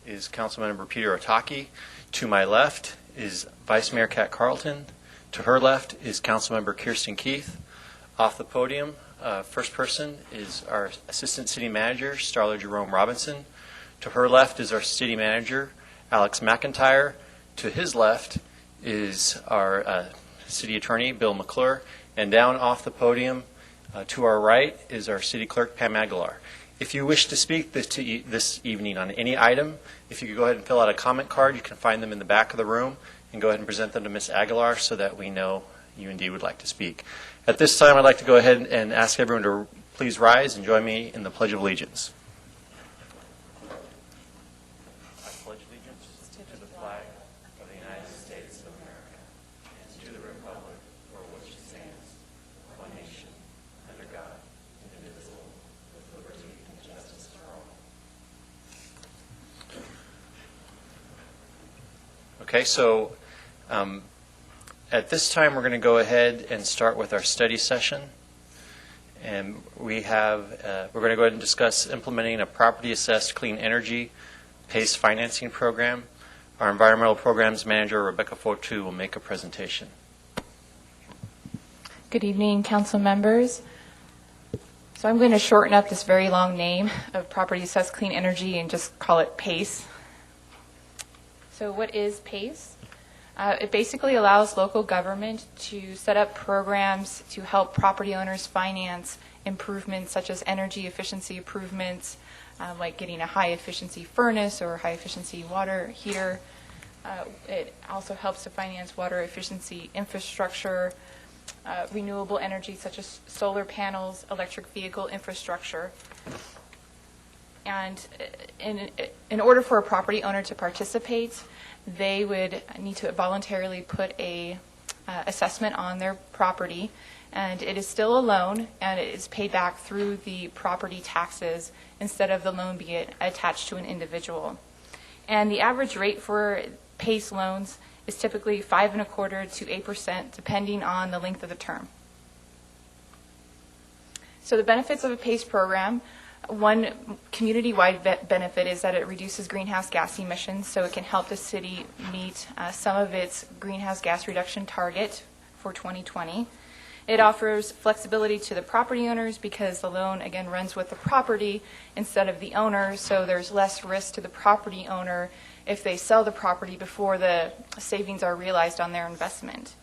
is Councilmember Peter Otaki. To my left is Vice Mayor Kat Carlton. To her left is Councilmember Kirsten Keith. Off the podium, first person is our Assistant City Manager, Starla Jerome Robinson. To her left is our City Manager, Alex McIntyre. To his left is our City Attorney, Bill McClure. And down off the podium, to our right is our City Clerk, Pam Aguilar. If you wish to speak this evening on any item, if you could go ahead and fill out a comment card, you can find them in the back of the room, and go ahead and present them to Ms. Aguilar so that we know you indeed would like to speak. At this time, I'd like to go ahead and ask everyone to please rise and join me in the Pledge of Allegiance. I pledge allegiance to the flag of the United States of America and to the republic for which it stands, one nation, under God, indivisible, with liberty and justice for all. Okay, so at this time we're going to go ahead and start with our study session. And we're going to go ahead and discuss implementing a property-assessed clean energy PACE financing program. Our Environmental Programs Manager, Rebecca Fortu, will make a presentation. Good evening, council members. So I'm going to shorten up this very long name of property-assessed clean energy and just call it PACE. So what is PACE? It basically allows local government to set up programs to help property owners finance improvements such as energy efficiency improvements, like getting a high-efficiency furnace or high-efficiency water heater. It also helps to finance water efficiency infrastructure, renewable energy such as solar panels, electric vehicle infrastructure. And in order for a property owner to participate, they would need to voluntarily put a assessment on their property, and it is still a loan, and it is paid back through the property taxes instead of the loan being attached to an individual. And the average rate for PACE loans is typically 5.25% to 8%, depending on the length of the term. So the benefits of a PACE program. One community-wide benefit is that it reduces greenhouse gas emissions, so it can help the city meet some of its greenhouse gas reduction target for 2020. It offers flexibility to the property owners because the loan, again, runs with the property instead of the owner, so there's less risk to the property owner if they sell the property before the savings are realized on their investment.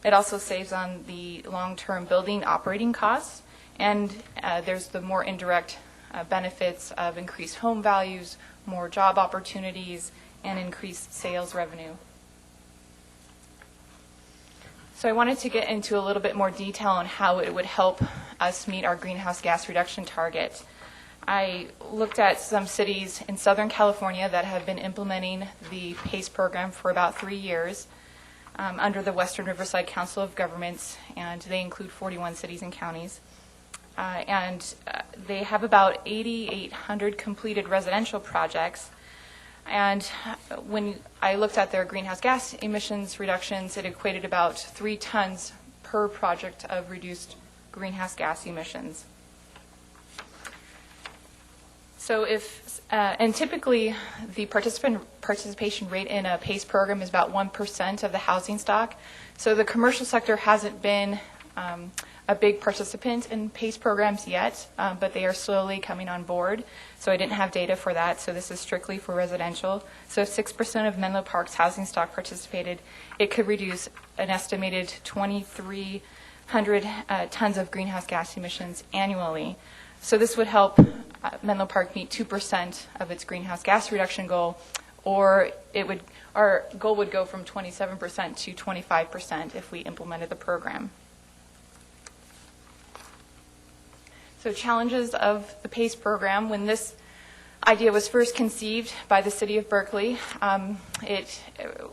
It also saves on the long-term building operating costs, and there's the more indirect benefits of increased home values, more job opportunities, and increased sales revenue. So I wanted to get into a little bit more detail on how it would help us meet our greenhouse gas reduction target. I looked at some cities in Southern California that have been implementing the PACE program for about 3 years under the Western Riverside Council of Governments, and they include 41 cities and counties. They have about 8,800 completed residential projects. And when I looked at their greenhouse gas emissions reductions, it equated about 3 tons per project of reduced greenhouse gas emissions. So and typically the participation rate in a PACE program is about 1% of the housing stock. So the commercial sector hasn't been a big participant in PACE programs yet, but they are slowly coming on board. So I didn't have data for that, so this is strictly for residential. So if 6% of Menlo Park's housing stock participated, it could reduce an estimated 2,300 tons of greenhouse gas emissions annually. So this would help Menlo Park meet 2% of its greenhouse gas reduction goal, or our goal would go from 27% to 25% if we implemented the program. So challenges of the PACE program. When this idea was first conceived by the City of Berkeley, it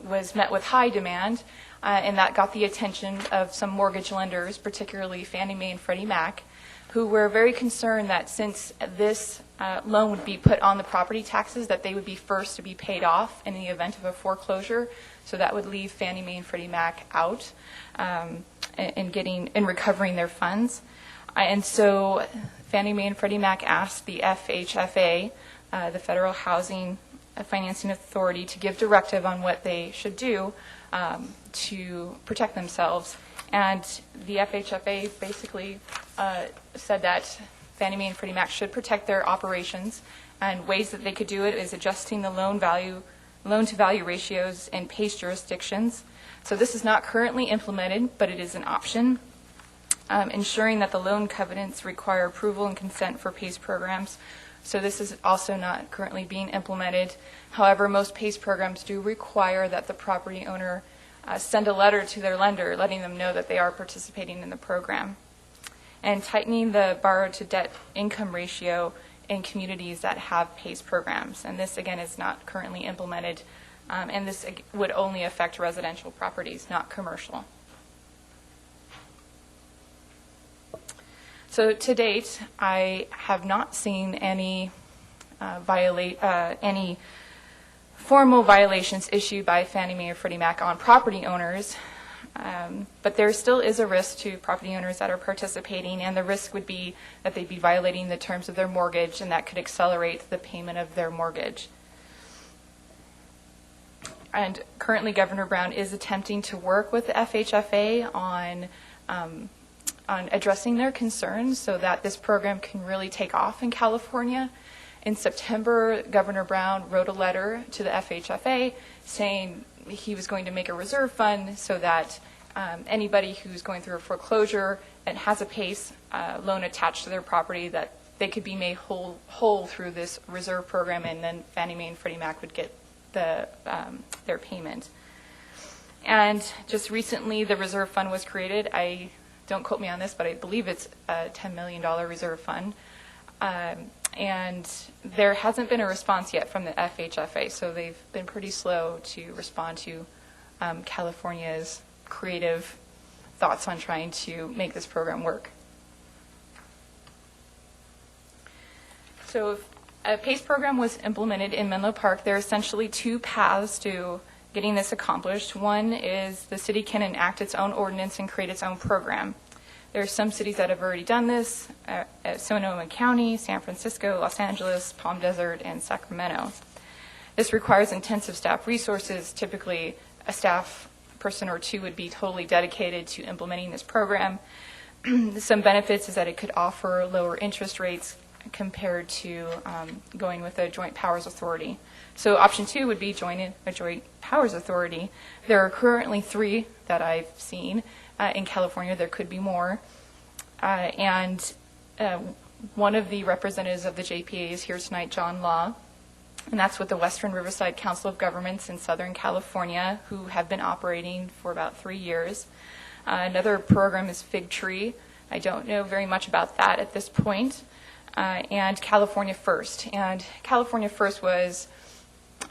was met with high demand, and that got the attention of some mortgage lenders, particularly Fannie Mae and Freddie Mac, who were very concerned that since this loan would be put on the property taxes, that they would be first to be paid off in the event of a foreclosure. So that would leave Fannie Mae and Freddie Mac out in recovering their funds. And so Fannie Mae and Freddie Mac asked the FHFA, the Federal Housing financing authority to give directive on what they should do to protect themselves. And the FHFA basically said that Fannie Mae and Freddie Mac should protect their operations, and ways that they could do it is adjusting the loan-to-value ratios in PACE jurisdictions. So this is not currently implemented, but it is an option. Ensuring that the loan covenants require approval and consent for PACE programs. So this is also not currently being implemented. However, most PACE programs do require that the property owner send a letter to their lender letting them know that they are participating in the program. And tightening the borrow-to-debt income ratio in communities that have PACE programs. And this, again, is not currently implemented, and this would only affect residential properties, not commercial. So to date, I have not seen any any formal violations issued by Fannie Mae or Freddie Mac on property owners, but there still is a risk to property owners that are participating, and the risk would be that they'd be violating the terms of their mortgage, and that could accelerate the payment of their mortgage. And currently, Governor Brown is attempting to work with the FHFA on addressing their concerns so that this program can really take off in California. In September, Governor Brown wrote a letter to the FHFA saying he was going to make a reserve fund so that anybody who's going through a foreclosure and has a PACE loan attached to their property, that they could be made whole through this reserve program, and then Fannie Mae and Freddie Mac would get their payment. And just recently, the reserve fund was created. Don't quote me on this, but I believe it's a $10 million reserve fund. And there hasn't been a response yet from the FHFA, so they've been pretty slow to respond to California's creative thoughts on trying to make this program work. So if a PACE program was implemented in Menlo Park, there are essentially two paths to getting this accomplished. One is the city can enact its own ordinance and create its own program. There are some cities that have already done this, Sonoma County, San Francisco, Los Angeles, Palm Desert, and Sacramento. This requires intensive staff resources. Typically, a staff person or two would be totally dedicated to implementing this program. Some benefits is that it could offer lower interest rates compared to going with a joint powers authority. So option 2 would be joining a joint powers authority. There are currently 3 that I've seen. In California, there could be more. And one of the representatives of the JPA is here tonight, John Law, and that's with the Western Riverside Council of Governments in Southern California, who have been operating for about 3 years. Another program is Fig Tree. I don't know very much about that at this point. And California First. And California First was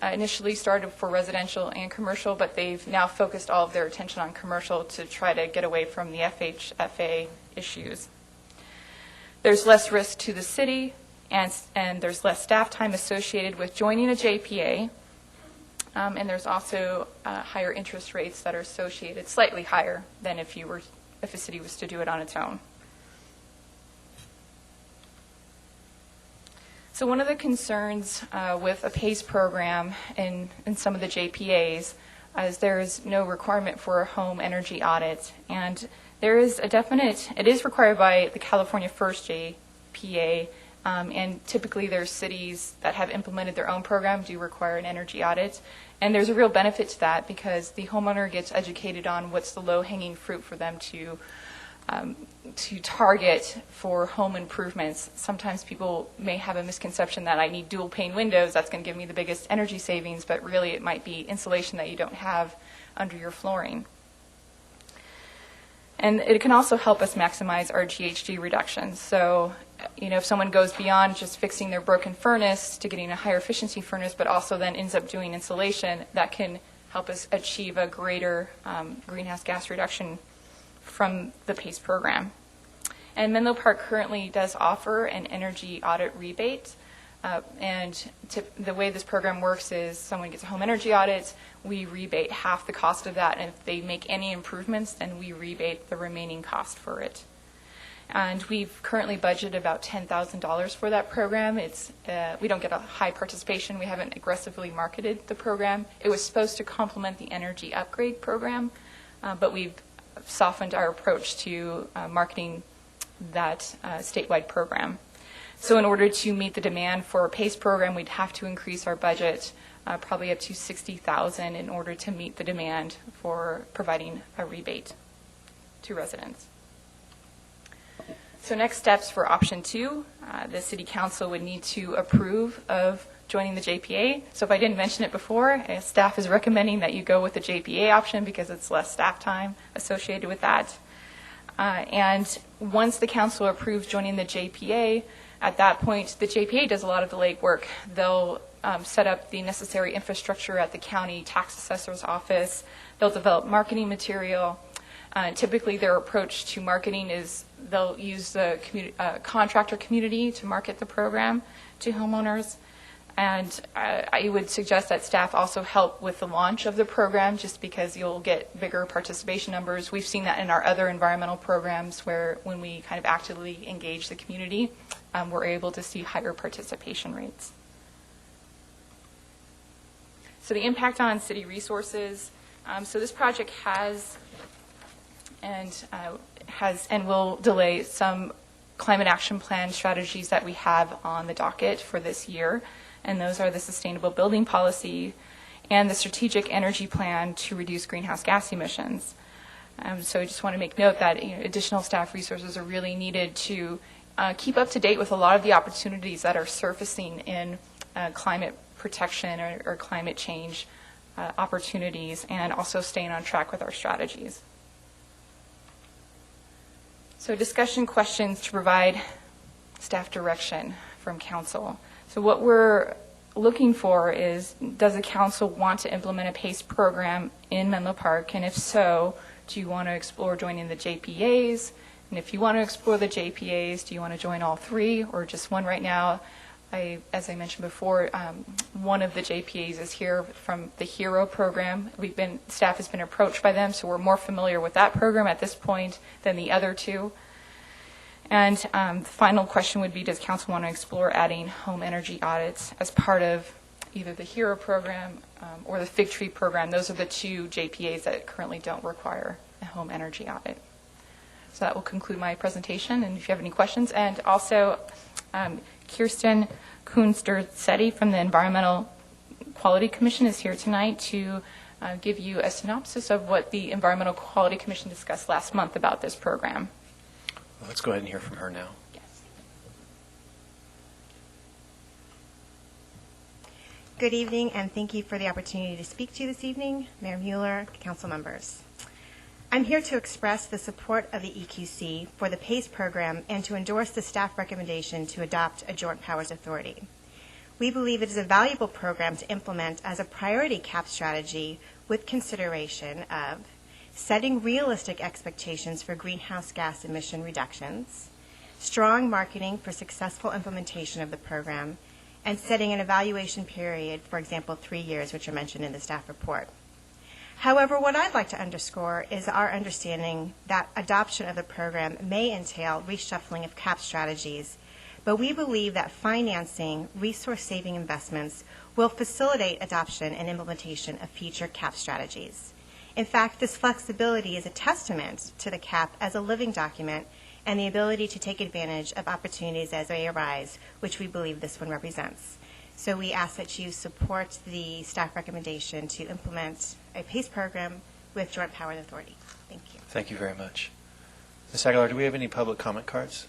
initially started for residential and commercial, but they've now focused all of their attention on commercial to try to get away from the FHFA issues. There's less risk to the city, and there's less staff time associated with joining a JPA, and there's also higher interest rates that are associated, slightly higher than if a city was to do it on its own. So one of the concerns with a PACE program in some of the JPAs is there is no requirement for a home energy audit. And there is it is required by the California First JPA, and typically there's cities that have implemented their own program do require an energy audit. And there's a real benefit to that because the homeowner gets educated on what's the low-hanging fruit for them to target for home improvements. Sometimes people may have a misconception that I need dual pane windows, that's going to give me the biggest energy savings, but really it might be insulation that you don't have under your flooring. And it can also help us maximize our GHG reductions. So, if someone goes beyond just fixing their broken furnace to getting a higher efficiency furnace, but also then ends up doing insulation, that can help us achieve a greater greenhouse gas reduction from the PACE program. And Menlo Park currently does offer an energy audit rebate. The way this program works is someone gets a home energy audit, we rebate half the cost of that, and if they make any improvements, then we rebate the remaining cost for it. And we've currently budgeted about $10,000 for that program. We don't get a high participation. We haven't aggressively marketed the program. It was supposed to complement the energy upgrade program, but we've softened our approach to marketing that statewide program. So in order to meet the demand for a PACE program, we'd have to increase our budget probably up to $60,000 in order to meet the demand for providing a rebate to residents. So next steps for option 2, the City Council would need to approve of joining the JPA. So if I didn't mention it before, staff is recommending that you go with the JPA option because it's less staff time associated with that. And once the council approves joining the JPA, at that point, the JPA does a lot of the legwork. They'll set up the necessary infrastructure at the county tax assessor's office. They'll develop marketing material. Typically, their approach to marketing is they'll use the contractor community to market the program to homeowners. And I would suggest that staff also help with the launch of the program just because you'll get bigger participation numbers. We've seen that in our other environmental programs where when we kind of actively engage the community, we're able to see higher participation rates. So the impact on city resources. So this project has and will delay some climate action plan strategies that we have on the docket for this year, and those are the sustainable building policy and the strategic energy plan to reduce greenhouse gas emissions. So I just want to make note that additional staff resources are really needed to keep up to date with a lot of the opportunities that are surfacing in climate protection or climate change opportunities, and also staying on track with our strategies. So discussion questions to provide staff direction from council. So what we're looking for is, does the council want to implement a PACE program in Menlo Park? And if so, do you want to explore joining the JPAs? And if you want to explore the JPAs, do you want to join all 3 or just one right now? As I mentioned before, one of the JPAs is here from the HERO program. Staff has been approached by them, so we're more familiar with that program at this point than the other 2. And the final question would be, does council want to explore adding home energy audits as part of either the HERO program or the Fig Tree program? Those are the 2 JPAs that currently don't require a home energy audit. So that will conclude my presentation, and if you have any questions. And also, Kirsten Kunster-Setti from the Environmental Quality Commission is here tonight to give you a synopsis of what the Environmental Quality Commission discussed last month about this program. Well, let's go ahead and hear from her now. Yes. Good evening, and thank you for the opportunity to speak to you this evening, Mayor Mueller, council members. I'm here to express the support of the EQC for the PACE program and to endorse the staff recommendation to adopt a Joint Powers Authority. We believe it is a valuable program to implement as a priority CAP strategy with consideration of setting realistic expectations for greenhouse gas emission reductions, strong marketing for successful implementation of the program, and setting an evaluation period, for example, 3 years, which are mentioned in the staff report. However, what I'd like to underscore is our understanding that adoption of the program may entail reshuffling of CAP strategies, but we believe that financing resource-saving investments will facilitate adoption and implementation of future CAP strategies. In fact, this flexibility is a testament to the CAP as a living document and the ability to take advantage of opportunities as they arise, which we believe this one represents. So we ask that you support the staff recommendation to implement a PACE program with Joint Powers Authority. Thank you. Thank you very much. Ms. Aguilar, do we have any public comment cards?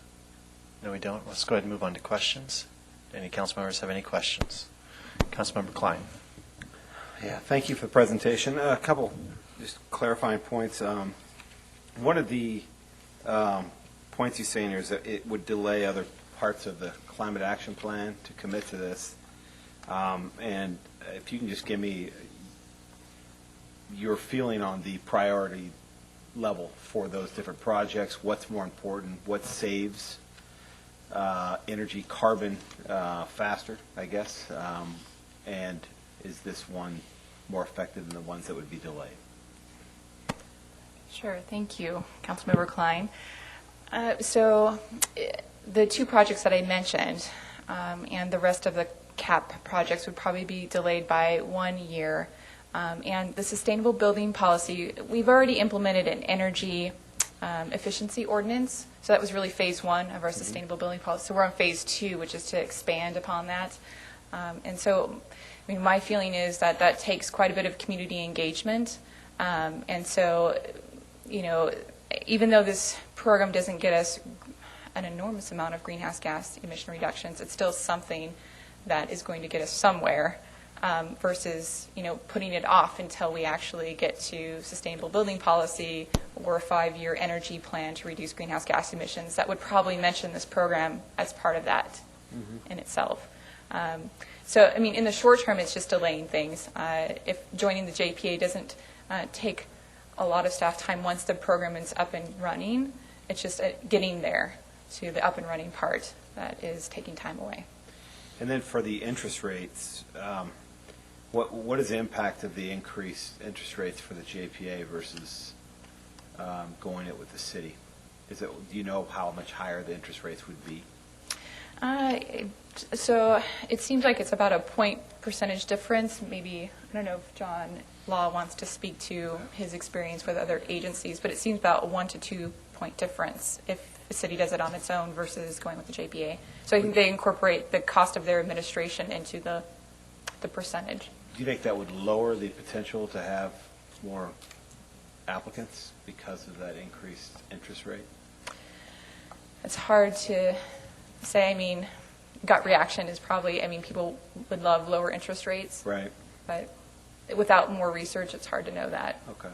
No, we don't. Let's go ahead and move on to questions. Do any council members have any questions? Councilmember Klein. Yeah, thank you for the presentation. A couple just clarifying points. One of the points you say in here is that it would delay other parts of the climate action plan to commit to this. And if you can just give me your feeling on the priority level for those different projects, what's more important, what saves energy, carbon faster, I guess, and is this one more effective than the ones that would be delayed? Sure, thank you, Councilmember Klein. The two projects that I mentioned and the rest of the CAP projects would probably be delayed by 1 year. And the sustainable building policy, we've already implemented an energy efficiency ordinance. So that was really phase 1 of our sustainable building policy. So we're on phase 2, which is to expand upon that. And so, I mean, my feeling is that that takes quite a bit of community engagement. And so, you know, even though this program doesn't get us an enormous amount of greenhouse gas emission reductions, it's still something that is going to get us somewhere versus, you know, putting it off until we actually get to sustainable building policy or a 5-year energy plan to reduce greenhouse gas emissions. That would probably mention this program as part of that in itself. So, I mean, in the short term, it's just delaying things. If joining the JPA doesn't take a lot of staff time once the program is up and running, it's just getting there to the up and running part that is taking time away. And then for the interest rates, what is the impact of the increased interest rates for the JPA versus going it with the city? Do you know how much higher the interest rates would be? So it seems like it's about a percentage difference. Maybe, I don't know if John Law wants to speak to his experience with other agencies, but it seems about a 1 to 2 point difference if the city does it on its own versus going with the JPA. So I think they incorporate the cost of their administration into the percentage. Do you think that would lower the potential to have more applicants because of that increased interest rate? It's hard to say. I mean, gut reaction is probably, I mean, people would love lower interest rates. Right. But without more research, it's hard to know that. Okay.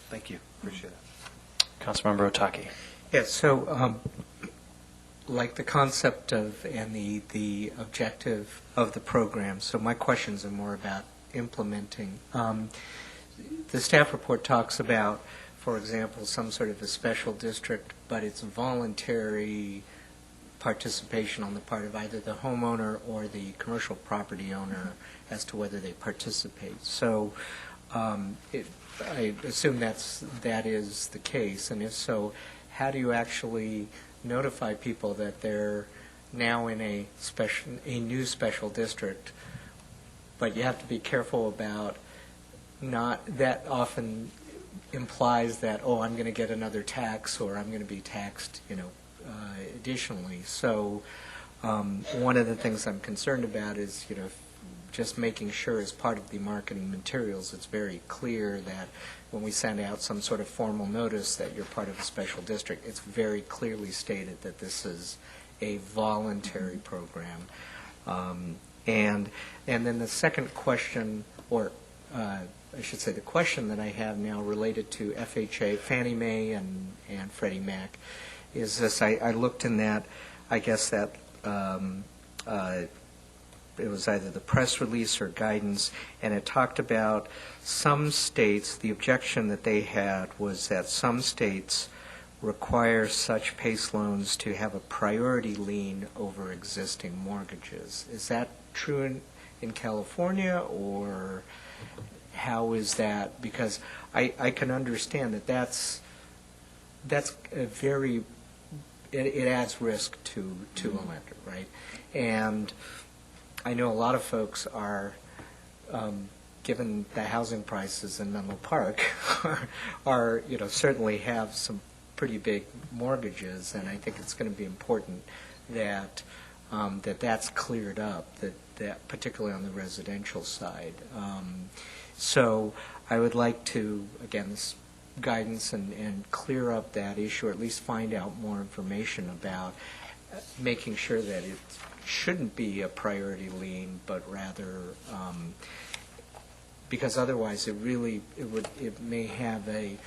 Thank you. Appreciate it. Councilmember Otake. Yes, so like the concept of and the objective of the program, so my questions are more about implementing. The staff report talks about, for example, some sort of a special district, but it's voluntary participation on the part of either the homeowner or the commercial property owner as to whether they participate. So I assume that is the case, and if so, how do you actually notify people that they're now in a new special district? But you have to be careful about not that often implies that, oh, I'm going to get another tax or I'm going to be taxed, additionally. So one of the things I'm concerned about is, just making sure as part of the marketing materials, it's very clear that when we send out some sort of formal notice that you're part of a special district, it's very clearly stated that this is a voluntary program. And then the second question, or I should say the question that I have now related to FHA, Fannie Mae and Freddie Mac, is this. I looked in that, I guess that it was either the press release or guidance, and it talked about some states, the objection that they had was that some states require such PACE loans to have a priority lien over existing mortgages. Is that true in California, or how is that? Because I can understand that that's a very, it adds risk to a lender, right? And I know a lot of folks are, given the housing prices in Menlo Park, are certainly have some pretty big mortgages, and I think it's going to be important that that's cleared up, that particularly on the residential side. So I would like to, again, this guidance and clear up that issue, or at least find out more information about making sure that it shouldn't be a priority lien, but rather because otherwise it may have a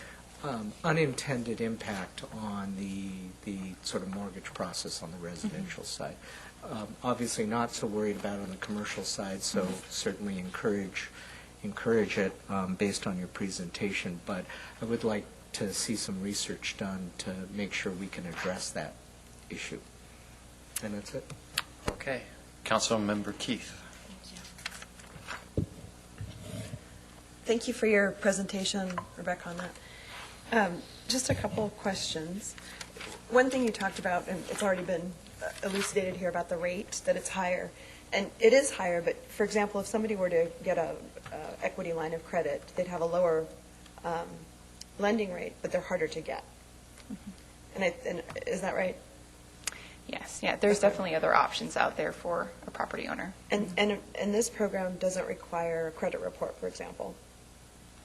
unintended impact on the sort of mortgage process on the residential side. Obviously not so worried about it on the commercial side, so certainly encourage it based on your presentation, but I would like to see some research done to make sure we can address that issue. And that's it. Okay. Councilmember Keith. Thank you for your presentation, Rebecca, on that. Just a couple of questions. one thing you talked about, and it's already been elucidated here about the rate, that it's higher. And it is higher, but for example, if somebody were to get a equity line of credit, they'd have a lower lending rate, but they're harder to get. And is that right? Yes, yeah, there's definitely other options out there for a property owner. And this program doesn't require a credit report, for example.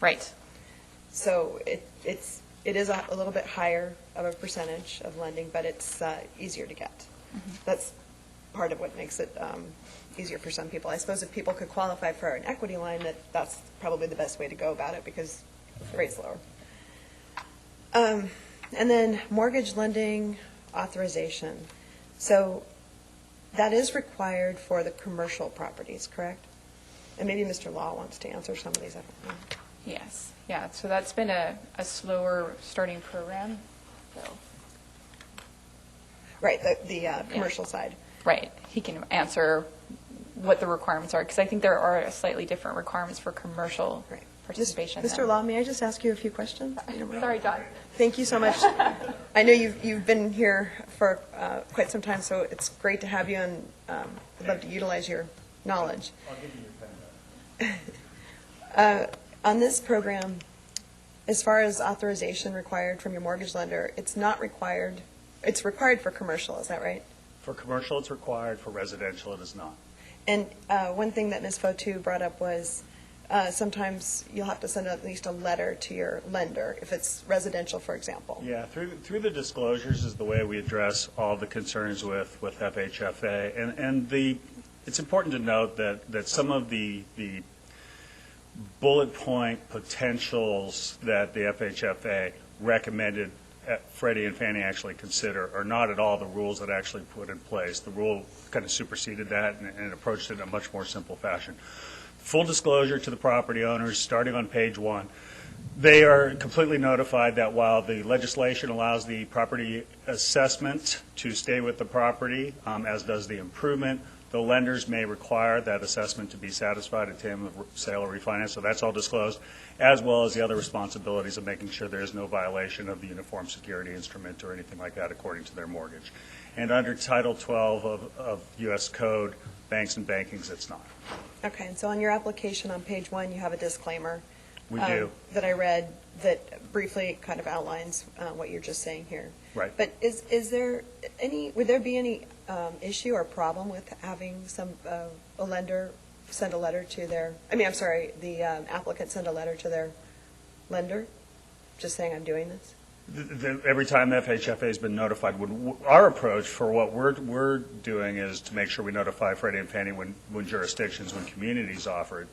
Right. So it is a little bit higher of a percentage of lending, but it's easier to get. That's part of what makes it easier for some people. I suppose if people could qualify for an equity line, that's probably the best way to go about it because the rate's lower. And then mortgage lending authorization. So that is required for the commercial properties, correct? And maybe Mr. Law wants to answer some of these. I don't know. Yes, yeah, so that's been a slower starting program. So. Right, the commercial side. Right, he can answer what the requirements are, because I think there are slightly different requirements for commercial participation. Mr. Law, may I just ask you a few questions? Sorry, Don. Thank you so much. I know you've been here for quite some time, so it's great to have you, and I'd love to utilize your knowledge. I'll give you your pen back. On this program, as far as authorization required from your mortgage lender, it's not required. It's required for commercial, is that right? For commercial, it's required. For residential, it is not. And one thing that Ms. Fotu brought up was sometimes you'll have to send at least a letter to your lender if it's residential, for example. Yeah, through the disclosures is the way we address all the concerns with FHFA. And it's important to note that some of the bullet point potentials that the FHFA recommended Freddie and Fannie actually consider are not at all the rules that actually put in place. The rule kind of superseded that and approached it in a much more simple fashion. Full disclosure to the property owners, starting on page 1. They are completely notified that while the legislation allows the property assessment to stay with the property, as does the improvement, the lenders may require that assessment to be satisfied at time of sale or refinance, so that's all disclosed, as well as the other responsibilities of making sure there is no violation of the Uniform Security Instrument or anything like that according to their mortgage. And under Title 12 of U.S. Code, banks and bankings, it's not. Okay, and so on your application on page 1, you have a disclaimer. We do. That I read that briefly kind of outlines what you're just saying here. Right. But would there be any issue or problem with having a lender send a letter to the applicant send a letter to their lender, just saying I'm doing this? Every time FHFA has been notified, our approach for what we're doing is to make sure we notify Freddie and Fannie when jurisdictions, when communities offer it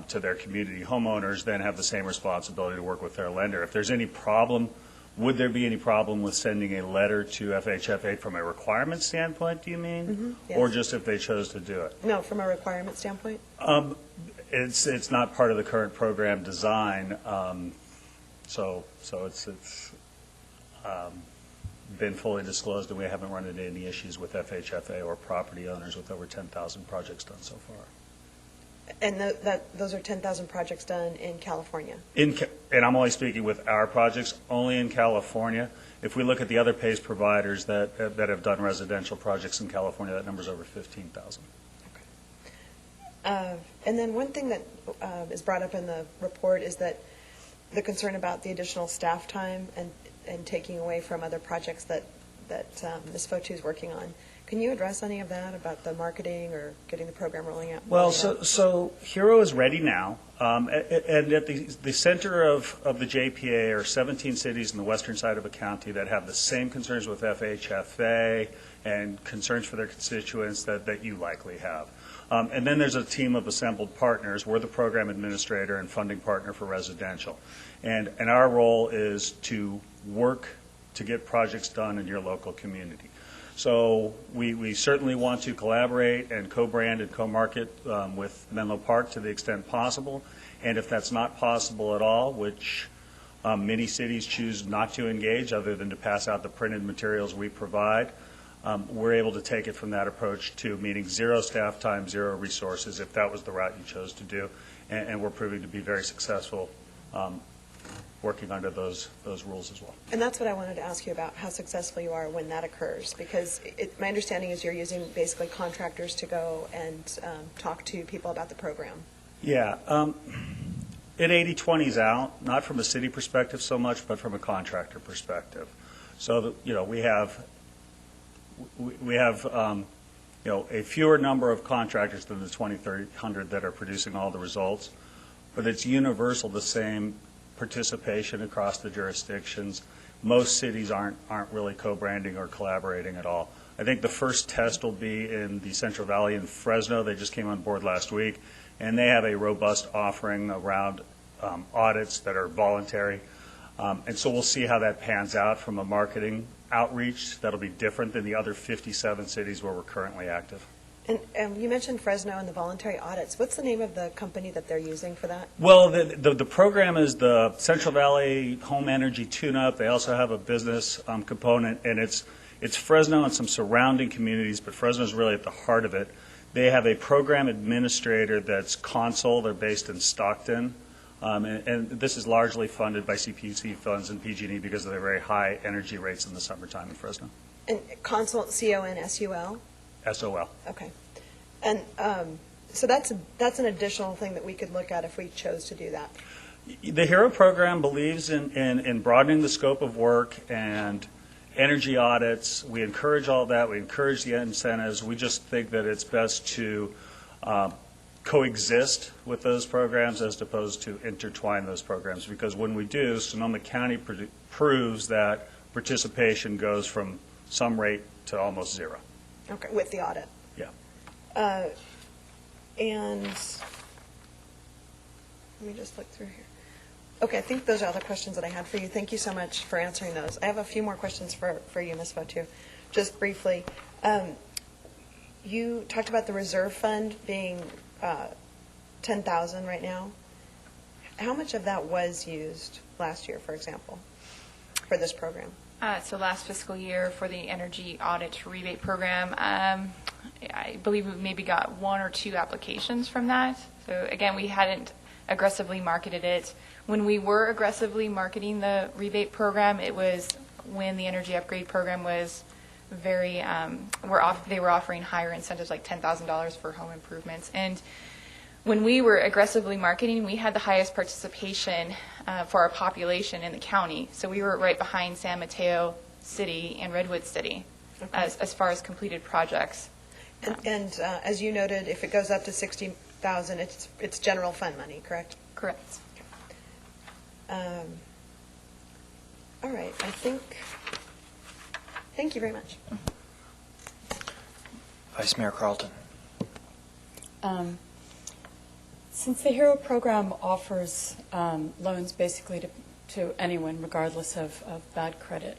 to their community homeowners, then have the same responsibility to work with their lender. If there's any problem, would there be any problem with sending a letter to FHFA from a requirement standpoint, do you mean? Mm-hmm, yes. Or just if they chose to do it? No, from a requirement standpoint? It's not part of the current program design. So it's been fully disclosed, and we haven't run into any issues with FHFA or property owners with over 10,000 projects done so far. And those are 10,000 projects done in California? And I'm only speaking with our projects, only in California. If we look at the other PACE providers that have done residential projects in California, that number's over 15,000. Okay. And then one thing that is brought up in the report is that the concern about the additional staff time and taking away from other projects that Ms. Fotu is working on. Can you address any of that about the marketing or getting the program rolling out? Well, so Hero is ready now, and at the center of the JPA are 17 cities in the western side of the county that have the same concerns with FHFA and concerns for their constituents that you likely have. And then there's a team of assembled partners. We're the program administrator and funding partner for residential. And our role is to work to get projects done in your local community. So we certainly want to collaborate and co-brand and co-market with Menlo Park to the extent possible. And if that's not possible at all, which many cities choose not to engage other than to pass out the printed materials we provide, we're able to take it from that approach to meaning zero staff time, zero resources, if that was the route you chose to do. And we're proving to be very successful working under those rules as well. And that's what I wanted to ask you about, how successful you are when that occurs, because my understanding is you're using basically contractors to go and talk to people about the program. Yeah. It 80/20's out, not from a city perspective so much, but from a contractor perspective. So, we have a fewer number of contractors than the 2,300 that are producing all the results, but it's universal, the same participation across the jurisdictions. Most cities aren't really co-branding or collaborating at all. I think the first test will be in the Central Valley in Fresno. They just came on board last week, and they have a robust offering around audits that are voluntary. And so we'll see how that pans out from a marketing outreach. That'll be different than the other 57 cities where we're currently active. And you mentioned Fresno and the voluntary audits. What's the name of the company that they're using for that? Well, the program is the Central Valley Home Energy Tune-Up. They also have a business component, and it's Fresno and some surrounding communities, but Fresno is really at the heart of it. They have a program administrator that's Consul. They're based in Stockton. And this is largely funded by CPC funds and PG&E because of their very high energy rates in the summertime in Fresno. And Consul, C-O-N-S-U-L? SOL. Okay. And so that's an additional thing that we could look at if we chose to do that. The HERO program believes in broadening the scope of work and energy audits. We encourage all that. We encourage the incentives. We just think that it's best to coexist with those programs as opposed to intertwine those programs, because when we do, Sonoma County proves that participation goes from some rate to almost zero. Okay, with the audit. Yeah. And let me just look through here. Okay, I think those are all the questions that I had for you. Thank you so much for answering those. I have a few more questions for you, Ms. Fotu. Just briefly, you talked about the reserve fund being $10,000 right now. How much of that was used last year, for example, for this program? So last fiscal year for the energy audit rebate program, I believe we maybe got 1 or 2 applications from that. So again, we hadn't aggressively marketed it. When we were aggressively marketing the rebate program, it was when the energy upgrade program was very, they were offering higher incentives like $10,000 for home improvements. And when we were aggressively marketing, we had the highest participation for our population in the county. So we were right behind San Mateo City and Redwood City as far as completed projects. And as you noted, if it goes up to $60,000, it's general fund money, correct? Correct. All right, thank you very much. Vice Mayor Carlton. Since the HERO program offers loans basically to anyone, regardless of bad credit,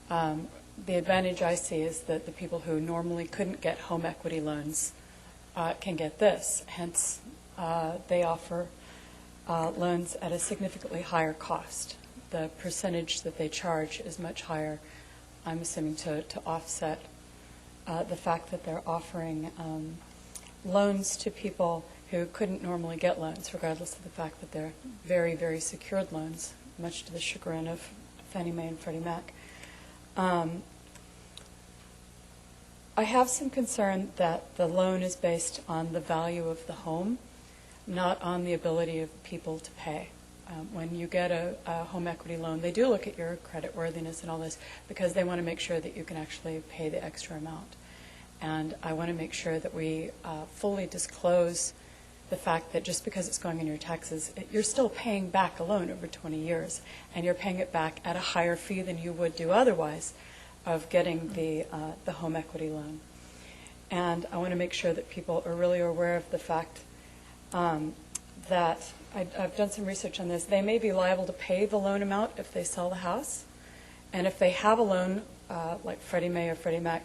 the advantage I see is that the people who normally couldn't get home equity loans can get this. Hence, they offer loans at a significantly higher cost. The percentage that they charge is much higher, I'm assuming, to offset the fact that they're offering loans to people who couldn't normally get loans, regardless of the fact that they're very, very secured loans, much to the chagrin of Fannie Mae and Freddie Mac. I have some concern that the loan is based on the value of the home, not on the ability of people to pay. When you get a home equity loan, they do look at your credit worthiness and all this because they want to make sure that you can actually pay the extra amount. And I want to make sure that we fully disclose the fact that just because it's going in your taxes, you're still paying back a loan over 20 years, and you're paying it back at a higher fee than you would do otherwise of getting the home equity loan. And I want to make sure that people are really aware of the fact that I've done some research on this. They may be liable to pay the loan amount if they sell the house, and if they have a loan like Freddie Mae or Freddie Mac,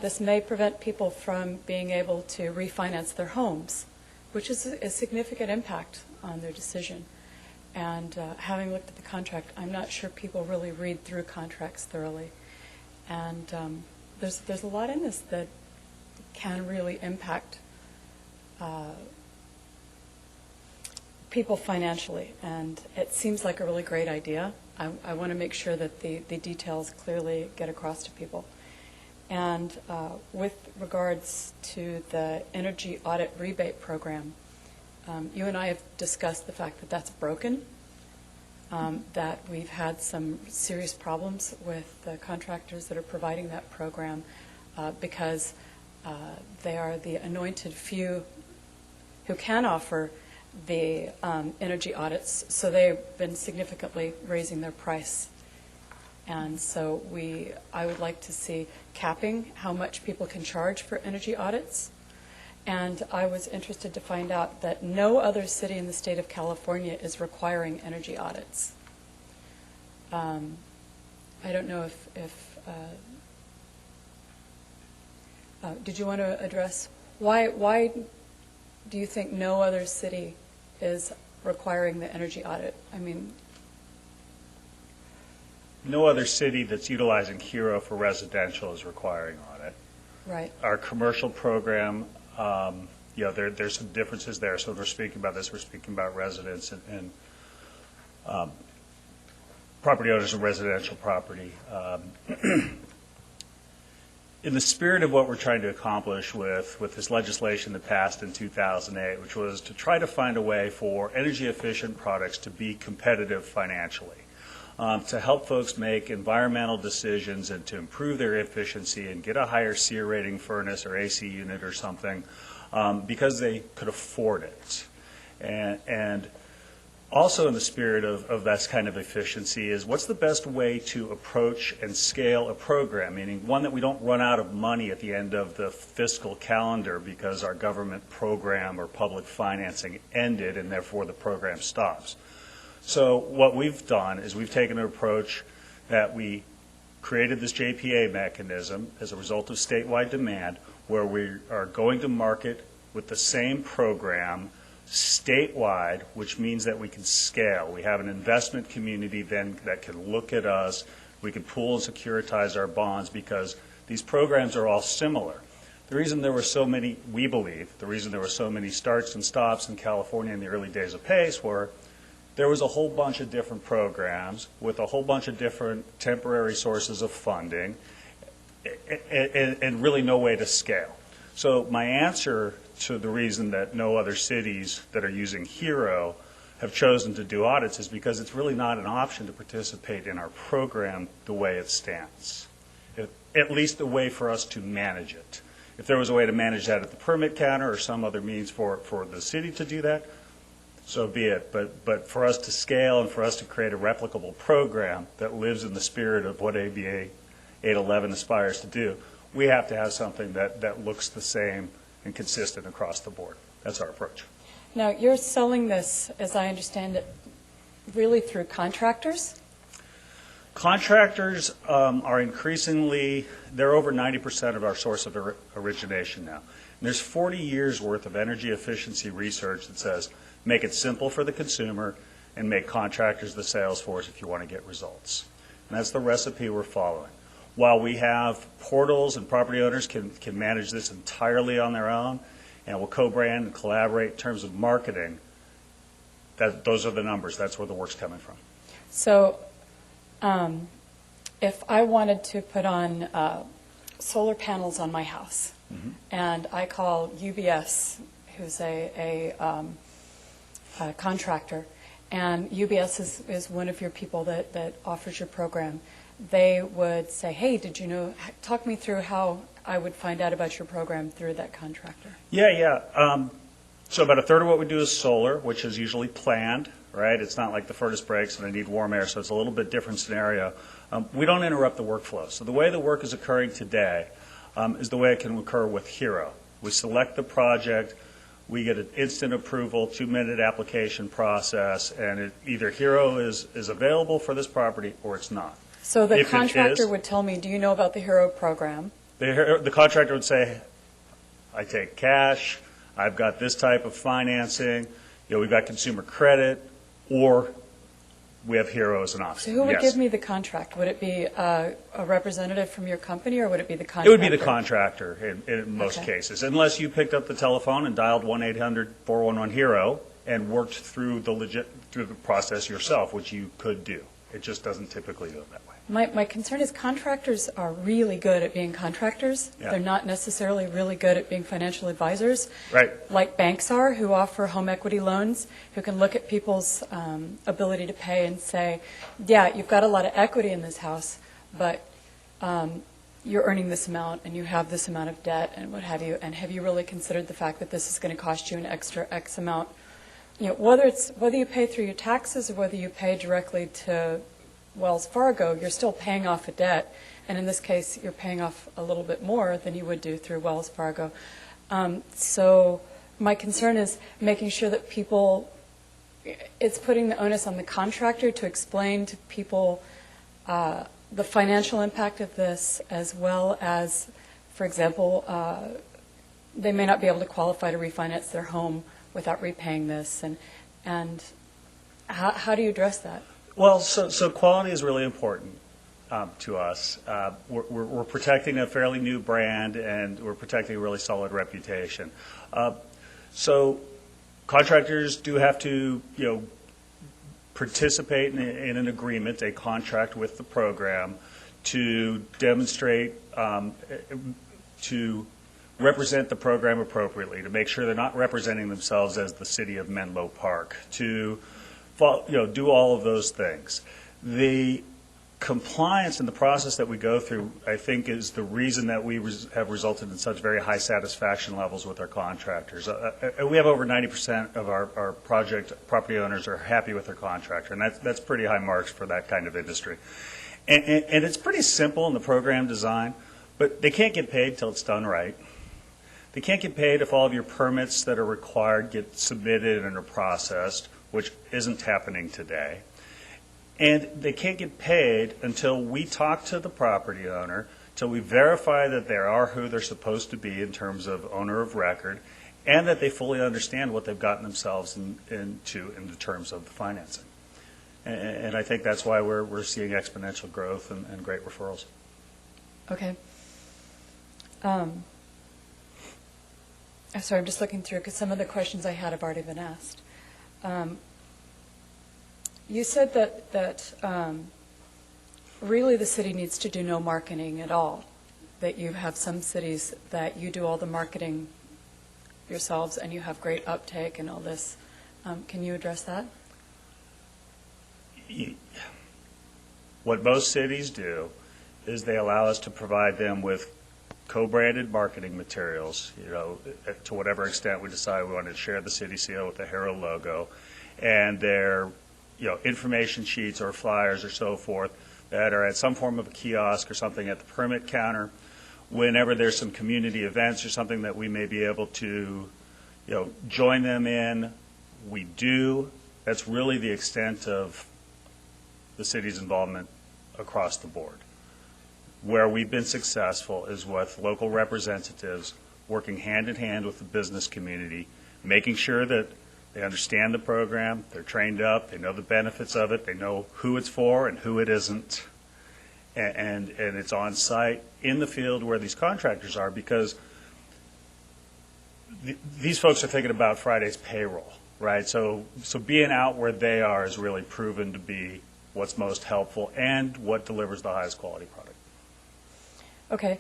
this may prevent people from being able to refinance their homes, which is a significant impact on their decision. And having looked at the contract, I'm not sure people really read through contracts thoroughly. And there's a lot in this that can really impact people financially, and it seems like a really great idea. I want to make sure that the details clearly get across to people. And with regards to the energy audit rebate program, you and I have discussed the fact that that's broken, that we've had some serious problems with the contractors that are providing that program because they are the anointed few who can offer the energy audits, so they've been significantly raising their price. And so I would like to see capping how much people can charge for energy audits. And I was interested to find out that no other city in the state of California is requiring energy audits. I don't know if did you want to address why do you think no other city is requiring the energy audit? I mean, No other city that's utilizing HERO for residential is requiring audit. right. Our commercial program, there's some differences there. So when we're speaking about this, we're speaking about residents and property owners of residential property. In the spirit of what we're trying to accomplish with this legislation that passed in 2008, which was to try to find a way for energy-efficient products to be competitive financially, to help folks make environmental decisions and to improve their efficiency and get a higher SEER rating furnace or AC unit or something because they could afford it. And also in the spirit of that kind of efficiency is what's the best way to approach and scale a program, meaning one that we don't run out of money at the end of the fiscal calendar because our government program or public financing ended and therefore the program stops. So what we've done is we've taken an approach that we created this JPA mechanism as a result of statewide demand where we are going to market with the same program statewide, which means that we can scale. We have an investment community then that can look at us. We can pool and securitize our bonds because these programs are all similar. The reason there were so many, we believe, the reason there were so many starts and stops in California in the early days of PACE were there was a whole bunch of different programs with a whole bunch of different temporary sources of funding and really no way to scale. So my answer to the reason that no other cities that are using HERO have chosen to do audits is because it's really not an option to participate in our program the way it stands, at least the way for us to manage it. If there was a way to manage that at the permit counter or some other means for the city to do that, so be it. But for us to scale and for us to create a replicable program that lives in the spirit of what ABA 811 aspires to do, we have to have something that looks the same and consistent across the board. That's our approach. Now, you're selling this, as I understand it, really through contractors? Contractors are increasingly, they're over 90% of our source of origination now. And there's 40 years worth of energy efficiency research that says make it simple for the consumer and make contractors the sales force if you want to get results. And that's the recipe we're following. While we have portals and property owners can manage this entirely on their own and will co-brand and collaborate in terms of marketing, those are the numbers. That's where the work's coming from. So if I wanted to put on solar panels on my house, and I call UBS, who's a contractor, and UBS is one of your people that offers your program, they would say, hey, did you know, talk me through how I would find out about your program through that contractor. Yeah. So about a third of what we do is solar, which is usually planned, right? It's not like the furnace breaks and I need warm air, so it's a little bit different scenario. We don't interrupt the workflow. So the way the work is occurring today is the way it can occur with HERO. We select the project, we get an instant approval, 2-minute application process, and either HERO is available for this property or it's not. So the contractor would tell me, do you know about the HERO program? The contractor would say, I take cash, I've got this type of financing, we've got consumer credit, or we have HERO as an option. So who would give me the contract? Would it be a representative from your company, or would it be the contractor? It would be the contractor in most cases, unless you picked up the telephone and dialed 1-800-411-HERO and worked through through the process yourself, which you could do. It just doesn't typically go that way. My concern is contractors are really good at being contractors. Yeah. They're not necessarily really good at being financial advisors. Right. Like banks are, who offer home equity loans, who can look at people's ability to pay and say, yeah, you've got a lot of equity in this house, but you're earning this amount and you have this amount of debt and what have you, and have you really considered the fact that this is going to cost you an extra X amount? You know, whether you pay through your taxes or whether you pay directly to Wells Fargo, you're still paying off a debt, and in this case, you're paying off a little bit more than you would do through Wells Fargo. So my concern is making sure that people, it's putting the onus on the contractor to explain to people the financial impact of this, as well as, for example, they may not be able to qualify to refinance their home without repaying this, and how do you address that? Well, so quality is really important to us. We're protecting a fairly new brand, and we're protecting a really solid reputation. So contractors do have to, participate in an agreement, a contract with the program, to demonstrate, to represent the program appropriately, to make sure they're not representing themselves as the city of Menlo Park, to do all of those things. The compliance and the process that we go through, I think, is the reason that we have resulted in such very high satisfaction levels with our contractors. We have over 90% of our project property owners are happy with their contractor, and that's pretty high marks for that kind of industry. And it's pretty simple in the program design, but they can't get paid till it's done right. They can't get paid if all of your permits that are required get submitted and are processed, which isn't happening today. And they can't get paid until we talk to the property owner, till we verify that they are who they're supposed to be in terms of owner of record, and that they fully understand what they've gotten themselves into in the terms of the financing. And I think that's why we're seeing exponential growth and great referrals. Okay. Sorry, I'm just looking through because some of the questions I had have already been asked. You said that really the city needs to do no marketing at all, that you have some cities that you do all the marketing yourselves and you have great uptake and all this. Can you address that? What most cities do is they allow us to provide them with co-branded marketing materials, to whatever extent we decide we want to share the city seal with the Hero logo, and their information sheets or flyers or so forth that are at some form of a kiosk or something at the permit counter. Whenever there's some community events or something that we may be able to join them in, we do. That's really the extent of the city's involvement across the board. Where we've been successful is with local representatives working hand in hand with the business community, making sure that they understand the program, they're trained up, they know the benefits of it, they know who it's for and who it isn't, and it's on site in the field where these contractors are, because these folks are thinking about Friday's payroll, right? So being out where they are is really proven to be what's most helpful and what delivers the highest quality product. Okay.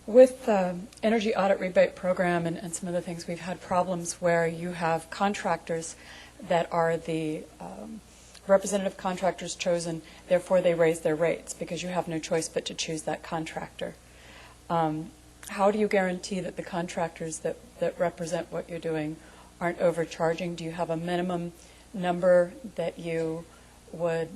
With the energy audit rebate program and some of the things, we've had problems where you have contractors that are the representative contractors chosen, therefore they raise their rates because you have no choice but to choose that contractor. How do you guarantee that the contractors that represent what you're doing aren't overcharging? Do you have a minimum number that you would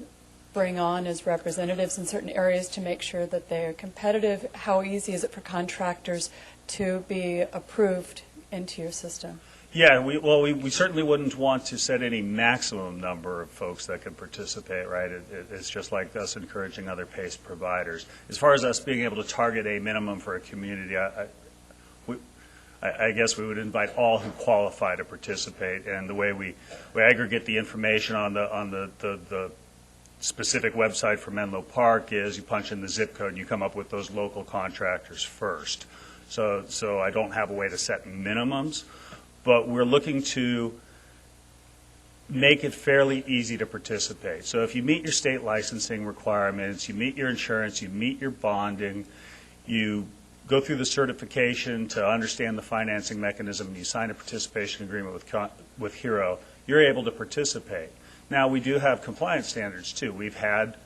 bring on as representatives in certain areas to make sure that they're competitive? How easy is it for contractors to be approved into your system? Yeah, we certainly wouldn't want to set any maximum number of folks that can participate, right? It's just like us encouraging other PACE providers. As far as us being able to target a minimum for a community, I guess we would invite all who qualify to participate, and the way we aggregate the information on the specific website for Menlo Park is you punch in the zip code and you come up with those local contractors first. So I don't have a way to set minimums, but we're looking to make it fairly easy to participate. So if you meet your state licensing requirements, you meet your insurance, you meet your bonding, you go through the certification to understand the financing mechanism, and you sign a participation agreement with HERO, you're able to participate. Now, we do have compliance standards, too. We've had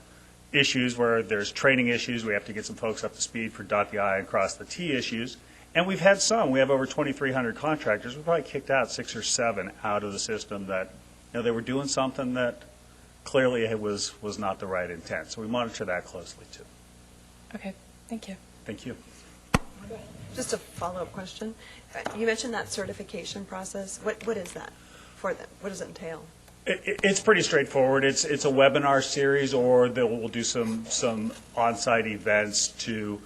issues where there's training issues. We have to get some folks up to speed for dot the I and cross the T issues. And we've had some. We have over 2,300 contractors. We probably kicked out 6 or 7 out of the system that, they were doing something that clearly it was not the right intent. So we monitor that closely, too. Okay, thank you. Thank you. Just a follow-up question. You mentioned that certification process. What is that for them? What does it entail? It's pretty straightforward. It's a webinar series, or we'll do some on-site events to,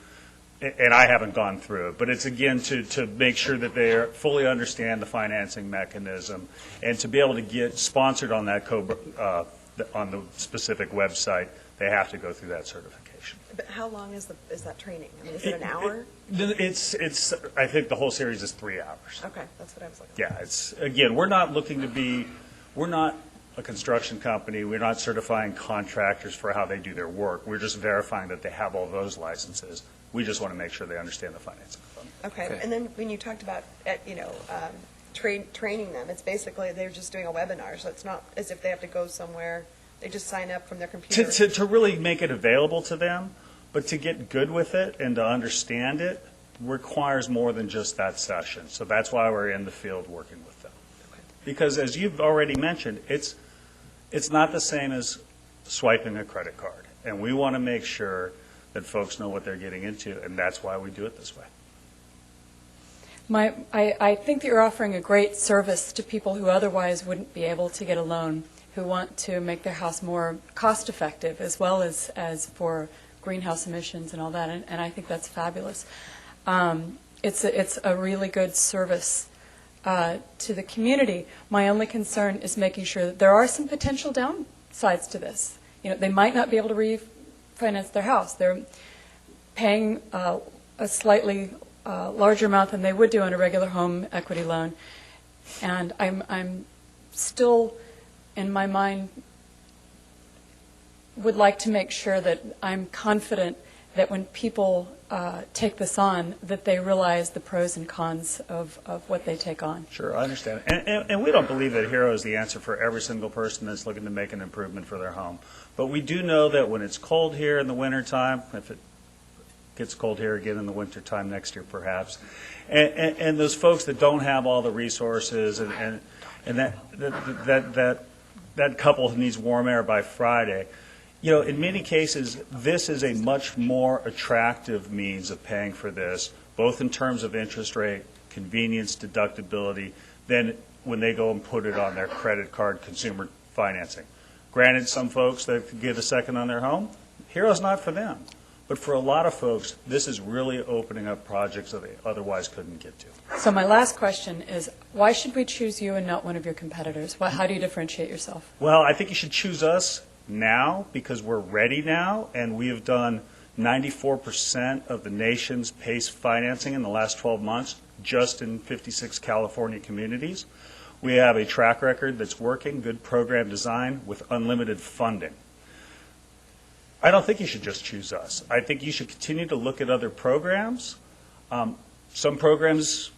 and I haven't gone through it, but it's again to make sure that they fully understand the financing mechanism, and to be able to get sponsored on that on the specific website, they have to go through that certification. But how long is that training? I mean, is it an hour? It's. I think the whole series is 3 hours. Okay, that's what I was looking Yeah, it's, again, we're not looking to be, we're not a construction company. We're not certifying contractors for how they do their work. We're just verifying that they have all those licenses. We just want to make sure they understand the financing. Okay, and then when you talked about, training them, it's basically they're just doing a webinar, so it's not as if they have to go somewhere. They just sign up from their computer. To really make it available to them, but to get good with it and to understand it requires more than just that session. So that's why we're in the field working with them. Okay. Because as you've already mentioned, it's not the same as swiping a credit card. And we want to make sure that folks know what they're getting into, and that's why we do it this way. I think that you're offering a great service to people who otherwise wouldn't be able to get a loan, who want to make their house more cost-effective, as well as for greenhouse emissions and all that, and I think that's fabulous. It's a really good service to the community. My only concern is making sure that there are some potential downsides to this. They might not be able to refinance their house. They're paying a slightly larger amount than they would do on a regular home equity loan, and I'm still, in my mind, would like to make sure that I'm confident that when people take this on, that they realize the pros and cons of what they take on. Sure, I understand. And we don't believe that HERO is the answer for every single person that's looking to make an improvement for their home. But we do know that when it's cold here in the wintertime, if it gets cold here again in the wintertime next year perhaps, and those folks that don't have all the resources and that couple who needs warm air by Friday, in many cases, this is a much more attractive means of paying for this, both in terms of interest rate, convenience, deductibility, than when they go and put it on their credit card consumer financing. Granted, some folks that could get a second on their home, HERO's not for them. But for a lot of folks, this is really opening up projects that they otherwise couldn't get to. So my last question is, why should we choose you and not one of your competitors? How do you differentiate yourself? Well, I think you should choose us now because we're ready now, and we have done 94% of the nation's PACE financing in the last 12 months just in 56 California communities. We have a track record that's working, good program design with unlimited funding. I don't think you should just choose us. I think you should continue to look at other programs. Some programs,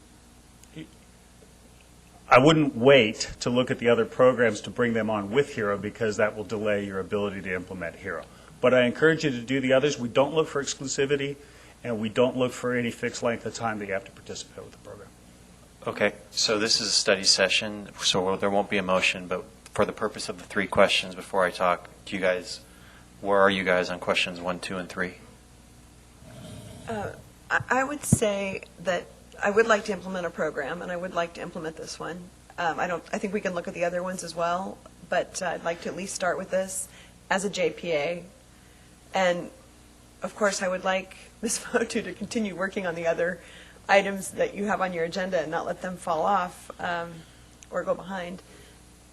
I wouldn't wait to look at the other programs to bring them on with HERO because that will delay your ability to implement HERO. But I encourage you to do the others. We don't look for exclusivity, and we don't look for any fixed length of time that you have to participate with the program. Okay, so this is a study session, so there won't be a motion, but for the purpose of the 3 questions before I talk, where are you guys on questions 1, 2, and 3? I would say that I would like to implement a program, and I would like to implement this one. I think we can look at the other ones as well, but I'd like to at least start with this as a JPA. And, of course, I would like Ms. Fotu to continue working on the other items that you have on your agenda and not let them fall off or go behind.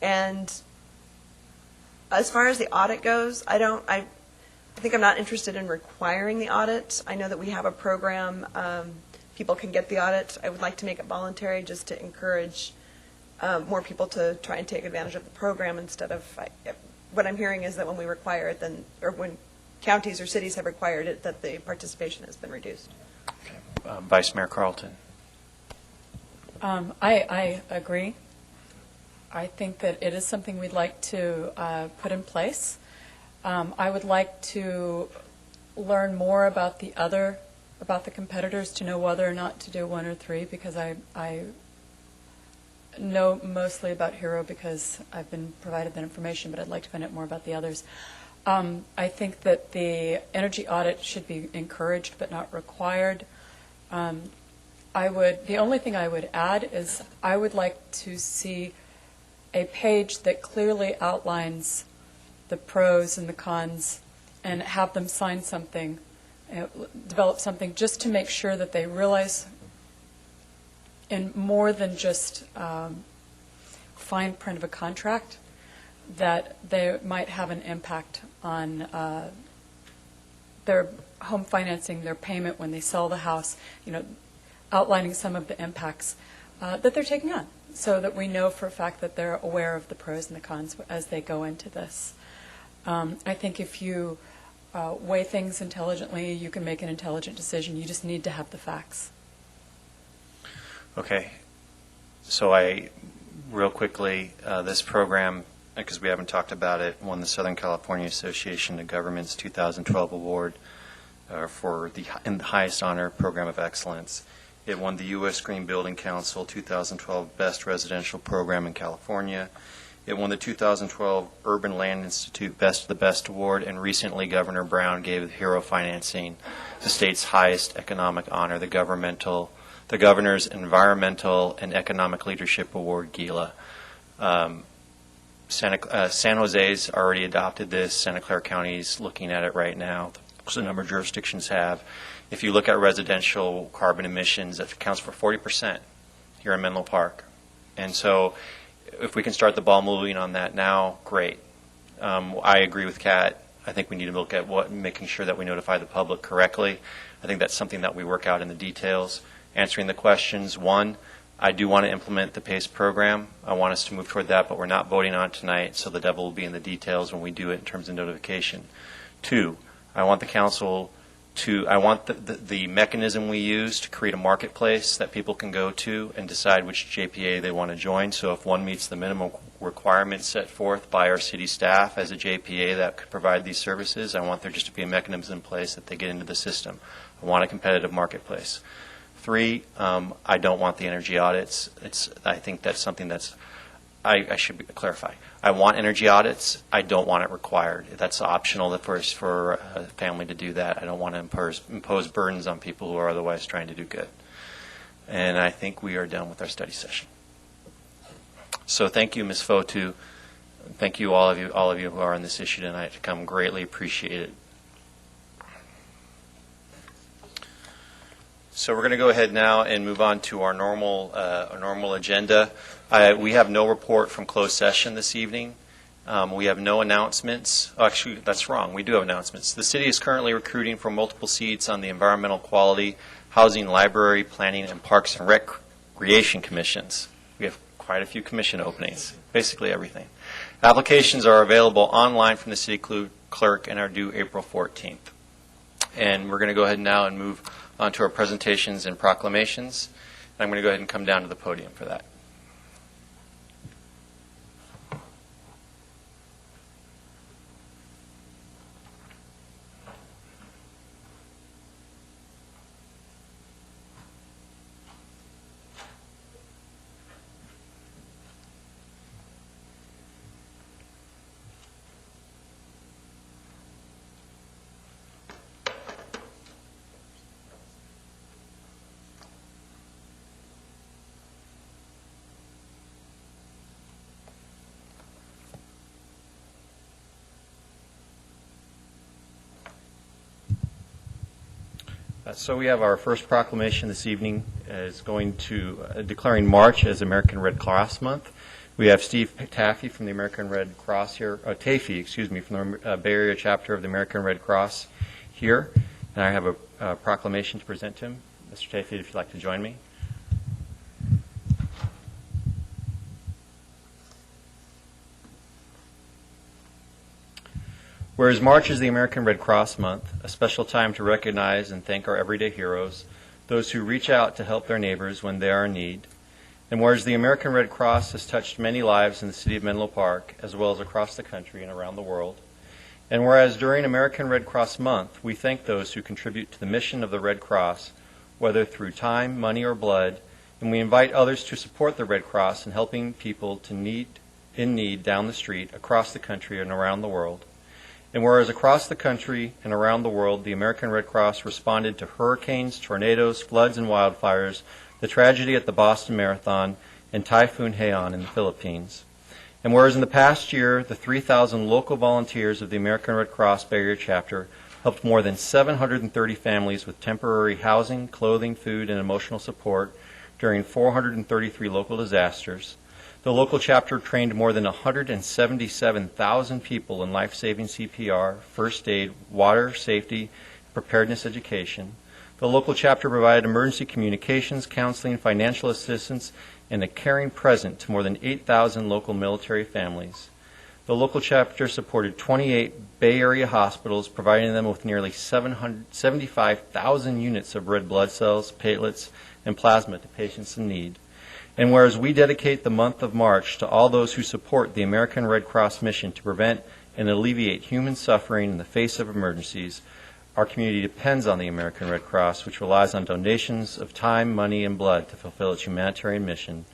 And as far as the audit goes, I think I'm not interested in requiring the audit. I know that we have a program. People can get the audit. I would like to make it voluntary just to encourage more people to try and take advantage of the program instead of, what I'm hearing is that when we require it, then, or when counties or cities have required it, that the participation has been reduced. Vice Mayor Carlton. I agree. I think that it is something we'd like to put in place. I would like to learn more about the competitors to know whether or not to do 1 or 3, because I know mostly about Hero because I've been provided that information, but I'd like to find out more about the others. I think that the energy audit should be encouraged but not required. The only thing I would add is I would like to see a page that clearly outlines the pros and the cons and have them sign something, develop something just to make sure that they realize in more than just fine print of a contract that they might have an impact on their home financing, their payment when they sell the house, outlining some of the impacts that they're taking on, so that we know for a fact that they're aware of the pros and the cons as they go into this. I think if you weigh things intelligently, you can make an intelligent decision. You just need to have the facts. Okay. So real quickly, this program, because we haven't talked about it, won the Southern California Association of Governments 2012 award for the highest honor Program of Excellence. It won the U.S. Green Building Council 2012 Best Residential Program in California. It won the 2012 Urban Land Institute Best of the Best Award, and recently Governor Brown gave Hero Financing the state's highest economic honor, the Governor's Environmental and Economic Leadership Award, GELA. San Jose's already adopted this. Santa Clara County's looking at it right now. So a number of jurisdictions have. If you look at residential carbon emissions, that accounts for 40% here in Menlo Park. And so if we can start the ball moving on that now, great. I agree with Kat. I think we need to look at making sure that we notify the public correctly. I think that's something that we work out in the details. Answering the questions, 1, I do want to implement the PACE program. I want us to move toward that, but we're not voting on it tonight, so the devil will be in the details when we do it in terms of notification. 2, I want the council I want the mechanism we use to create a marketplace that people can go to and decide which JPA they want to join. So if one meets the minimum requirements set forth by our city staff as a JPA that could provide these services, I want there just to be a mechanism in place that they get into the system. I want a competitive marketplace. 3, I don't want the energy audits. I think that's something that's, I should clarify. I want energy audits. I don't want it required. That's optional for a family to do that. I don't want to impose burdens on people who are otherwise trying to do good. And I think we are done with our study session. So thank you, Ms. Fotu. Thank you, all of you who are on this issue tonight to come. Greatly appreciate it. So we're going to go ahead now and move on to our normal agenda. We have no report from closed session this evening. We have no announcements. Oh, actually, that's wrong. We do have announcements. The city is currently recruiting for multiple seats on the Environmental Quality, Housing, Library, Planning, and Parks and Recreation Commissions. We have quite a few commission openings, basically everything. Applications are available online from the city clerk and are due April 14th. And we're going to go ahead now and move on to our presentations and proclamations. I'm going to go ahead and come down to the podium for that. So we have our first proclamation this evening is going to declaring March as American Red Cross Month. We have Steve Taffy from the American Red Cross here, from the Bay Area chapter of the American Red Cross here. And I have a proclamation to present to him. Mr. Taffy, if you'd like to join me. Whereas March is the American Red Cross Month, a special time to recognize and thank our everyday heroes, those who reach out to help their neighbors when they are in need. And whereas the American Red Cross has touched many lives in the city of Menlo Park, as well as across the country and around the world. And whereas during American Red Cross Month, we thank those who contribute to the mission of the Red Cross, whether through time, money, or blood, and we invite others to support the Red Cross in helping people in need down the street, across the country, and around the world. And whereas across the country and around the world, the American Red Cross responded to hurricanes, tornadoes, floods, and wildfires, the tragedy at the Boston Marathon, and Typhoon Haiyan in the Philippines. And whereas in the past year, the 3,000 local volunteers of the American Red Cross Bay Area chapter helped more than 730 families with temporary housing, clothing, food, and emotional support during 433 local disasters. The local chapter trained more than 177,000 people in life-saving CPR, first aid, water, safety, preparedness education. The local chapter provided emergency communications, counseling, financial assistance, and a caring present to more than 8,000 local military families. The local chapter supported 28 Bay Area hospitals, providing them with nearly 75,000 units of red blood cells, platelets, and plasma to patients in need. And whereas we dedicate the month of March to all those who support the American Red Cross mission to prevent and alleviate human suffering in the face of emergencies, our community depends on the American Red Cross, which relies on donations of time, money, and blood to fulfill its humanitarian mission.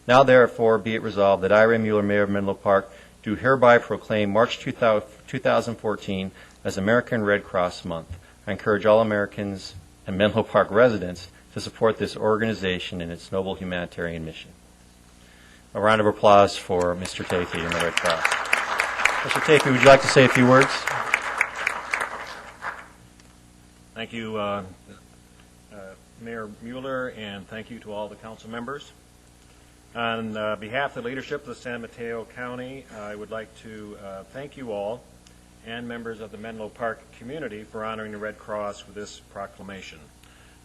Now, therefore, be it resolved that I, Ray Mueller, Mayor of Menlo Park, do hereby proclaim March 2014 as American Red Cross Month. I encourage all Americans and Menlo Park residents to support this organization in its noble humanitarian mission. A round of applause for Mr. Tafey and the Red Cross. Mr. Tafey, would you like to say a few words? Thank you, Mayor Mueller, and thank you to all the council members. On behalf of the leadership of the San Mateo County, I would like to thank you all and members of the Menlo Park community for honoring the Red Cross with this proclamation.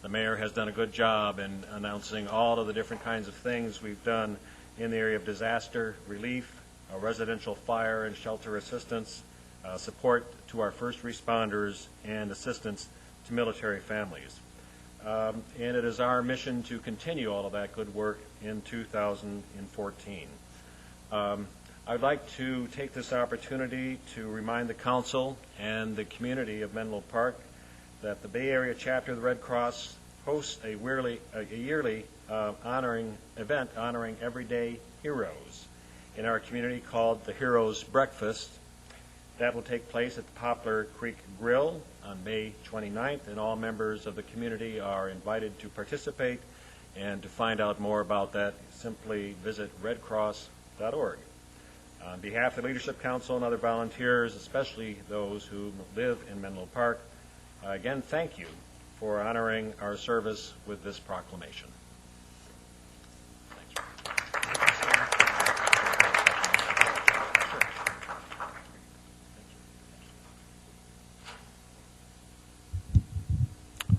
The mayor has done a good job in announcing all of the different kinds of things we've done in the area of disaster relief, residential fire and shelter assistance, support to our first responders, and assistance to military families. And it is our mission to continue all of that good work in 2014. I'd like to take this opportunity to remind the council and the community of Menlo Park that the Bay Area chapter of the Red Cross hosts a yearly honoring event honoring everyday heroes in our community called the Heroes Breakfast. That will take place at the Poplar Creek Grill on May 29th, and all members of the community are invited to participate. And to find out more about that, simply visit redcross.org. On behalf of the Leadership Council and other volunteers, especially those who live in Menlo Park, again, thank you for honoring our service with this proclamation.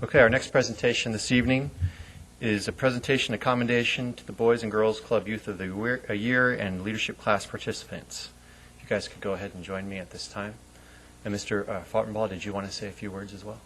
Okay, our next presentation this evening is a presentation of commendation to the Boys and Girls Club Youth of the Year and leadership class participants. If you guys could go ahead and join me at this time. And Mr. Fartenbaugh, did you want to say a few words as well?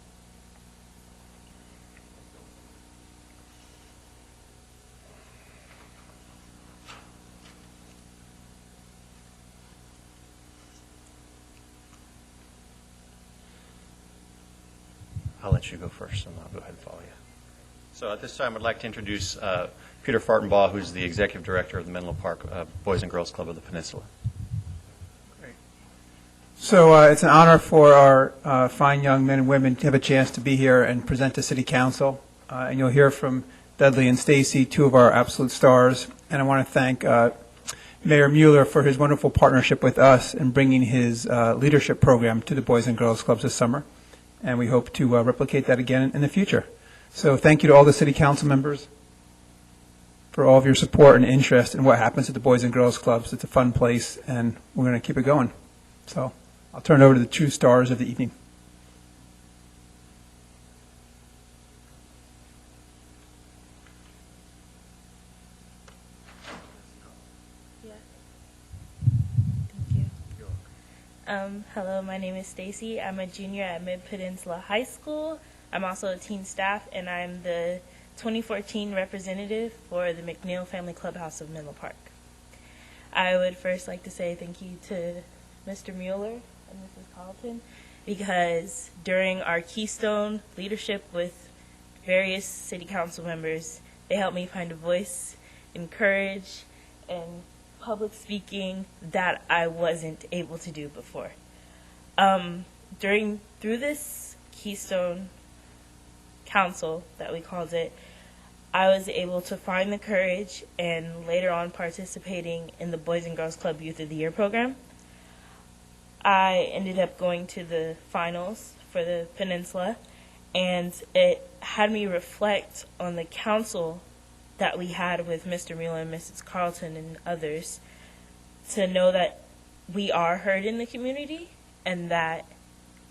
I'll let you go first, and I'll go ahead and follow you. So at this time, I'd like to introduce Peter Fartenbaugh, who's the Executive Director of the Menlo Park Boys and Girls Club of the Peninsula. So it's an honor for our fine young men and women to have a chance to be here and present to City Council. And you'll hear from Dudley and Stacy, two of our absolute stars. And I want to thank Mayor Mueller for his wonderful partnership with us in bringing his leadership program to the Boys and Girls Clubs this summer. And we hope to replicate that again in the future. So thank you to all the City Council members for all of your support and interest in what happens at the Boys and Girls Clubs. It's a fun place, and we're going to keep it going. So I'll turn it over to the two stars of the evening. Thank you. Hello, my name is Stacy. I'm a junior at Mid-Peninsula High School. I'm also a teen staff, and I'm the 2014 representative for the McNeil Family Clubhouse of Menlo Park. I would first like to say thank you to Mr. Mueller and Mrs. Carlton, because during our Keystone leadership with various city council members, they helped me find a voice and courage and public speaking that I wasn't able to do before. Through this Keystone Council, that we called it, I was able to find the courage and later on participating in the Boys and Girls Club Youth of the Year program. I ended up going to the finals for the Peninsula, and it had me reflect on the council that we had with Mr. Mueller and Mrs. Carlton and others, to know that we are heard in the community, and that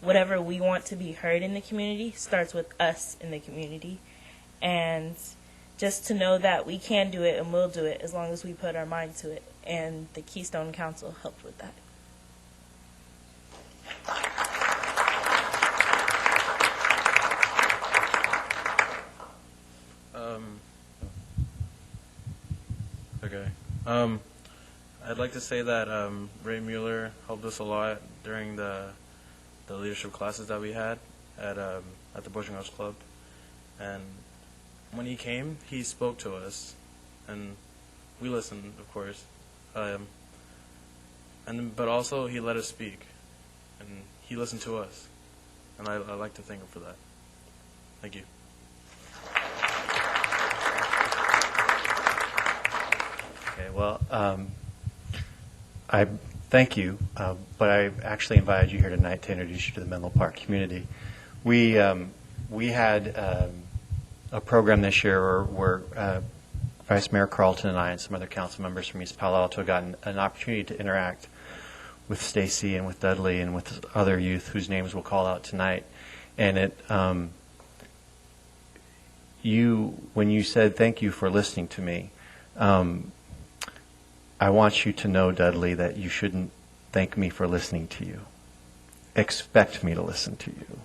whatever we want to be heard in the community starts with us in the community. And just to know that we can do it and will do it as long as we put our mind to it. And the Keystone Council helped with that. Okay. I'd like to say that Ray Mueller helped us a lot during the leadership classes that we had at the Boys and Girls Club. And when he came, he spoke to us, and we listened, of course. But also he let us speak, and he listened to us, and I like to thank him for that. Thank you. Okay, well, I thank you, but I actually invited you here tonight to introduce you to the Menlo Park community. We had a program this year where Vice Mayor Carlton and I and some other council members from East Palo Alto got an opportunity to interact with Stacy and with Dudley and with other youth whose names we'll call out tonight. And when you said thank you for listening to me, I want you to know, Dudley, that you shouldn't thank me for listening to you. Expect me to listen to you.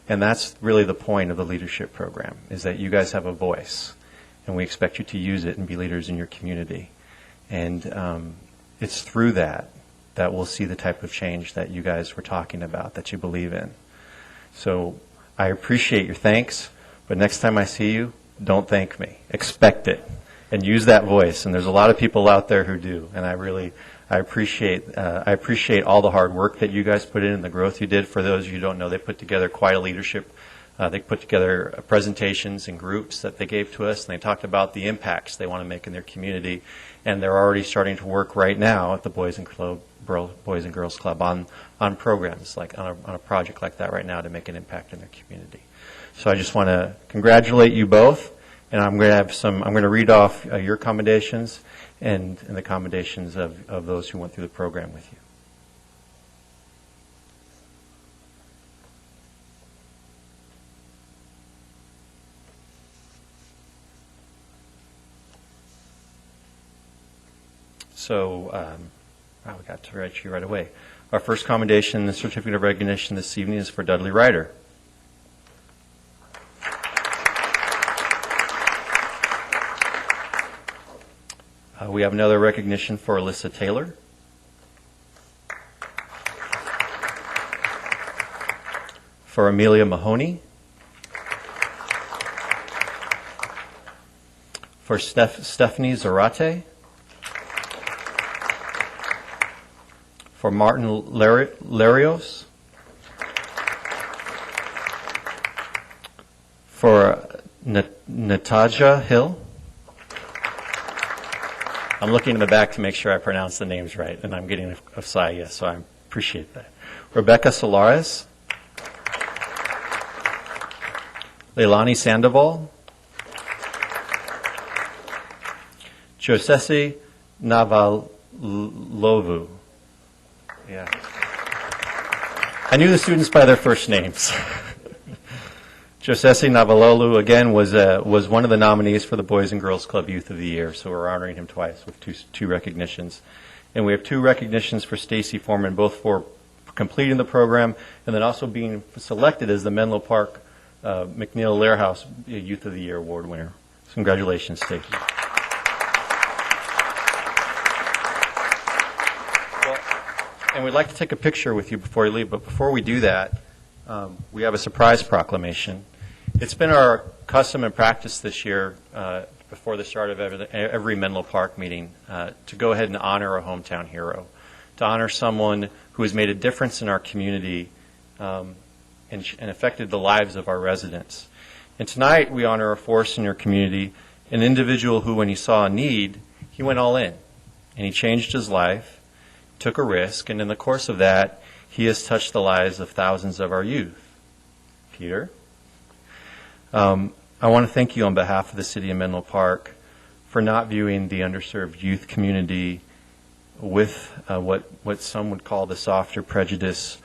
And that's really the point of the leadership program, is that you guys have a voice, and we expect you to use it and be leaders in your community. And it's through that we'll see the type of change that you guys were talking about, that you believe in. So I appreciate your thanks, but next time I see you, don't thank me. Expect it. And use that voice, and there's a lot of people out there who do, and I appreciate all the hard work that you guys put in and the growth you did. For those of you who don't know, they put together quite a leadership. They put together presentations and groups that they gave to us, and they talked about the impacts they want to make in their community, and they're already starting to work right now at the Boys and Girls Club on programs, like on a project like that right now to make an impact in their community. So I just want to congratulate you both. And I'm going to read off your commendations and the commendations of those who went through the program with you. So we got to write you right away. Our first commendation, the certificate of recognition this evening, is for Dudley Ryder. We have another recognition for Alyssa Taylor. For Amelia Mahoney. For Stephanie Zarate. For Martin Larios. For Nataja Hill. I'm looking in the back to make sure I pronounce the names right, and I'm getting a sigh, yes, so I appreciate that. Rebecca Solares. Leilani Sandoval. Josesi Navalovu. Yeah. I knew the students by their first names. Josesi Navalolu, again, was one of the nominees for the Boys and Girls Club Youth of the Year, so we're honoring him twice with two recognitions. And we have two recognitions for Stacy Foreman, both for completing the program, and then also being selected as the Menlo Park McNeil Lairhouse Youth of the Year Award winner. So congratulations, Stacy. And we'd like to take a picture with you before you leave, but before we do that, we have a surprise proclamation. It's been our custom and practice this year, before the start of every Menlo Park meeting, to go ahead and honor a hometown hero, to honor someone who has made a difference in our community and affected the lives of our residents. And tonight we honor a force in your community, an individual who, when he saw a need, he went all in, and he changed his life, took a risk, and in the course of that, he has touched the lives of thousands of our youth. Peter? I want to thank you on behalf of the City of Menlo Park for not viewing the underserved youth community with what some would call the softer prejudice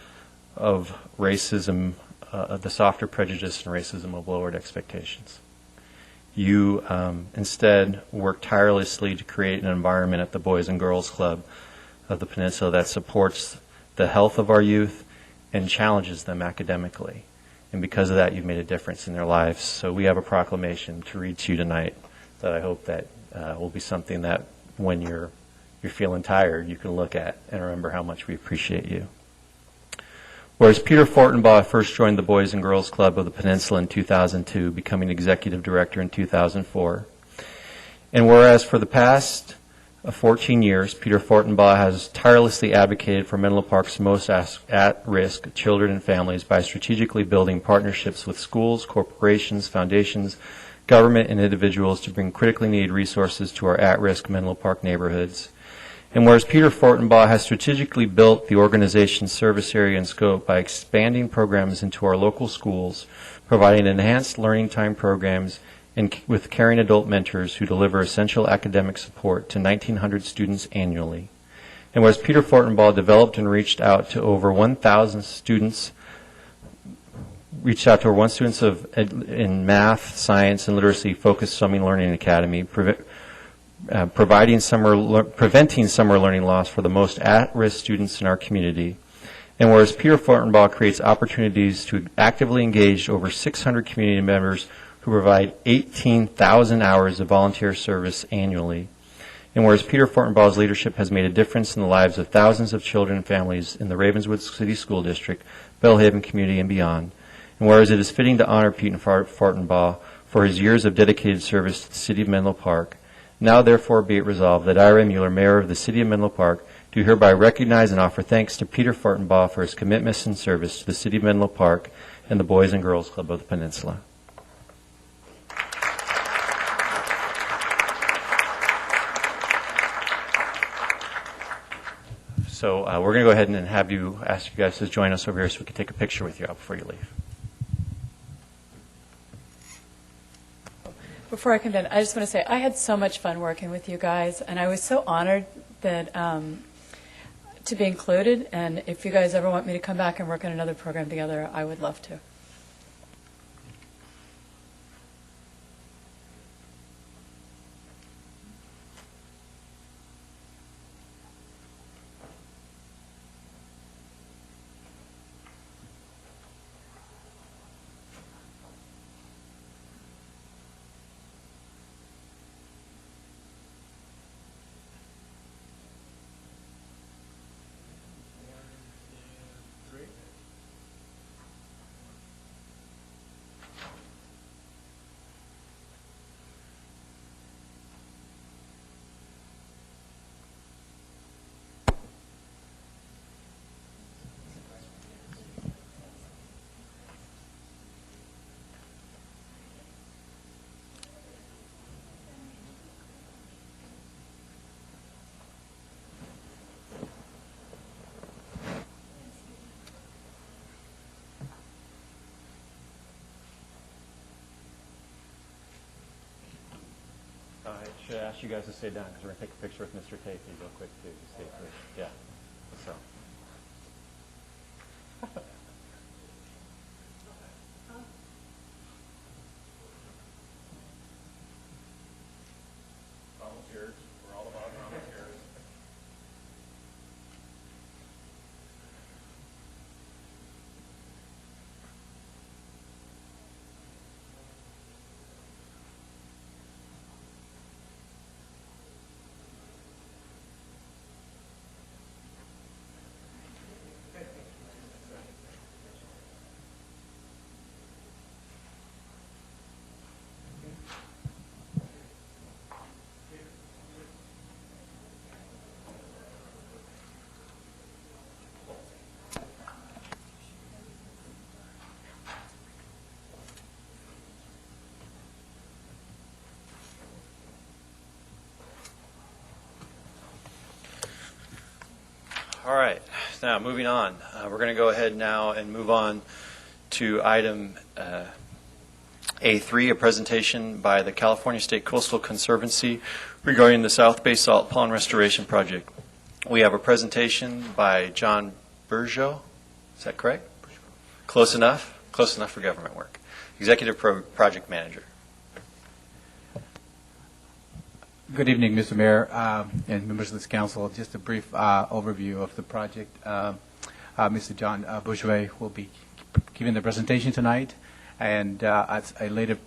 of racism, the softer prejudice and racism of lowered expectations. You instead work tirelessly to create an environment at the Boys and Girls Club of the Peninsula that supports the health of our youth and challenges them academically. And because of that, you've made a difference in their lives. So we have a proclamation to read to you tonight that I hope that will be something that when you're feeling tired, you can look at and remember how much we appreciate you. Whereas Peter Fortenbaugh first joined the Boys and Girls Club of the Peninsula in 2002, becoming executive director in 2004. And whereas for the past 14 years, Peter Fortenbaugh has tirelessly advocated for Menlo Park's most at-risk children and families by strategically building partnerships with schools, corporations, foundations, government, and individuals to bring critically needed resources to our at-risk Menlo Park neighborhoods. And whereas Peter Fortenbaugh has strategically built the organization's service area and scope by expanding programs into our local schools, providing enhanced learning time programs, and with caring adult mentors who deliver essential academic support to 1,900 students annually. And whereas Peter Fortenbaugh developed and reached out to over 1,000 students, in math, science, and literacy-focused Swimming Learning Academy, preventing summer learning loss for the most at-risk students in our community. And whereas Peter Fortenbaugh creates opportunities to actively engage over 600 community members who provide 18,000 hours of volunteer service annually. And whereas Peter Fortenbaugh's leadership has made a difference in the lives of thousands of children and families in the Ravenswood City School District, Bellhaven community, and beyond. And whereas it is fitting to honor Peter Fortenbaugh for his years of dedicated service to the City of Menlo Park, now therefore be it resolved that I, Ray Mueller, Mayor of the City of Menlo Park, do hereby recognize and offer thanks to Peter Fortenbaugh for his commitment and service to the City of Menlo Park and the Boys and Girls Club of the Peninsula. So we're going to go ahead and ask you guys to join us over here so we can take a picture with you out before you leave. Before I come down, I just want to say I had so much fun working with you guys, and I was so honored that to be included. And if you guys ever want me to come back and work on another program together, I would love to. I should ask you guys to stay down because we're going to take a picture with Mr. Takey real quick, too. Just stay quick. Yeah. So. Volunteers. We're all about volunteers. All right, now moving on. We're going to go ahead now and move on to item A3, a presentation by the California State Coastal Conservancy regarding the South Bay Salt Pond Restoration Project. We have a presentation by John Burjo. Is that correct? Close enough? Close enough for government work. Executive Project Manager. Good evening, Mr. Mayor and members of this council. Just a brief overview of the project. Mr. John Bourgeois will be giving the presentation tonight, and at a later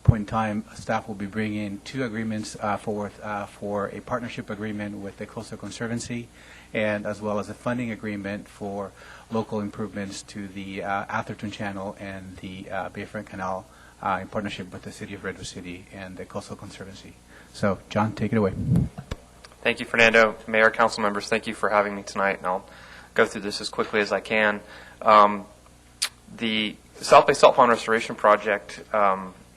point in time, staff will be bringing two agreements forward for a partnership agreement with the Coastal Conservancy, and as well as a funding agreement for local improvements to the Atherton Channel and the Bayfront Canal in partnership with the City of Redwood City and the Coastal Conservancy. So, John, take it away. Thank you, Fernando. Mayor, council members, thank you for having me tonight, and I'll go through this as quickly as I can. The South Bay Salt Pond Restoration Project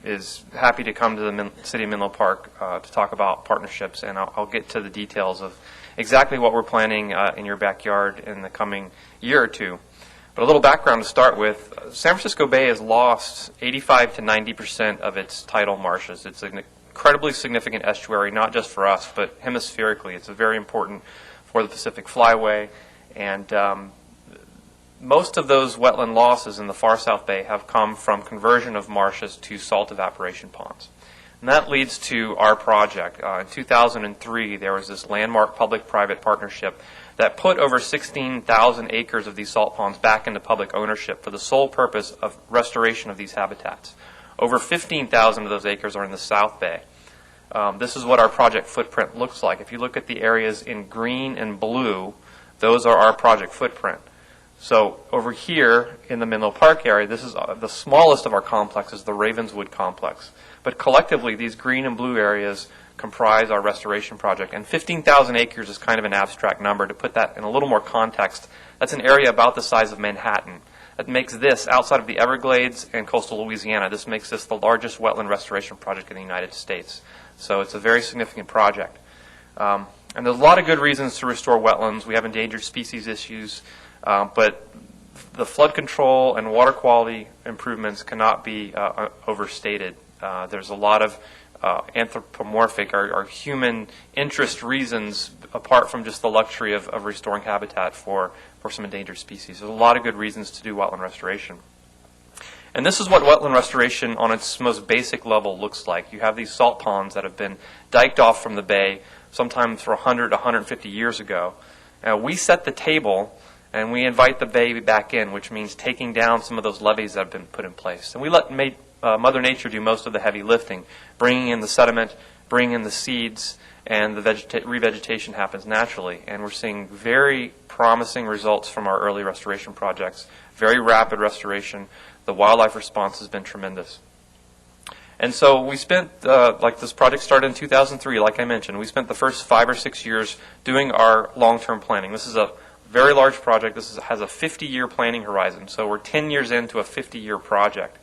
is happy to come to the City of Menlo Park to talk about partnerships, and I'll get to the details of exactly what we're planning in your backyard in the coming year or two. But a little background to start with, San Francisco Bay has lost 85 to 90% of its tidal marshes. It's an incredibly significant estuary, not just for us, but hemispherically. It's very important for the Pacific Flyway, and most of those wetland losses in the far South Bay have come from conversion of marshes to salt evaporation ponds. And that leads to our project. In 2003, there was this landmark public-private partnership that put over 16,000 acres of these salt ponds back into public ownership for the sole purpose of restoration of these habitats. Over 15,000 of those acres are in the South Bay. This is what our project footprint looks like. If you look at the areas in green and blue, those are our project footprint. So over here in the Menlo Park area, this is the smallest of our complexes, the Ravenswood complex. But collectively, these green and blue areas comprise our restoration project. And 15,000 acres is kind of an abstract number. To put that in a little more context, that's an area about the size of Manhattan. That makes this, outside of the Everglades and coastal Louisiana, this makes this the largest wetland restoration project in the United States. So it's a very significant project. And there's a lot of good reasons to restore wetlands. We have endangered species issues, but the flood control and water quality improvements cannot be overstated. There's a lot of anthropomorphic or human interest reasons apart from just the luxury of restoring habitat for some endangered species. There's a lot of good reasons to do wetland restoration. And this is what wetland restoration on its most basic level looks like. You have these salt ponds that have been diked off from the bay sometimes for 100 to 150 years ago. We set the table and we invite the bay back in, which means taking down some of those levees that have been put in place. And we let Mother Nature do most of the heavy lifting, bringing in the sediment, bringing in the seeds, and the revegetation happens naturally. And we're seeing very promising results from our early restoration projects, very rapid restoration. The wildlife response has been tremendous. And so we spent, like this project started in 2003, like I mentioned, we spent the first 5 or 6 years doing our long-term planning. This is a very large project. This has a 50-year planning horizon. So we're 10 years into a 50-year project.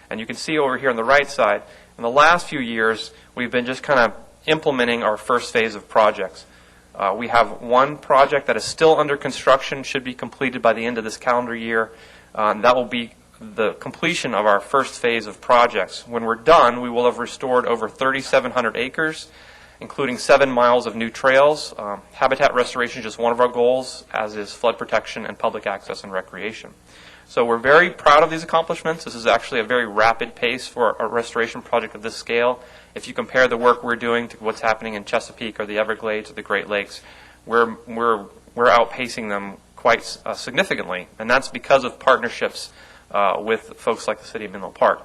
And you can see over here on the right side, in the last few years, we've been just kind of implementing our first phase of projects. We have one project that is still under construction, should be completed by the end of this calendar year. That will be the completion of our first phase of projects. When we're done, we will have restored over 3,700 acres, including 7 miles of new trails. Habitat restoration is just one of our goals, as is flood protection and public access and recreation. So we're very proud of these accomplishments. This is actually a very rapid pace for a restoration project of this scale. If you compare the work we're doing to what's happening in Chesapeake or the Everglades or the Great Lakes, we're outpacing them quite significantly, and that's because of partnerships with folks like the City of Menlo Park.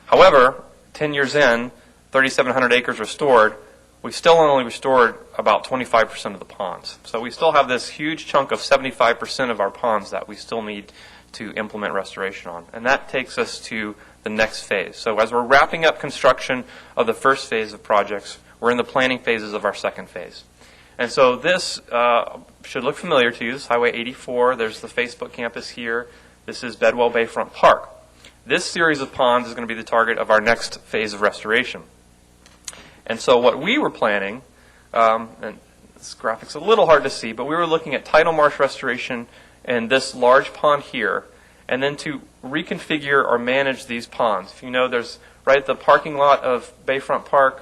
However, 10 years in, 3,700 acres restored, we've still only restored about 25% of the ponds. So we still have this huge chunk of 75% of our ponds that we still need to implement restoration on. And that takes us to the next phase. So as we're wrapping up construction of the first phase of projects, we're in the planning phases of our second phase. And so this should look familiar to you. This is Highway 84. There's the Facebook campus here. This is Bedwell Bayfront Park. This series of ponds is going to be the target of our next phase of restoration. And so what we were planning, and this graphic's a little hard to see, but we were looking at tidal marsh restoration in this large pond here, and then to reconfigure or manage these ponds. If you know, there's right at the parking lot of Bayfront Park,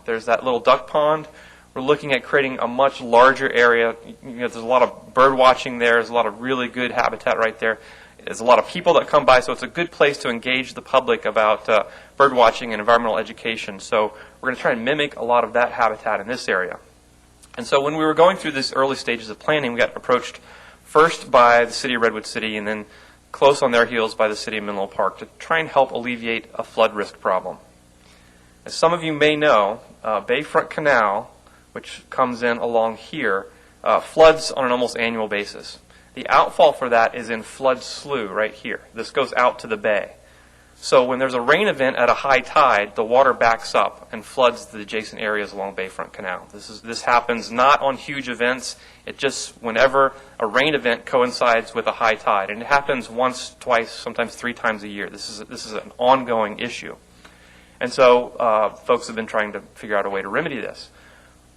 there's that little duck pond. We're looking at creating a much larger area. There's a lot of bird watching there. There's a lot of really good habitat right there. There's a lot of people that come by, so it's a good place to engage the public about bird watching and environmental education. So we're going to try and mimic a lot of that habitat in this area. And so when we were going through these early stages of planning, we got approached first by the city of Redwood City and then close on their heels by the city of Menlo Park to try and help alleviate a flood risk problem. As some of you may know, Bayfront Canal, which comes in along here, floods on an almost annual basis. The outfall for that is in Flood Slough right here. This goes out to the bay. So when there's a rain event at a high tide, the water backs up and floods the adjacent areas along Bayfront Canal. This happens not on huge events. It just whenever a rain event coincides with a high tide, and it happens once, twice, sometimes 3 times a year. This is an ongoing issue, and so folks have been trying to figure out a way to remedy this.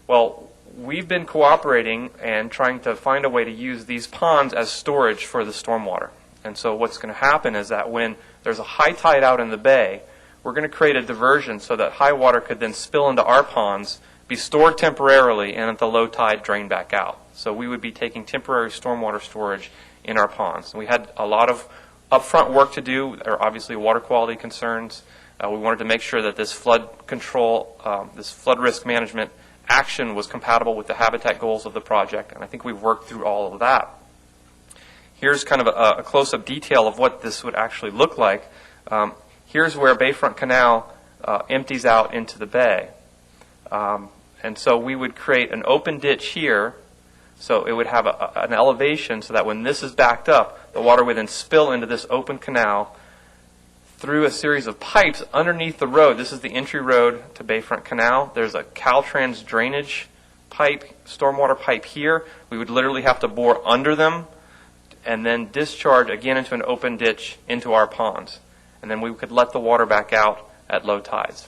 Well, we've been cooperating and trying to find a way to use these ponds as storage for the stormwater. And so what's going to happen is that when there's a high tide out in the bay, we're going to create a diversion so that high water could then spill into our ponds, be stored temporarily, and at the low tide drain back out. So we would be taking temporary stormwater storage in our ponds. And we had a lot of upfront work to do. There are obviously water quality concerns. We wanted to make sure that this flood control, this flood risk management action was compatible with the habitat goals of the project, and I think we've worked through all of that. Here's kind of a close-up detail of what this would actually look like. Here's where Bayfront Canal empties out into the bay. And so we would create an open ditch here, so it would have an elevation so that when this is backed up, the water would then spill into this open canal through a series of pipes underneath the road. This is the entry road to Bayfront Canal. There's a Caltrans drainage pipe, stormwater pipe here. We would literally have to bore under them and then discharge again into an open ditch into our ponds. And then we could let the water back out at low tides.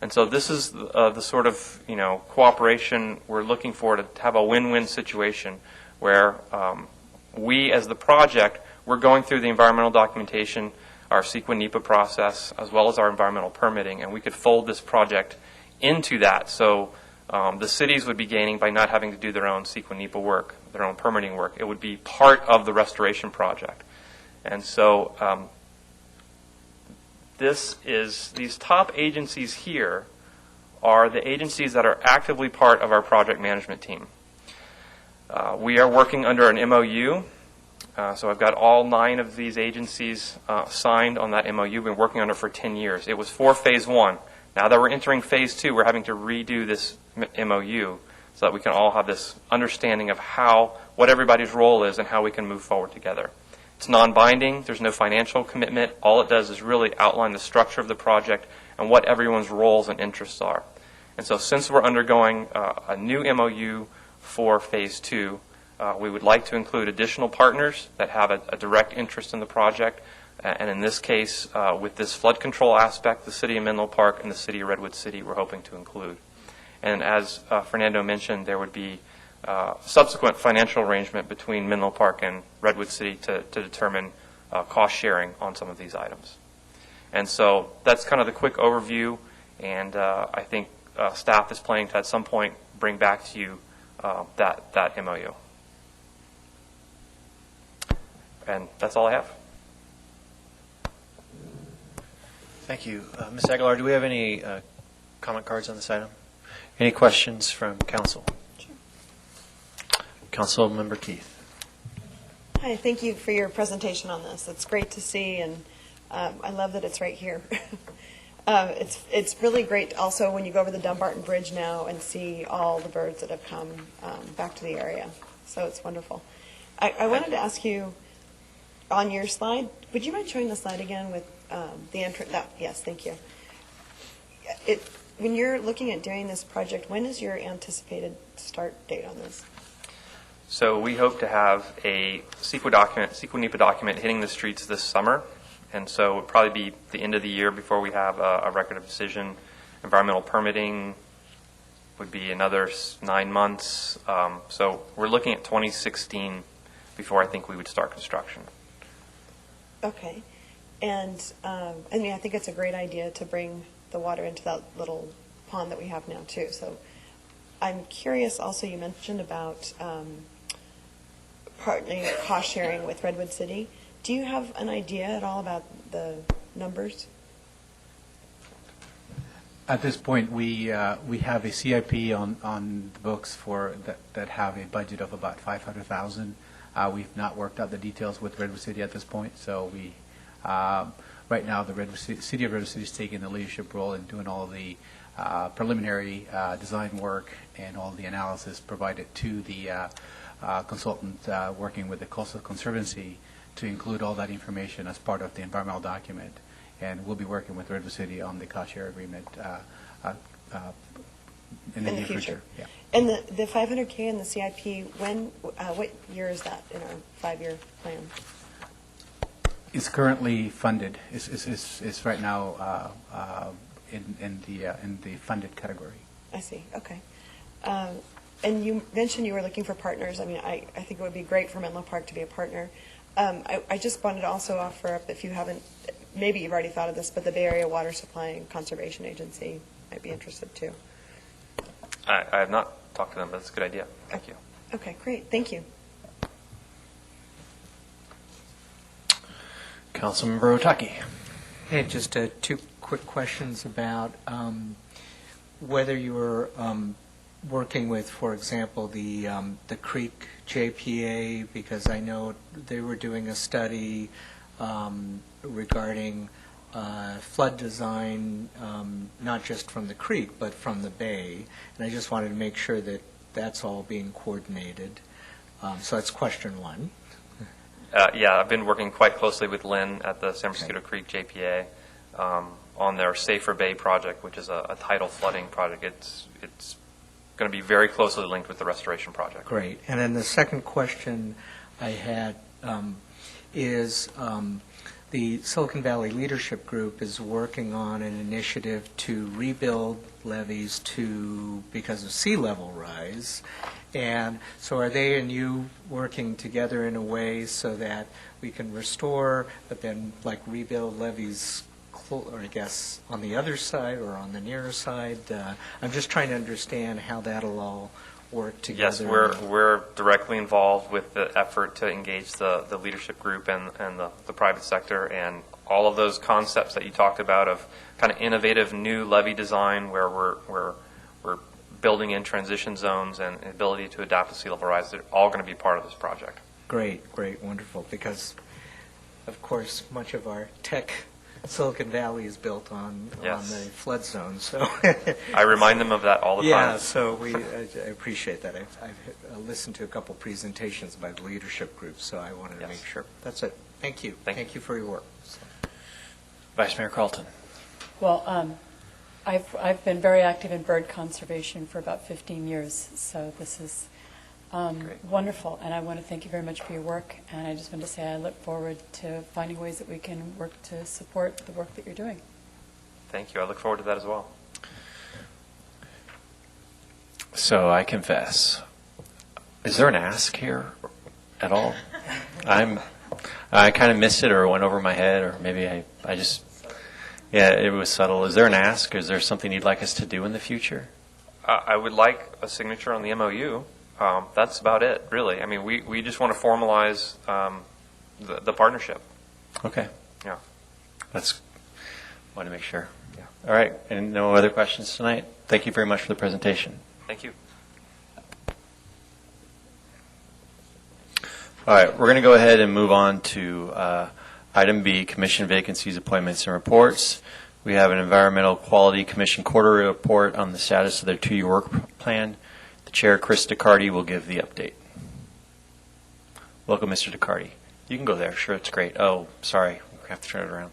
And so this is the sort of cooperation we're looking for, to have a win-win situation where we as the project, we're going through the environmental documentation, our CEQA NEPA process, as well as our environmental permitting, and we could fold this project into that. So the cities would be gaining by not having to do their own CEQA NEPA work, their own permitting work. It would be part of the restoration project. And so these top agencies here are the agencies that are actively part of our project management team. We are working under an MOU. So I've got all 9 of these agencies signed on that MOU. We've been working on it for 10 years. It was for Phase 1. Now that we're entering Phase 2, we're having to redo this MOU so that we can all have this understanding of what everybody's role is and how we can move forward together. It's non-binding. There's no financial commitment. All it does is really outline the structure of the project and what everyone's roles and interests are. And so since we're undergoing a new MOU for Phase 2, we would like to include additional partners that have a direct interest in the project. And in this case, with this flood control aspect, the City of Menlo Park and the City of Redwood City we're hoping to include. And as Fernando mentioned, there would be subsequent financial arrangement between Menlo Park and Redwood City to determine cost sharing on some of these items. And so that's kind of the quick overview, and I think staff is planning to at some point bring back to you that MOU. And that's all I have. Thank you. Ms. Aguilar, do we have any comment cards on this item? Any questions from council? Sure. Councilmember Keith. Hi, thank you for your presentation on this. It's great to see, and I love that it's right here. It's really great also when you go over the Dumbarton Bridge now and see all the birds that have come back to the area. So it's wonderful. I wanted to ask you, on your slide, would you mind showing the slide again with the entrance? Yes, thank you. When you're looking at doing this project, when is your anticipated start date on this? So we hope to have a CEQA NEPA document hitting the streets this summer. And so it would probably be the end of the year before we have a record of decision, environmental permitting, would be another 9 months. So we're looking at 2016 before I think we would start construction. Okay. And, I mean, I think it's a great idea to bring the water into that little pond that we have now, too. So I'm curious also, you mentioned about partnering, cost sharing with Redwood City. Do you have an idea at all about the numbers? At this point, we have a CIP on the books that have a budget of about $500,000. We've not worked out the details with Redwood City at this point, so we right now the City of Redwood City is taking the leadership role in doing all the preliminary design work and all the analysis provided to the consultant working with the Coastal Conservancy to include all that information as part of the environmental document. And we'll be working with Redwood City on the cost share agreement in the near future. Yeah. And the 500K in the CIP, what year is that in our 5-year plan? It's currently funded. It's right now in the funded category. I see. Okay. And you mentioned you were looking for partners. I mean, I think it would be great for Menlo Park to be a partner. I just wanted to also offer up, if you haven't, maybe you've already thought of this, but the Bay Area Water Supply and Conservation Agency might be interested too. I have not talked to them, but it's a good idea. Thank you. Okay, great. Thank you. Councilmember Otake. Hey, just two quick questions about whether you were working with, for example, the Creek JPA, because I know they were doing a study regarding flood design, not just from the creek, but from the bay. And I just wanted to make sure that that's all being coordinated. So that's question one. Yeah, I've been working quite closely with Lynn at the San Francisco Creek JPA on their Safer Bay project, which is a tidal flooding project. It's going to be very closely linked with the restoration project. Great. And then the second question I had is the Silicon Valley Leadership Group is working on an initiative to rebuild levees because of sea level rise. And so are they and you working together in a way so that we can restore, but then like rebuild levees, or I guess on the other side or on the nearer side? I'm just trying to understand how that'll all work together. Yes, we're directly involved with the effort to engage the leadership group and the private sector, and all of those concepts that you talked about of kind of innovative new levee design where we're building in transition zones and ability to adapt to sea level rise. They're all going to be part of this project. Great, wonderful, because of course much of our tech Silicon Valley is built on the flood zone. So I remind them of that all the time. Yeah, so I appreciate that. I've listened to a couple presentations by the leadership group, so I wanted to make sure. That's it. Thank you. Thank you for your work. Vice Mayor Carlton. Well, I've been very active in bird conservation for about 15 years, so this is wonderful, and I want to thank you very much for your work, and I just want to say I look forward to finding ways that we can work to support the work that you're doing. Thank you. I look forward to that as well. So I confess, is there an ask here at all? I kind of missed it or it went over my head, or maybe I just, yeah, it was subtle. Is there an ask? Is there something you'd like us to do in the future? I would like a signature on the MOU. That's about it, really. I mean, we just want to formalize the partnership. Okay. Yeah. Want to make sure. Yeah. All right. And no other questions tonight? Thank you very much for the presentation. Thank you. All right. We're going to go ahead and move on to item B, Commission Vacancies, Appointments, and Reports. We have an Environmental Quality Commission quarterly report on the status of their 2-year work plan. The Chair, Chris DeCarty, will give the update. Welcome, Mr. DeCarty. You can go there. Sure, it's great. Oh, sorry. We have to turn it around.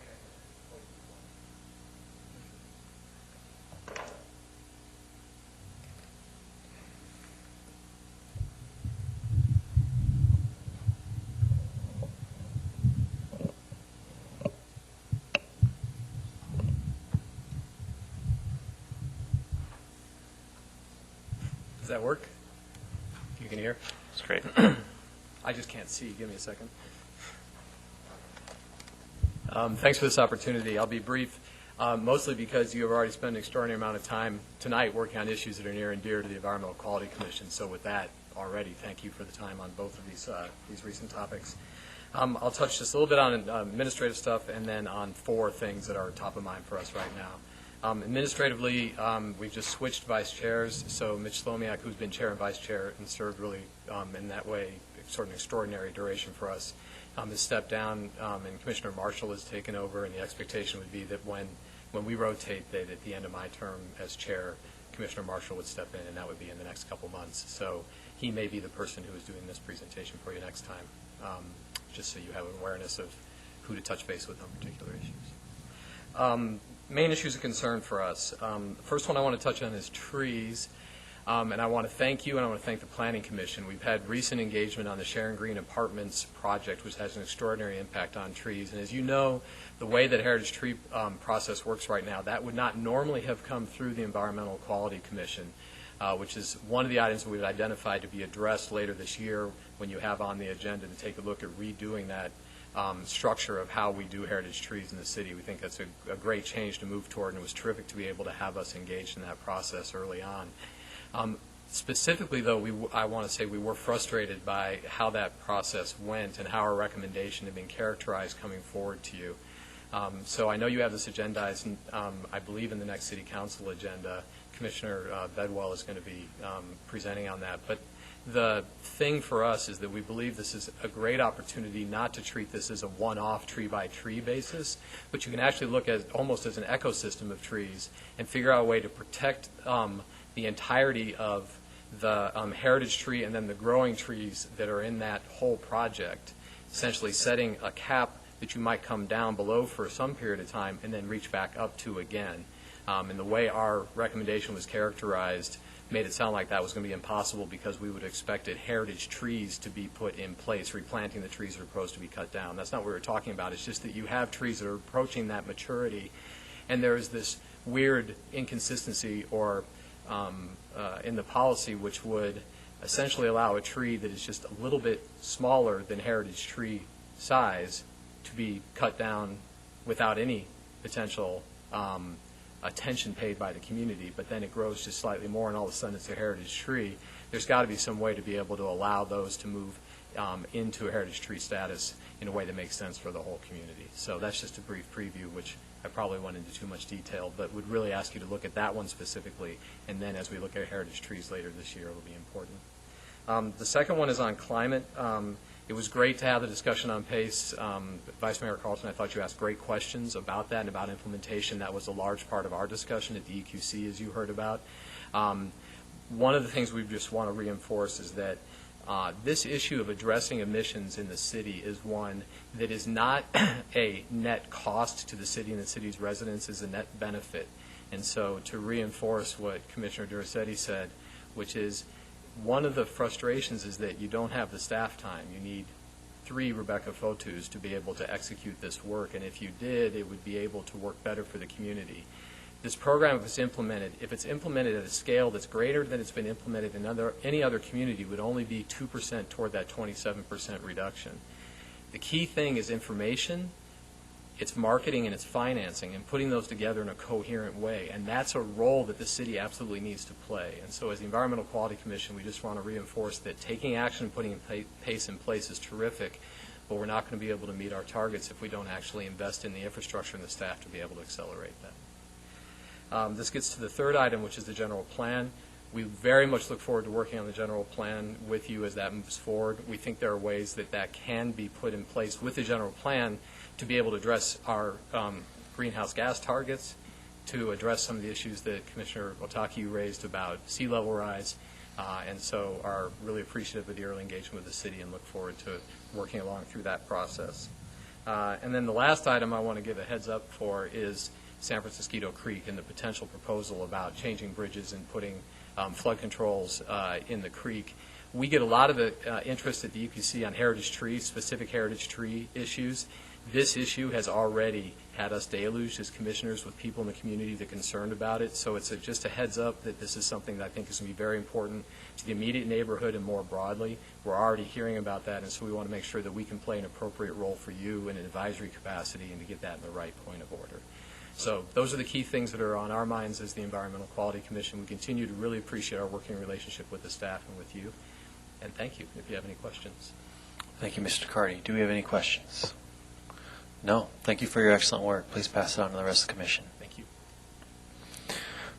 that work? You can hear? That's great. I just can't see. Give me a second. Thanks for this opportunity. I'll be brief, mostly because you have already spent an extraordinary amount of time tonight working on issues that are near and dear to the Environmental Quality Commission. So with that already, thank you for the time on both of these recent topics. I'll touch just a little bit on administrative stuff and then on 4 things that are top of mind for us right now. Administratively, we've just switched vice chairs. So Mitch Slomiak, who's been chair and vice chair and served really in that way sort of an extraordinary duration for us, has stepped down, and Commissioner Marshall has taken over, and the expectation would be that when we rotate, that at the end of my term as chair, Commissioner Marshall would step in, and that would be in the next couple months. So he may be the person who is doing this presentation for you next time, just so you have an awareness of who to touch base with on particular issues. Main issues of concern for us. The first one I want to touch on is trees. And I want to thank you, and I want to thank the Planning Commission. We've had recent engagement on the Sharon Green Apartments project, which has an extraordinary impact on trees. And as you know, the way that Heritage Tree process works right now, that would not normally have come through the Environmental Quality Commission, which is one of the items that we've identified to be addressed later this year when you have on the agenda to take a look at redoing that structure of how we do heritage trees in the city. We think that's a great change to move toward, and it was terrific to be able to have us engaged in that process early on. Specifically, though, I want to say we were frustrated by how that process went and how our recommendation had been characterized coming forward to you. So I know you have this agendized, I believe, in the next City Council agenda. Commissioner Bedwell is going to be presenting on that. But the thing for us is that we believe this is a great opportunity not to treat this as a one-off tree-by-tree basis, but you can actually look at almost as an ecosystem of trees and figure out a way to protect the entirety of the heritage tree and then the growing trees that are in that whole project, essentially setting a cap that you might come down below for some period of time and then reach back up to again. And the way our recommendation was characterized made it sound like that was going to be impossible because we would have expected heritage trees to be put in place, replanting the trees that are proposed to be cut down. That's not what we were talking about. It's just that you have trees that are approaching that maturity, and there is this weird inconsistency or in the policy which would essentially allow a tree that is just a little bit smaller than heritage tree size to be cut down without any potential attention paid by the community, but then it grows just slightly more and all of a sudden it's a heritage tree. There's got to be some way to be able to allow those to move into a heritage tree status in a way that makes sense for the whole community. So that's just a brief preview, which I probably went into too much detail, but would really ask you to look at that one specifically, and then as we look at heritage trees later this year, it will be important. The second one is on climate. It was great to have the discussion on PACE. Vice Mayor Carlton, I thought you asked great questions about that and about implementation. That was a large part of our discussion at the EQC, as you heard about. One of the things we just want to reinforce is that this issue of addressing emissions in the city is one that is not a net cost to the city and the city's residents, is a net benefit. And so to reinforce what Commissioner Duracetti said, which is one of the frustrations is that you don't have the staff time. You need 3 Rebecca Fotus to be able to execute this work, and if you did, it would be able to work better for the community. This program, if it's implemented at a scale that's greater than it's been implemented in any other community, would only be 2% toward that 27% reduction. The key thing is information, it's marketing, and it's financing, and putting those together in a coherent way. And that's a role that the city absolutely needs to play. And so as the Environmental Quality Commission, we just want to reinforce that taking action and putting PACE in place is terrific, but we're not going to be able to meet our targets if we don't actually invest in the infrastructure and the staff to be able to accelerate that. This gets to the third item, which is the general plan. We very much look forward to working on the general plan with you as that moves forward. We think there are ways that that can be put in place with the general plan to be able to address our greenhouse gas targets, to address some of the issues that Commissioner Otake raised about sea level rise, and so are really appreciative of the early engagement with the city and look forward to working along through that process. And then the last item I want to give a heads up for is San Francisco Creek and the potential proposal about changing bridges and putting flood controls in the creek. We get a lot of interest at the EPC on heritage trees, specific heritage tree issues. This issue has already had us deluged as commissioners with people in the community that are concerned about it, so it's just a heads up that this is something that I think is going to be very important to the immediate neighborhood and more broadly. We're already hearing about that, and so we want to make sure that we can play an appropriate role for you in an advisory capacity and to get that in the right point of order. So those are the key things that are on our minds as the Environmental Quality Commission. We continue to really appreciate our working relationship with the staff and with you. And thank you if you have any questions. Thank you, Mr. Carty. Do we have any questions? No. Thank you for your excellent work. Please pass it on to the rest of the commission. Thank you.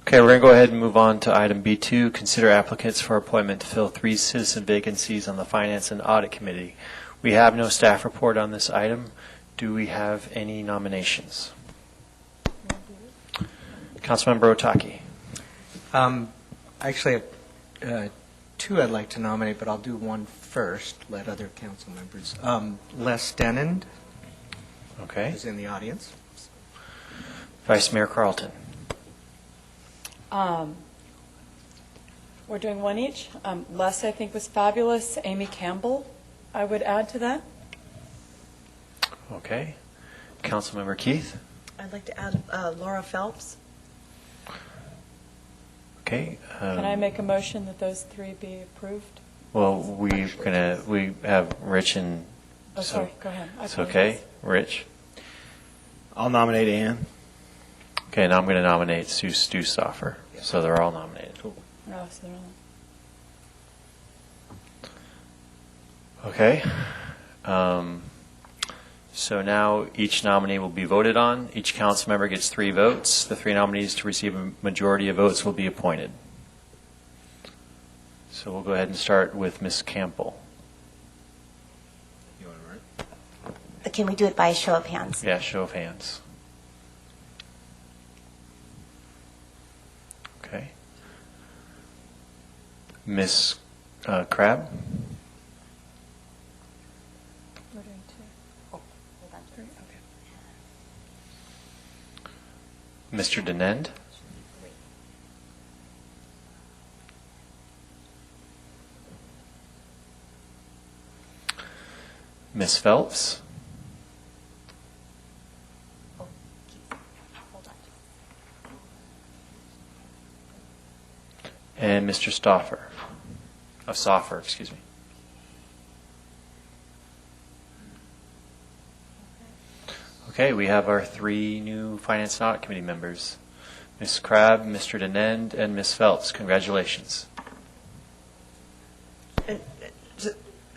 Okay, we're going to go ahead and move on to item B2, consider applicants for appointment to fill 3 citizen vacancies on the Finance and Audit Committee. We have no staff report on this item. Do we have any nominations? Councilmember Otake. Actually, I have 2 I'd like to nominate, but I'll do one first, let other council members. Les Dennand. Okay. Who's in the audience. Vice Mayor Carlton. We're doing one each. Les, I think, was fabulous. Amy Campbell, I would add to that. Okay. Councilmember Keith. I'd like to add Laura Phelps. Okay. Can I make a motion that those 3 be approved? Well, we have Rich and. Oh, sorry. Go ahead. It's okay. Rich. I'll nominate Ann. Okay, now I'm going to nominate Stu Stoffer. So they're all nominated. Oh, so they're all... Okay. So now each nominee will be voted on. Each council member gets 3 votes. The 3 nominees to receive a majority of votes will be appointed. So we'll go ahead and start with Ms. Campbell. You want to write? Can we do it by a show of hands? Yeah, show of hands. Okay. Ms. Crabb? We're doing 2. Oh, hold on. 3, okay. Mr. Denend? Ms. Phelps? Oh, Keith. Hold on. And Mr. Stoffer? Soffer, excuse me. Okay, we have our 3 new Finance and Audit Committee members. Ms. Crabb, Mr. Denend, and Ms. Phelps. Congratulations. And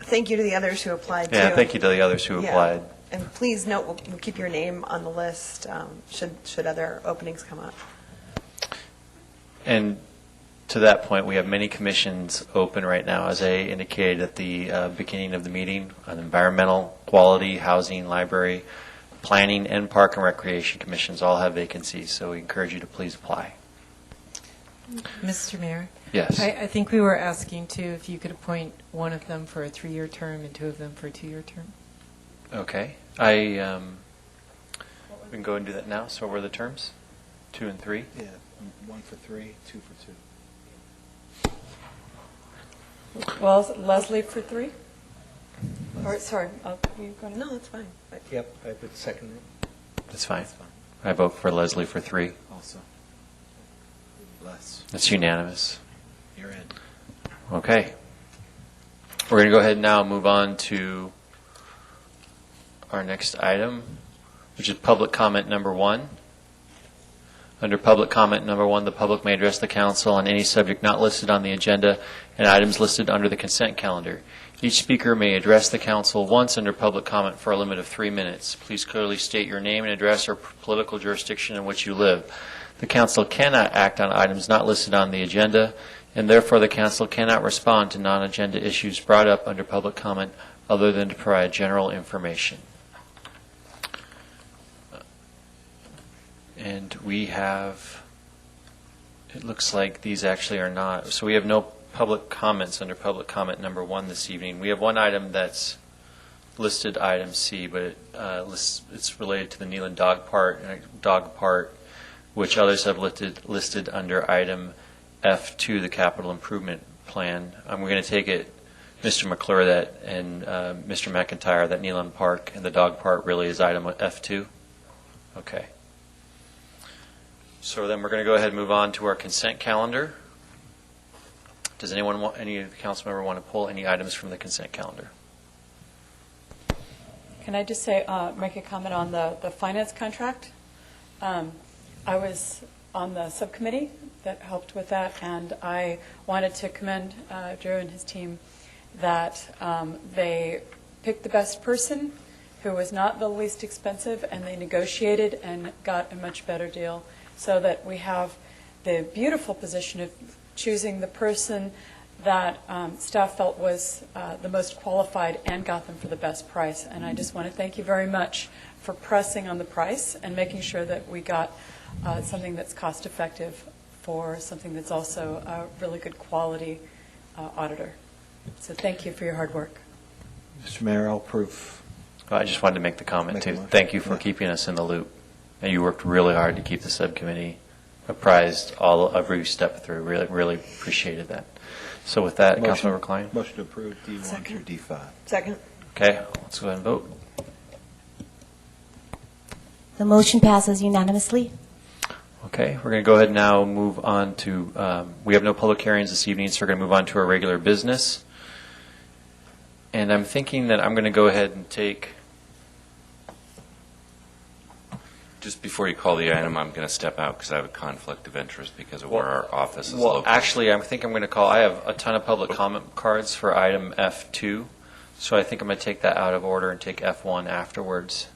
thank you to the others who applied, Yeah, too. thank you to the others who Yeah. applied. And please note, we'll keep your name on the list should other openings come up. And to that point, we have many commissions open right now, as I indicated at the beginning of the meeting, on environmental, quality, housing, library, planning, and park and recreation commissions all have vacancies, so we encourage you to please apply. Mr. Mayor? Yes. I think we were asking, too, if you could appoint one of them for a 3-year term and 2 of them for a 2-year term. Okay. We can go and do that now. So what were the terms? 2 and 3? Yeah, 1 for 3, 2 for 2. Well, Leslie for 3? Or, sorry, you going to... No, that's fine. Yep, I would second it. That's fine. I vote for Leslie for 3. Also. Les, That's unanimous. you're in. Okay. We're going to go ahead and now move on to our next item, which is public comment number 1. Under public comment number 1, the public may address the council on any subject not listed on the agenda and items listed under the consent calendar. Each speaker may address the council once under public comment for a limit of 3 minutes. Please clearly state your name and address or political jurisdiction in which you live. The council cannot act on items not listed on the agenda, and therefore the council cannot respond to non-agenda issues brought up under public comment other than to provide general information. And we have, it looks like these actually are not, so we have no public comments under public comment number 1 this evening. We have one item that's listed item C, but it's related to the Neelan dog part, which others have listed under item F2, the capital improvement plan. We're going to take it Mr. McClure and Mr. McIntyre that Neelan Park and the dog park really is item F2? Okay. So then we're going to go ahead and move on to our consent calendar. Does anyone want, any council member want to pull any items from the consent calendar? Can I just say, make a comment on the finance contract? I was on the subcommittee that helped with that, and I wanted to commend Drew and his team that they picked the best person who was not the least expensive, and they negotiated and got a much better deal, so that we have the beautiful position of choosing the person that staff felt was the most qualified and got them for the best price. And I just want to thank you very much for pressing on the price and making sure that we got something that's cost effective for something that's also a really good quality auditor. So thank you for your hard work. Mr. Mayor, I'll approve. I just wanted to make the comment, too. Thank you for keeping us in the loop. And you worked really hard to keep the subcommittee apprised every step through. Really, really appreciated that. So with that, Councilmember Klein? Motion to approve D1 through D5. Second. Okay, let's go ahead and vote. The motion passes unanimously. Okay, we're going to go ahead and now move on to, we have no public hearings this evening, so we're going to move on to our regular business. And I'm thinking that I'm going to go ahead and take... Just before you call the item, I'm going to step out because I have a conflict of interest because of where our office is Well, located. actually, I think I'm going to call, I have a ton of public comment cards for item F2, so I think I'm going to take that out of order and take F1 afterwards.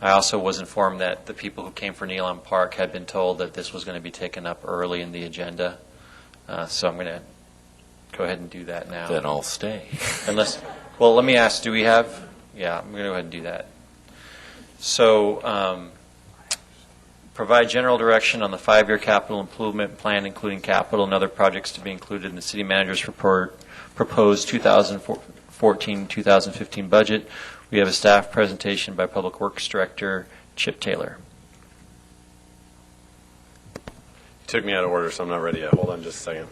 I also was informed that the people who came for Neelan Park had been told that this was going to be taken up early in the agenda, so I'm going to go ahead and do that now. Then I'll stay. Unless, well, let me ask, do we have, yeah, I'm going to go ahead and do that. So, provide general direction on the 5-year capital improvement plan, including capital and other projects to be included in the city manager's report, proposed 2014-2015 budget. We have a staff presentation by Public Works Director Chip Taylor. You took me out of order, so I'm not ready yet. Hold on just a second. You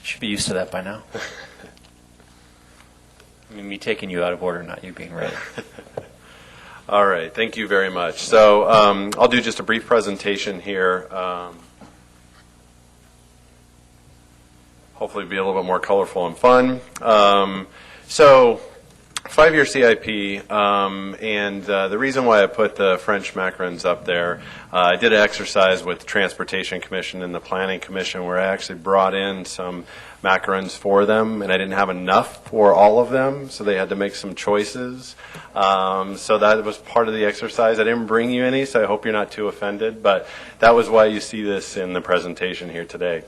should be used to that by now. I mean, me taking you out of order, not you being ready. All right, thank you very much. So I'll do just a brief presentation here. Hopefully be a little bit more colorful and fun. So 5-year CIP, and the reason why I put the French macarons up there, I did an exercise with the Transportation Commission and the Planning Commission where I actually brought in some macarons for them, and I didn't have enough for all of them, so they had to make some choices. So that was part of the exercise. I didn't bring you any, so I hope you're not too offended, but that was why you see this in the presentation here today.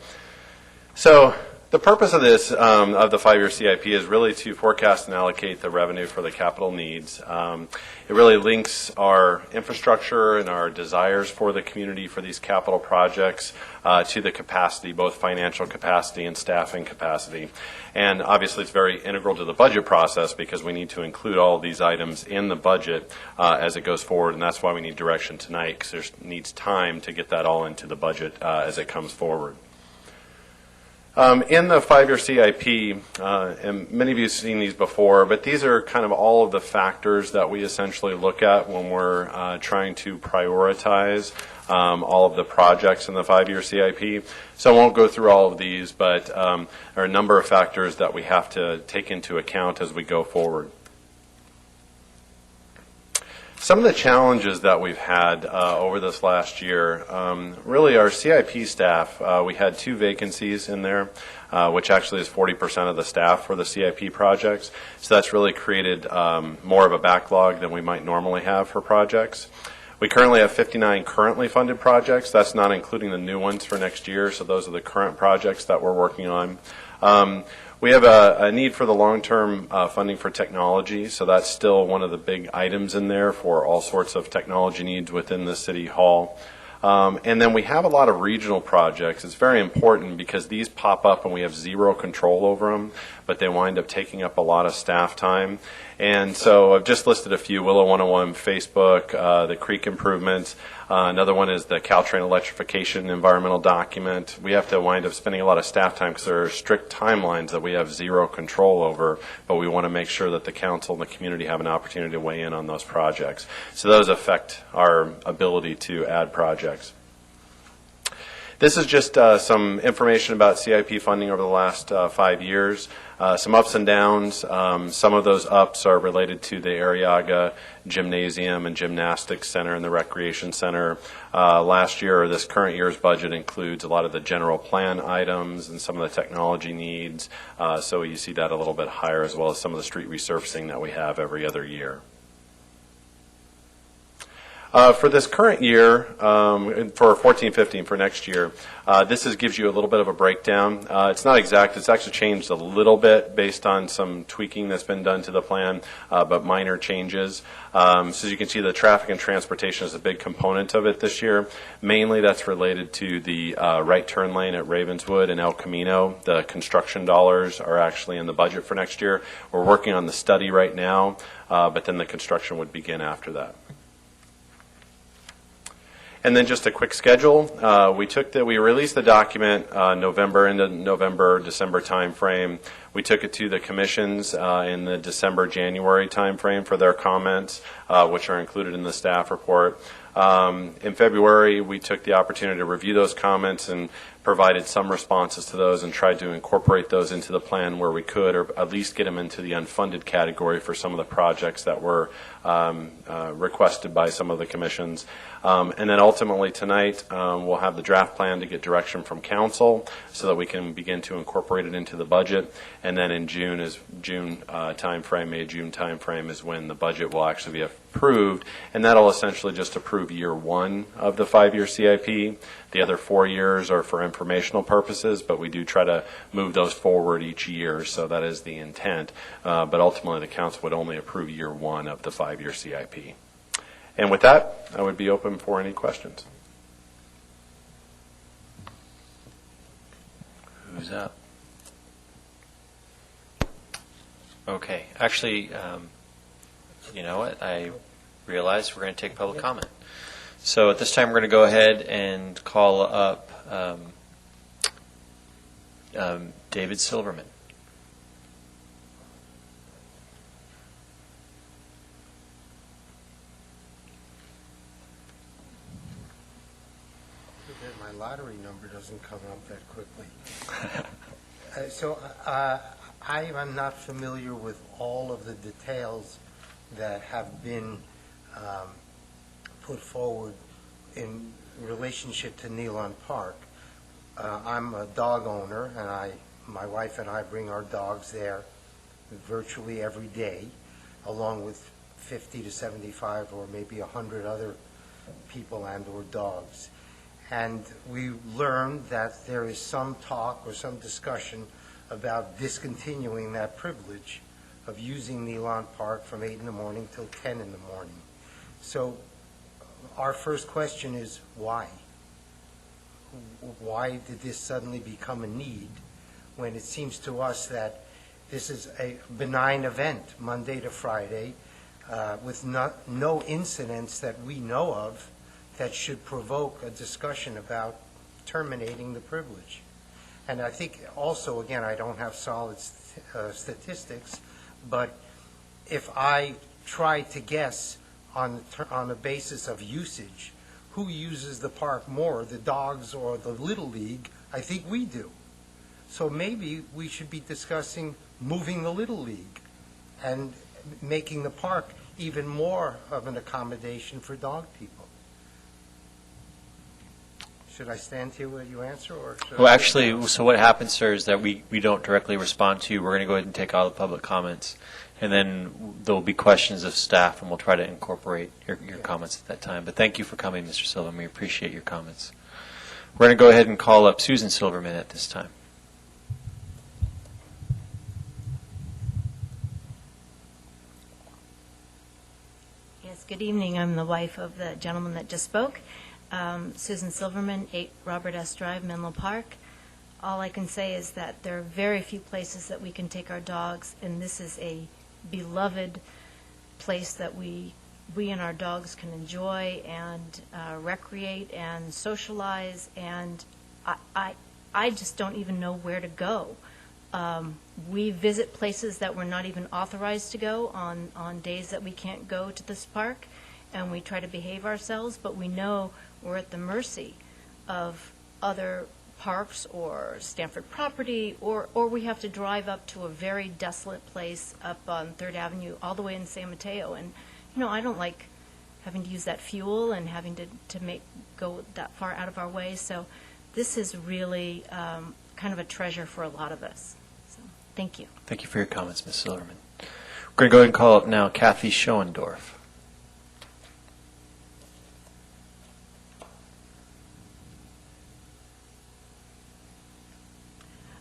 So the purpose of this, of the 5-year CIP, is really to forecast and allocate the revenue for the capital needs. It really links our infrastructure and our desires for the community for these capital projects to the capacity, both financial capacity and staffing capacity. And obviously it's very integral to the budget process because we need to include all of these items in the budget as it goes forward, and that's why we need direction tonight, because there needs time to get that all into the budget as it comes forward. In the 5-year CIP, and many of you have seen these before, but these are kind of all of the factors that we essentially look at when we're trying to prioritize all of the projects in the 5-year CIP. So I won't go through all of these, but there are a number of factors that we have to take into account as we go forward. Some of the challenges that we've had over this last year, really our CIP staff, we had 2 vacancies in there, which actually is 40% of the staff for the CIP projects. So that's really created more of a backlog than we might normally have for projects. We currently have 59 currently funded projects. That's not including the new ones for next year, so those are the current projects that we're working on. We have a need for the long-term funding for technology, so that's still one of the big items in there for all sorts of technology needs within the City Hall. And then we have a lot of regional projects. It's very important because these pop up and we have zero control over them. but they wind up taking up a lot of staff time. And so I've just listed a few: Willow 101, Facebook, the creek improvements. Another one is the Caltrain electrification environmental document. We have to wind up spending a lot of staff time because there are strict timelines that we have zero control over, but we want to make sure that the council and the community have an opportunity to weigh in on those projects. So those affect our ability to add projects. This is just some information about CIP funding over the last 5 years. Some ups and downs. Some of those ups are related to the Arriaga Gymnasium and Gymnastics Center and the Recreation Center. Last year, or this current year's budget, includes a lot of the general plan items and some of the technology needs. So you see that a little bit higher, as well as some of the street resurfacing that we have every other year. For this current year, for 14-15, for next year, gives you a little bit of a breakdown. It's not exact. It's actually changed a little bit based on some tweaking that's been done to the plan, but minor changes. So as you can see, the traffic and transportation is a big component of it this year. Mainly that's related to the right turn lane at Ravenswood and El Camino. The construction dollars are actually in the budget for next year. We're working on the study right now, but then the construction would begin after that. And then just a quick schedule. We released the document November, December timeframe. We took it to the commissions in the December, January timeframe for their comments, which are included in the staff report. In February, we took the opportunity to review those comments and provided some responses to those and tried to incorporate those into the plan where we could, or at least get them into the unfunded category for some of the projects that were requested by some of the commissions. And then ultimately tonight, we'll have the draft plan to get direction from council so that we can begin to incorporate it into the budget. And then in June timeframe, May-June timeframe is when the budget will actually be approved, and that'll essentially just approve year one of the 5-year CIP. The other 4 years are for informational purposes, but we do try to move those forward each year, so that is the intent. But ultimately, the council would only approve year one of the 5-year CIP. And with that, I would be open for any questions. Who's up? Okay. Actually, you know what? I realized we're going to take public comment. So at this time, we're going to go ahead and call up David Silverman. My lottery number doesn't come up that quickly. I am not familiar with all of the details that have been put forward in relationship to Nealon Park. I'm a dog owner, and my wife and I bring our dogs there virtually every day, along with 50 to 75 or maybe 100 other people and or dogs. And we learned that there is some talk or some discussion about discontinuing that privilege of using Nealon Park from 8 in the morning till 10 in the morning. So our first question is why? Why did this suddenly become a need when it seems to us that this is a benign event, Monday to Friday, with no incidents that we know of that should provoke a discussion about terminating the privilege? And I think also, again, I don't have solid statistics, but if I try to guess on a basis of usage, who uses the park more, the dogs or the Little League? I think we do. So maybe we should be discussing moving the Little League and making the park even more of an accommodation for dog people. Should I stand here while you answer? Or well, actually, so what happens, sir, is that we don't directly respond to you. We're going to go ahead and take all the public comments, and then there will be questions of staff, and we'll try to incorporate your comments at that time. But thank you for coming, Mr. Silverman. We appreciate your comments. We're going to go ahead and call up Susan Silverman at this time. Yes, good evening. I'm the wife of the gentleman that just spoke. Susan Silverman, 8 Robert S. Drive, Menlo Park. all I can say is that there are very few places that we can take our dogs, and this is a beloved place that we and our dogs can enjoy and recreate and socialize, and I just don't even know where to go. We visit places that we're not even authorized to go on days that we can't go to this park, and we try to behave ourselves, but we know we're at the mercy of other parks or Stanford property, or we have to drive up to a very desolate place up on 3rd Avenue all the way in San Mateo. And, I don't like having to use that fuel and having to go that far out of our way. So this is really kind of a treasure for a lot of us. So thank you. Thank you for your comments, Ms. Silverman. We're going to go ahead and call up now Kathy Schoendorf.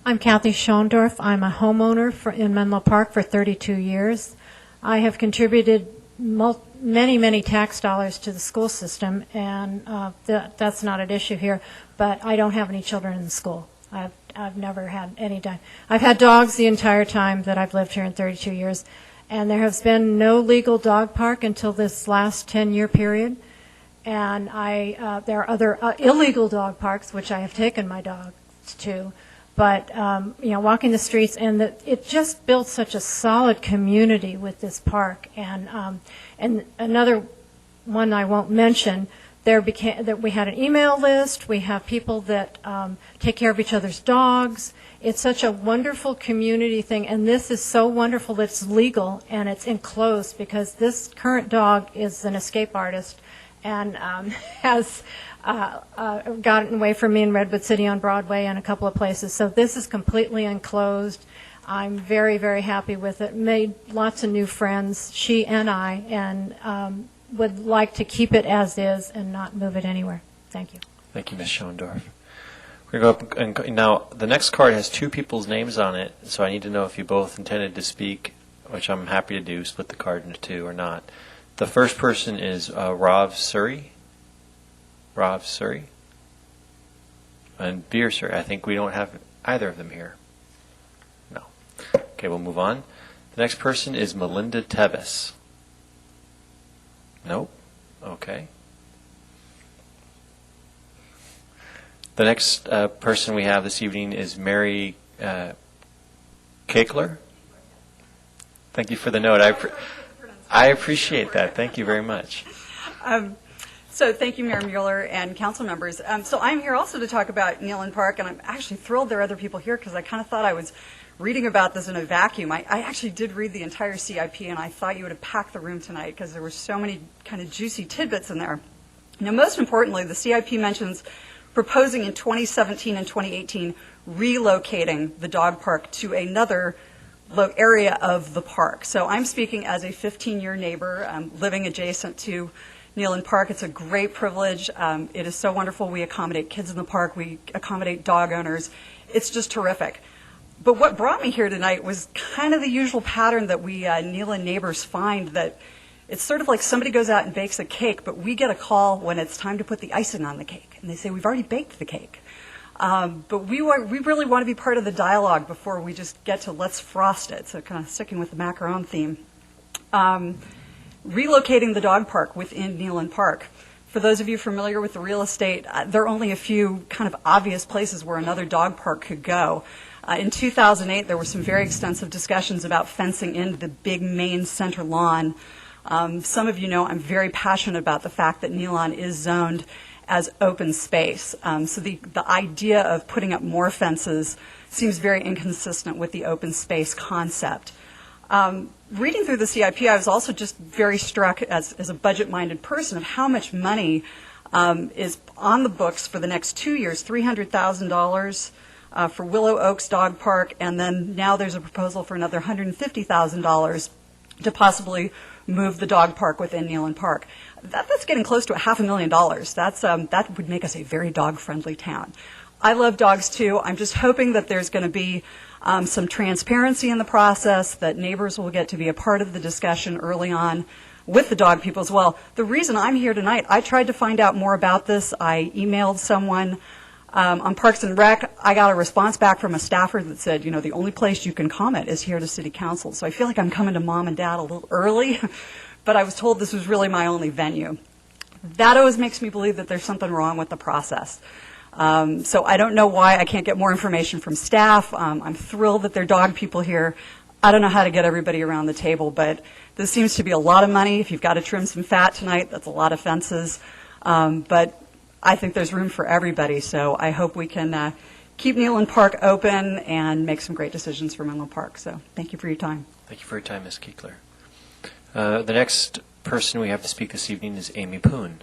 I'm Kathy Schoendorf. I'm a homeowner in Menlo Park for 32 years. I have contributed many, many tax dollars to the school system, and that's not an issue here, but I don't have any children in the school. I've never had any done. I've had dogs the entire time that I've lived here in 32 years, and there has been no legal dog park until this last 10-year period. And there are other illegal dog parks, which I have taken my dogs to. But, walking the streets, and it just built such a solid community with this park. And another one I won't mention, that we had an email list. We have people that take care of each other's dogs. It's such a wonderful community thing, and this is so wonderful that it's legal and it's enclosed, because this current dog is an escape artist and has gotten away from me in Redwood City on Broadway and a couple of places. So this is completely enclosed. I'm very, very happy with it. Made lots of new friends, she and I, and would like to keep it as is and not move it anywhere. Thank you. Thank you, Ms. Schoendorf. We're going to go up and now the next card has two people's names on it, so I need to know if you both intended to speak, which I'm happy to do, split the card into two or not. The first person is Rav Suri. Rav Suri. And Beer Suri. I think we don't have either of them here. No. Okay, we'll move on. The next person is Melinda Tevis. Nope. Okay. The next person we have this evening is Mary Kakler. Thank you for the note. I appreciate that. Thank you very much. So thank you, Mayor Mueller and council members. So I'm here also to talk about Neyland Park, and I'm actually thrilled there are other people here because I kind of thought I was reading about this in a vacuum. I actually did read the entire CIP, and I thought you would have packed the room tonight because there were so many kind of juicy tidbits in there. Now, most importantly, the CIP mentions proposing in 2017 and 2018 relocating the dog park to another area of the park. So I'm speaking as a 15-year neighbor living adjacent to Neyland Park. It's a great privilege. It is so wonderful. We accommodate kids in the park. We accommodate dog owners. It's just terrific. But what brought me here tonight was kind of the usual pattern that we Neyland neighbors find, that it's sort of like somebody goes out and bakes a cake, but we get a call when it's time to put the icing on the cake. And they say, we've already baked the cake. But we really want to be part of the dialogue before we just get to let's frost it. So kind of sticking with the macaron theme. Relocating the dog park within Neyland Park. For those of you familiar with the real estate, there are only a few kind of obvious places where another dog park could go. In 2008, there were some very extensive discussions about fencing in the big main center lawn. Some of you know I'm very passionate about the fact that Neyland is zoned as open space. So the idea of putting up more fences seems very inconsistent with the open space concept. Reading through the CIP, I was also just very struck as a budget-minded person of how much money is on the books for the next 2 years, $300,000 for Willow Oaks Dog Park, and then now there's a proposal for another $150,000 to possibly move the dog park within Neyland Park. That's getting close to $500,000. That would make us a very dog-friendly town. I love dogs too. I'm just hoping that there's going to be some transparency in the process, that neighbors will get to be a part of the discussion early on with the dog people as well. The reason I'm here tonight, I tried to find out more about this. I emailed someone. On Parks and Rec, I got a response back from a staffer that said, the only place you can comment is here to City Council. So I feel like I'm coming to Mom and Dad a little early, but I was told this was really my only venue. That always makes me believe that there's something wrong with the process. So I don't know why I can't get more information from staff. I'm thrilled that there are dog people here. I don't know how to get everybody around the table, but this seems to be a lot of money. If you've got to trim some fat tonight, that's a lot of fences. But I think there's room for everybody, so I hope we can keep Neyland Park open and make some great decisions for Menlo Park. So thank you for your time. Thank you for your time, Ms. Kiekler. The next person we have to speak this evening is Amy Poon.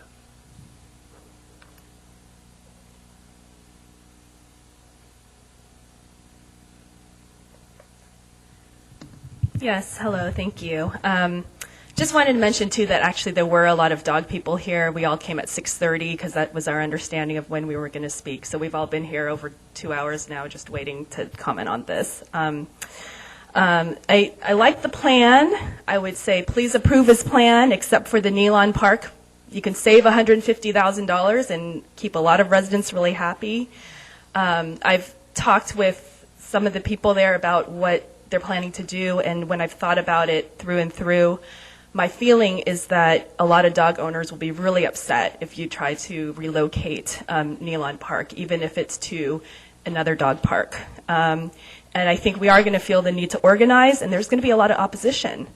Yes, hello, thank you. Just wanted to mention, too, that actually there were a lot of dog people here. We all came at 6:30 because that was our understanding of when we were going to speak. So we've all been here over 2 hours now just waiting to comment on this. I like the plan. I would say please approve his plan, except for the Neyland Park. You can save $150,000 and keep a lot of residents really happy. I've talked with some of the people there about what they're planning to do, and when I've thought about it through and through, my feeling is that a lot of dog owners will be really upset if you try to relocate Neyland Park, even if it's to another dog park. And I think we are going to feel the need to organize, and there's going to be a lot of opposition.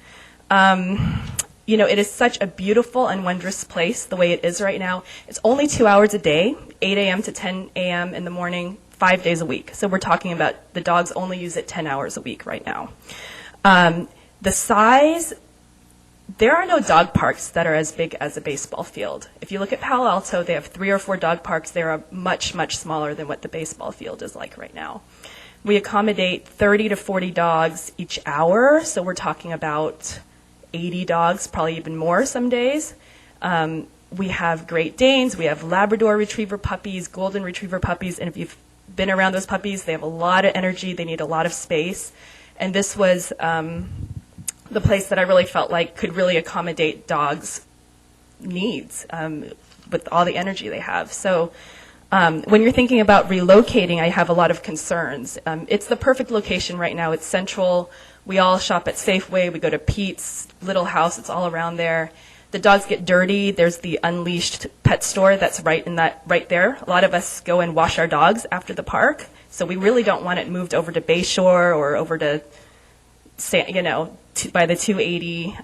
It is such a beautiful and wondrous place the way it is right now. It's only 2 hours a day, 8 a.m. to 10 a.m. in the morning, 5 days a week. So we're talking about the dogs only use it 10 hours a week right now. The size, there are no dog parks that are as big as a baseball field. If you look at Palo Alto, they have 3 or 4 dog parks. They are much, much smaller than what the baseball field is like right now. We accommodate 30 to 40 dogs each hour, so we're talking about 80 dogs, probably even more some days. We have Great Danes, we have Labrador Retriever puppies, Golden Retriever puppies, and if you've been around those puppies, they have a lot of energy, they need a lot of space. And this was the place that I really felt like could really accommodate dogs' needs with all the energy they have. So when you're thinking about relocating, I have a lot of concerns. It's the perfect location right now. It's central. We all shop at Safeway. We go to Pete's, Little House. It's all around there. The dogs get dirty. There's the Unleashed pet store that's right there. A lot of us go and wash our dogs after the park, so we really don't want it moved over to Bayshore or over to, by the 280.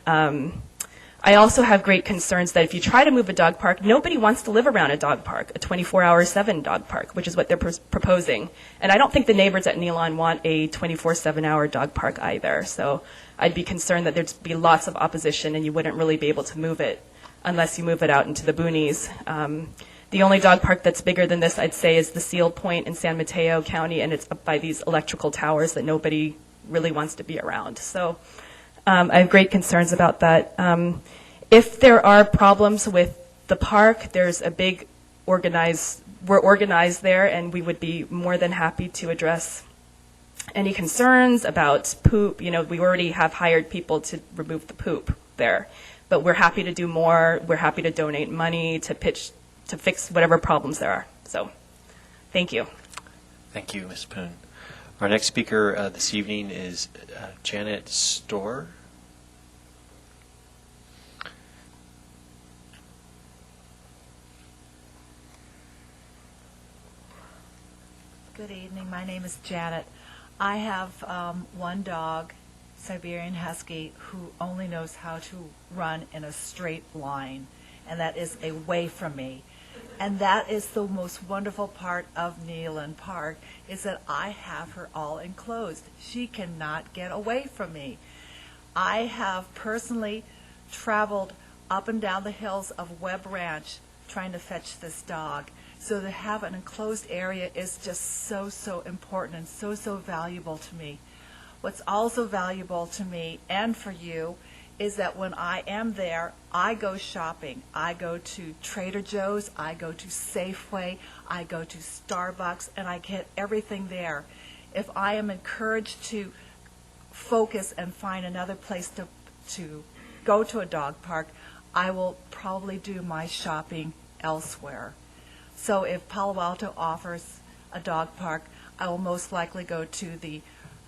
I also have great concerns that if you try to move a dog park, nobody wants to live around a dog park, a 24-hour-7 dog park, which is what they're proposing. And I don't think the neighbors at Neyland want a 24/7-hour dog park either. So I'd be concerned that there'd be lots of opposition and you wouldn't really be able to move it unless you move it out into the boonies. The only dog park that's bigger than this, I'd say, is the Seal Point in San Mateo County, and it's up by these electrical towers that nobody really wants to be around. So I have great concerns about that. If there are problems with the park, there's a big we're organized there, and we would be more than happy to address any concerns about poop. We already have hired people to remove the poop there, but we're happy to do more. We're happy to donate money to fix whatever problems there are. So thank you. Thank you, Ms. Poon. Our next speaker this evening is Janet Storr. Good evening. My name is Janet. I have one dog, Siberian Husky, who only knows how to run in a straight line, and that is away from me. And that is the most wonderful part of Neyland Park, is that I have her all enclosed. She cannot get away from me. I have personally traveled up and down the hills of Webb Ranch trying to fetch this dog. So to have an enclosed area is just so, so important and so, so valuable to me. What's also valuable to me and for you is that when I am there, I go shopping. I go to Trader Joe's, I go to Safeway, I go to Starbucks, and I get everything there. If I am encouraged to focus and find another place to go to a dog park, I will probably do my shopping elsewhere. So if Palo Alto offers a dog park, I will most likely go to the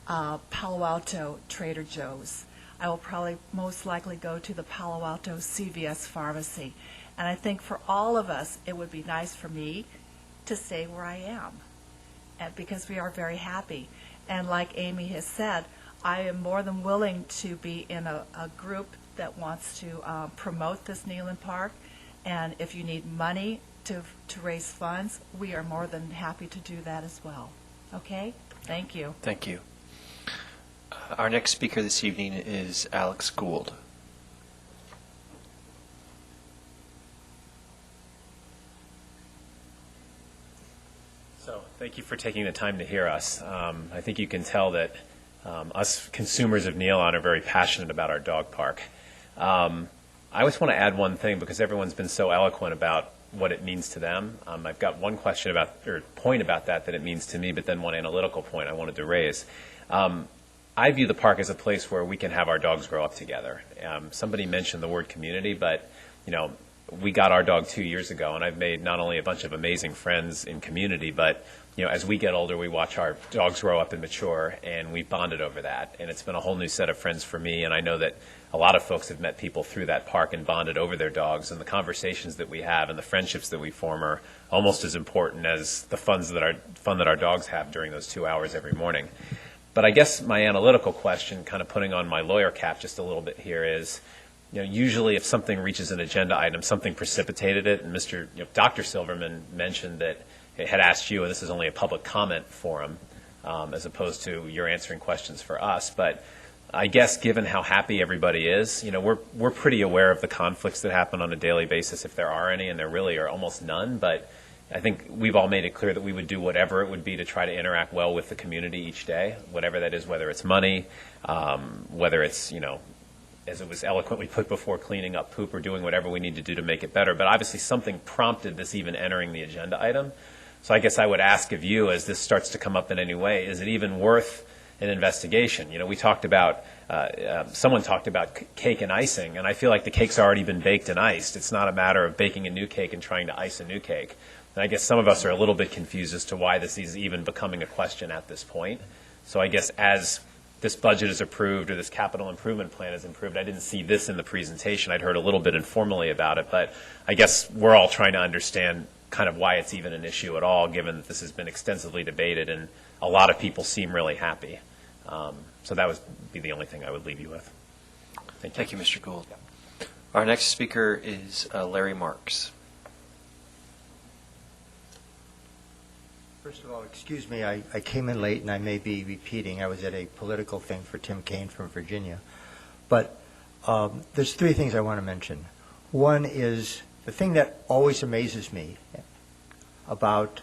Palo Alto Trader Joe's. I will probably most likely go to the Palo Alto CVS Pharmacy. And I think for all of us, it would be nice for me to stay where I am, and because we are very happy. And like Amy has said, I am more than willing to be in a group that wants to promote this Neyland Park. And if you need money to raise funds, we are more than happy to do that as well. Okay? Thank you. Thank you. Our next speaker this evening is Alex Gould. So, thank you for taking the time to hear us. I think you can tell that us consumers of Nealon are very passionate about our dog park. I always want to add one thing because everyone's been so eloquent about what it means to them. I've got one question about, or point about that it means to me, but then one analytical point I wanted to raise. I view the park as a place where we can have our dogs grow up together. Somebody mentioned the word community, but we got our dog 2 years ago, and I've made not only a bunch of amazing friends in community, but as we get older, we watch our dogs grow up and mature, and we bonded over that. And it's been a whole new set of friends for me, and I know that a lot of folks have met people through that park and bonded over their dogs, and the conversations that we have and the friendships that we form are almost as important as the fun that our dogs have during those 2 hours every morning. But I guess my analytical question, kind of putting on my lawyer cap just a little bit here, is usually if something reaches an agenda item, something precipitated it, and Dr. Silverman mentioned that it had asked you, and this is only a public comment forum, as opposed to you're answering questions for us. But I guess given how happy everybody is, we're pretty aware of the conflicts that happen on a daily basis, if there are any, and there really are almost none. But I think we've all made it clear that we would do whatever it would be to try to interact well with the community each day, whatever that is, whether it's money, whether it's, as it was eloquently put before, cleaning up poop or doing whatever we need to do to make it better. But obviously something prompted this even entering the agenda item. So I guess I would ask of you, as this starts to come up in any way, is it even worth an investigation? We talked about, someone talked about cake and icing, and I feel like the cake's already been baked and iced. It's not a matter of baking a new cake and trying to ice a new cake. And I guess some of us are a little bit confused as to why this is even becoming a question at this point. So I guess as this budget is approved or this capital improvement plan is approved, I didn't see this in the presentation. I'd heard a little bit informally about it, but I guess we're all trying to understand kind of why it's even an issue at all, given that this has been extensively debated and a lot of people seem really happy. So that would be the only thing I would leave you with. Thank you. Thank you, Mr. Gould. Our next speaker is Larry Marks. First of all, excuse me, I came in late and I may be repeating. I was at a political thing for Tim Kaine from Virginia. But there's three things I want to mention. One is the thing that always amazes me about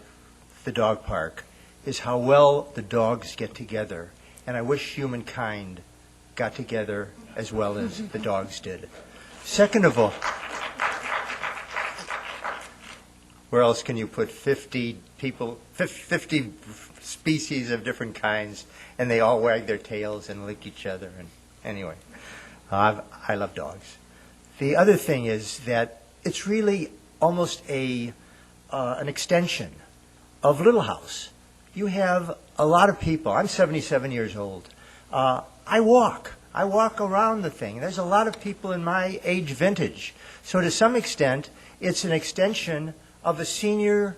the dog park is how well the dogs get together. And I wish humankind got together as well as the dogs did. Second of all, where else can you put 50 people, 50 species of different kinds, and they all wag their tails and lick each other? And anyway, I love dogs. The other thing is that it's really almost an extension of Little House. You have a lot of people. I'm 77 years old. I walk around the thing. There's a lot of people in my age vintage. So to some extent, it's an extension of a senior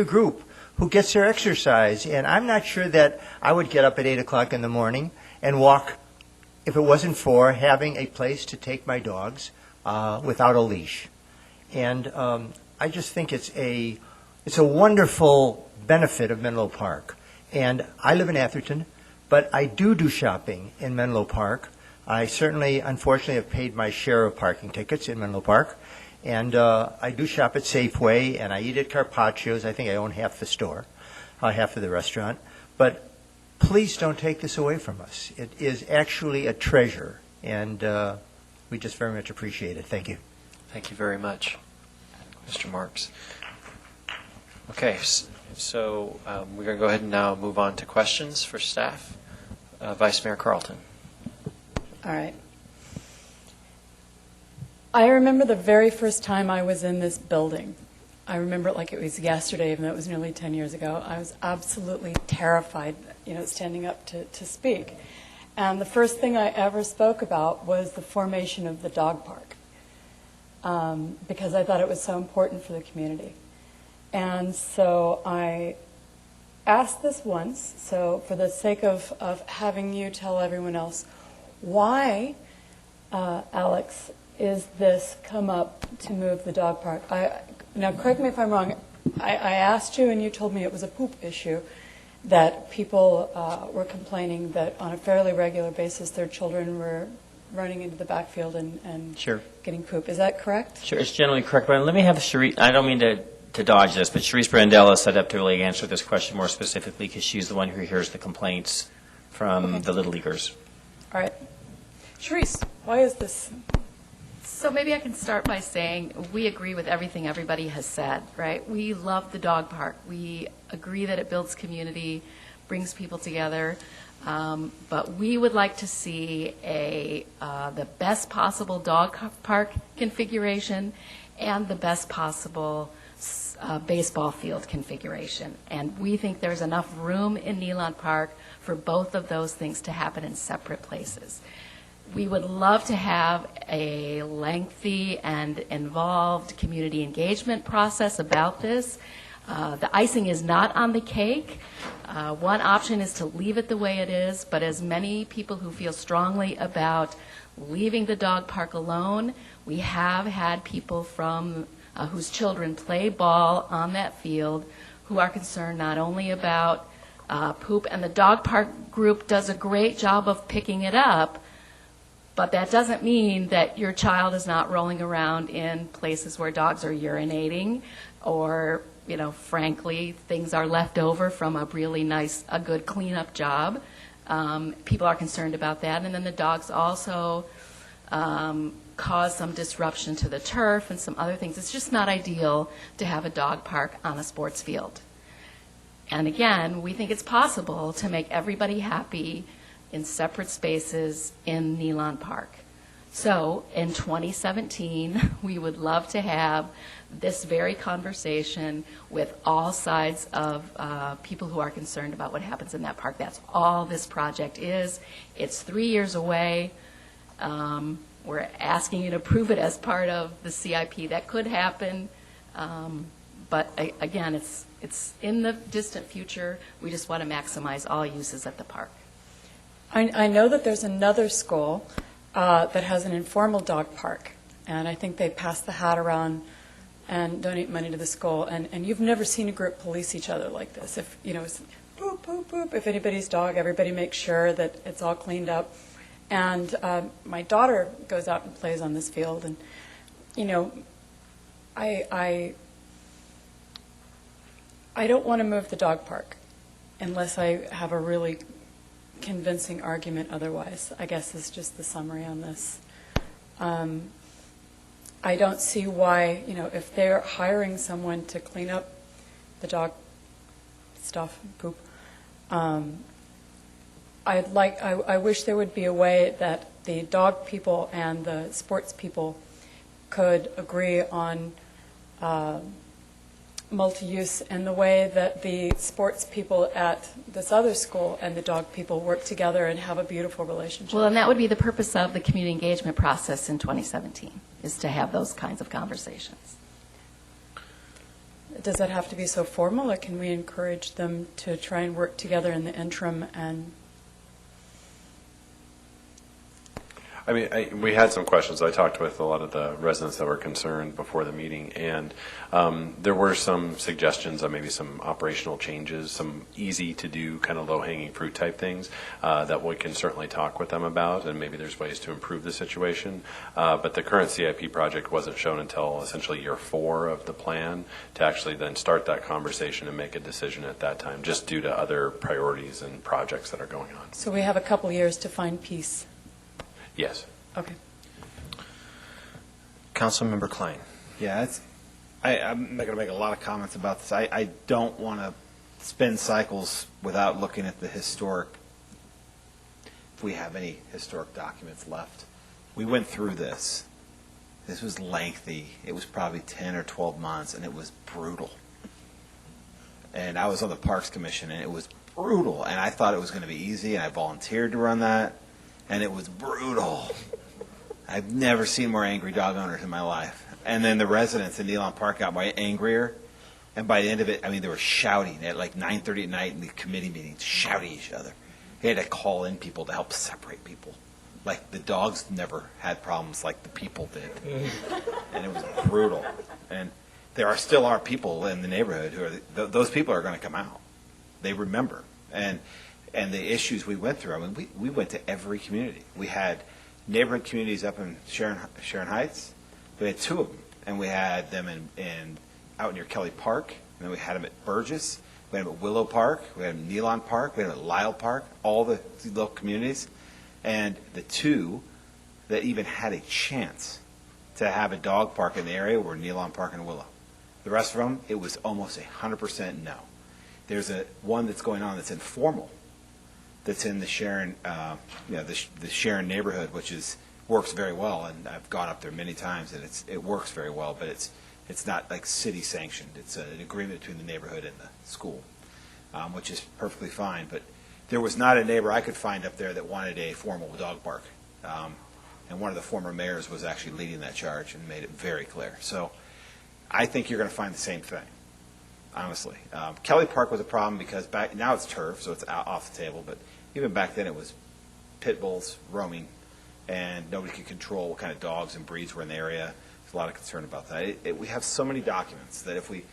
group who gets their exercise. And I'm not sure that I would get up at 8 o'clock in the morning and walk if it wasn't for having a place to take my dogs without a leash. And I just think it's a wonderful benefit of Menlo Park. And I live in Atherton, but I do shopping in Menlo Park. I certainly, unfortunately, have paid my share of parking tickets in Menlo Park. And I do shop at Safeway, and I eat at Carpaccio's. I think I own half the store, half of the restaurant. But please don't take this away from us. It is actually a treasure, and we just very much appreciate it. Thank you. Thank you very much, Mr. Marks. Okay, so we're going to go ahead and now move on to questions for staff. Vice Mayor Carlton. All right. I remember the very first time I was in this building. I remember it like it was yesterday, even though it was nearly 10 years ago. I was absolutely terrified, standing up to speak. And the first thing I ever spoke about was the formation of the dog park, because I thought it was so important for the community. And so I asked this once, so for the sake of having you tell everyone else, why, Alex, is this come up to move the dog park? Now, correct me if I'm wrong. I asked you, and you told me it was a poop issue, that people were complaining that on a fairly regular basis their children were running into the backfield and Sure. getting poop. Is that correct? Sure, it's generally correct. But let me have Cherise. I don't mean to dodge this, but Cherise Brandella set up to really answer this question more specifically because she's the one who hears the complaints from the Little Leaguers. All right. Cherise, why is this? So maybe I can start by saying we agree with everything everybody has said, right? We love the dog park. We agree that it builds community, brings people together, but we would like to see the best possible dog park configuration and the best possible baseball field configuration. And we think there's enough room in Nealon Park for both of those things to happen in separate places. We would love to have a lengthy and involved community engagement process about this. The icing is not on the cake. One option is to leave it the way it is, but as many people who feel strongly about leaving the dog park alone, we have had people from whose children play ball on that field who are concerned not only about poop, and the dog park group does a great job of picking it up, but that doesn't mean that your child is not rolling around in places where dogs are urinating or, frankly, things are left over from a good cleanup job. People are concerned about that. And then the dogs also cause some disruption to the turf and some other things. It's just not ideal to have a dog park on a sports field. And again, we think it's possible to make everybody happy in separate spaces in Nealon Park. So in 2017, we would love to have this very conversation with all sides of people who are concerned about what happens in that park. That's all this project is. It's 3 years away. We're asking you to approve it as part of the CIP. That could happen, but again, it's in the distant future. We just want to maximize all uses at the park. I know that there's another school that has an informal dog park, and I think they pass the hat around and donate money to the school. And you've never seen a group police each other like this. If it's poop, poop, poop. If anybody's dog, everybody makes sure that it's all cleaned up. And my daughter goes out and plays on this field, and I don't want to move the dog park unless I have a really convincing argument otherwise, I guess is just the summary on this. I don't see why, if they're hiring someone to clean up the dog stuff, poop, I wish there would be a way that the dog people and the sports people could agree on multi-use in the way that the sports people at this other school and the dog people work together and have a beautiful relationship. Well, and that would be the purpose of the community engagement process in 2017, is to have those kinds of conversations. Does that have to be so formal, or can we encourage them to try and work together in the interim? And we had some questions. I talked with a lot of the residents that were concerned before the meeting, and there were some suggestions on maybe some operational changes, some easy-to-do, kind of low-hanging fruit type things that we can certainly talk with them about, and maybe there's ways to improve the situation. But the current CIP project wasn't shown until essentially year 4 of the plan to actually then start that conversation and make a decision at that time, just due to other priorities and projects that are going on. so we have a couple years to find peace. Yes. Okay. Councilmember Klein. Yeah, I'm not going to make a lot of comments about this. I don't want to spin cycles without looking at the historic, if we have any historic documents left. We went through this. This was lengthy. It was probably 10 or 12 months, and it was brutal. And I was on the Parks Commission, and it was brutal. And I thought it was going to be easy, and I volunteered to run that, and it was brutal. I've never seen more angry dog owners in my life. And then the residents in Nealon Park got way angrier. And by the end of it, I mean, they were shouting at like 9:30 at night in the committee meetings, shouting at each other. They had to call in people to help separate people. Like the dogs never had problems like the people did. And it was brutal. And there still are people in the neighborhood who are, those people are going to come out. They remember. And the issues we went through, I mean, we went to every community. We had neighborhood communities up in Sharon Heights. We had 2 of them. And we had them out near Kelly Park, and then we had them at Burgess, we had them at Willow Park, we had them at Nealon Park, we had them at Lyle Park, all the local communities. And the 2 that even had a chance to have a dog park in the area were Nealon Park and Willow. The rest of them, it was almost 100% no. There's one that's going on that's informal, that's in the Sharon, the Sharon neighborhood, which works very well, and I've gone up there many times, and it works very well, but it's not like city sanctioned. It's an agreement between the neighborhood and the school, which is perfectly fine. But there was not a neighbor I could find up there that wanted a formal dog park. And one of the former mayors was actually leading that charge and made it very clear. So I think you're going to find the same thing, honestly. Kelly Park was a problem because now it's turf, so it's off the table. But even back then it was pit bulls roaming, and nobody could control what kind of dogs and breeds were in the area. There's a lot of concern about that. We have so many documents that if we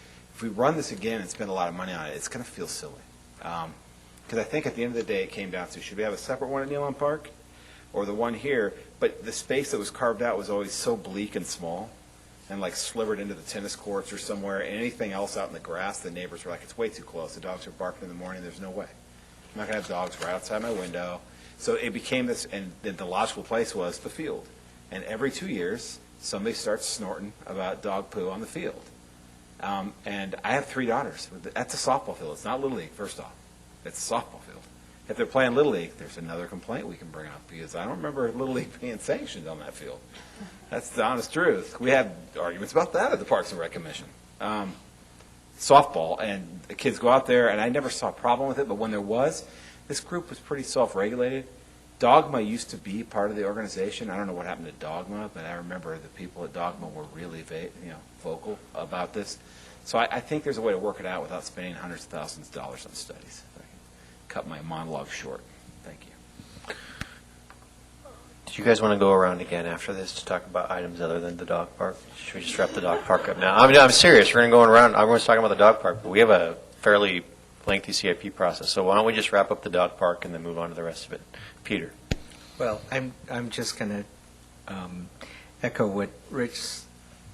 run this again and spend a lot of money on it, it's going to feel silly. Because I think at the end of the day it came down to, should we have a separate one at Nealon Park or the one here? But the space that was carved out was always so bleak and small and like slivered into the tennis courts or somewhere. And anything else out in the grass, the neighbors were like, it's way too close. The dogs are barking in the morning. There's no way. I'm not going to have dogs right outside my window. So it became this, and then the logical place was the field. And every 2 years, somebody starts snorting about dog poo on the field. And I have 3 daughters. That's a softball field. It's not Little League, first off. It's a softball field. If they're playing Little League, there's another complaint we can bring up because I don't remember Little League being sanctioned on that field. That's the honest truth. We had arguments about that at the Parks and Rec Commission. Softball, and the kids go out there, and I never saw a problem with it, but when there was, this group was pretty self-regulated. Dogma used to be part of the organization. I don't know what happened to Dogma, but I remember the people at Dogma were really vocal about this. So I think there's a way to work it out without spending hundreds of thousands of dollars on studies. I can cut my monologue short. Thank you. Do you guys want to go around again after this to talk about items other than the dog park? Should we just wrap the dog park up now? I'm serious. We're going to go around. Everyone's talking about the dog park, but we have a fairly lengthy CIP process. So why don't we just wrap up the dog park and then move on to the rest of it? Peter. Well, I'm just going to echo what Rich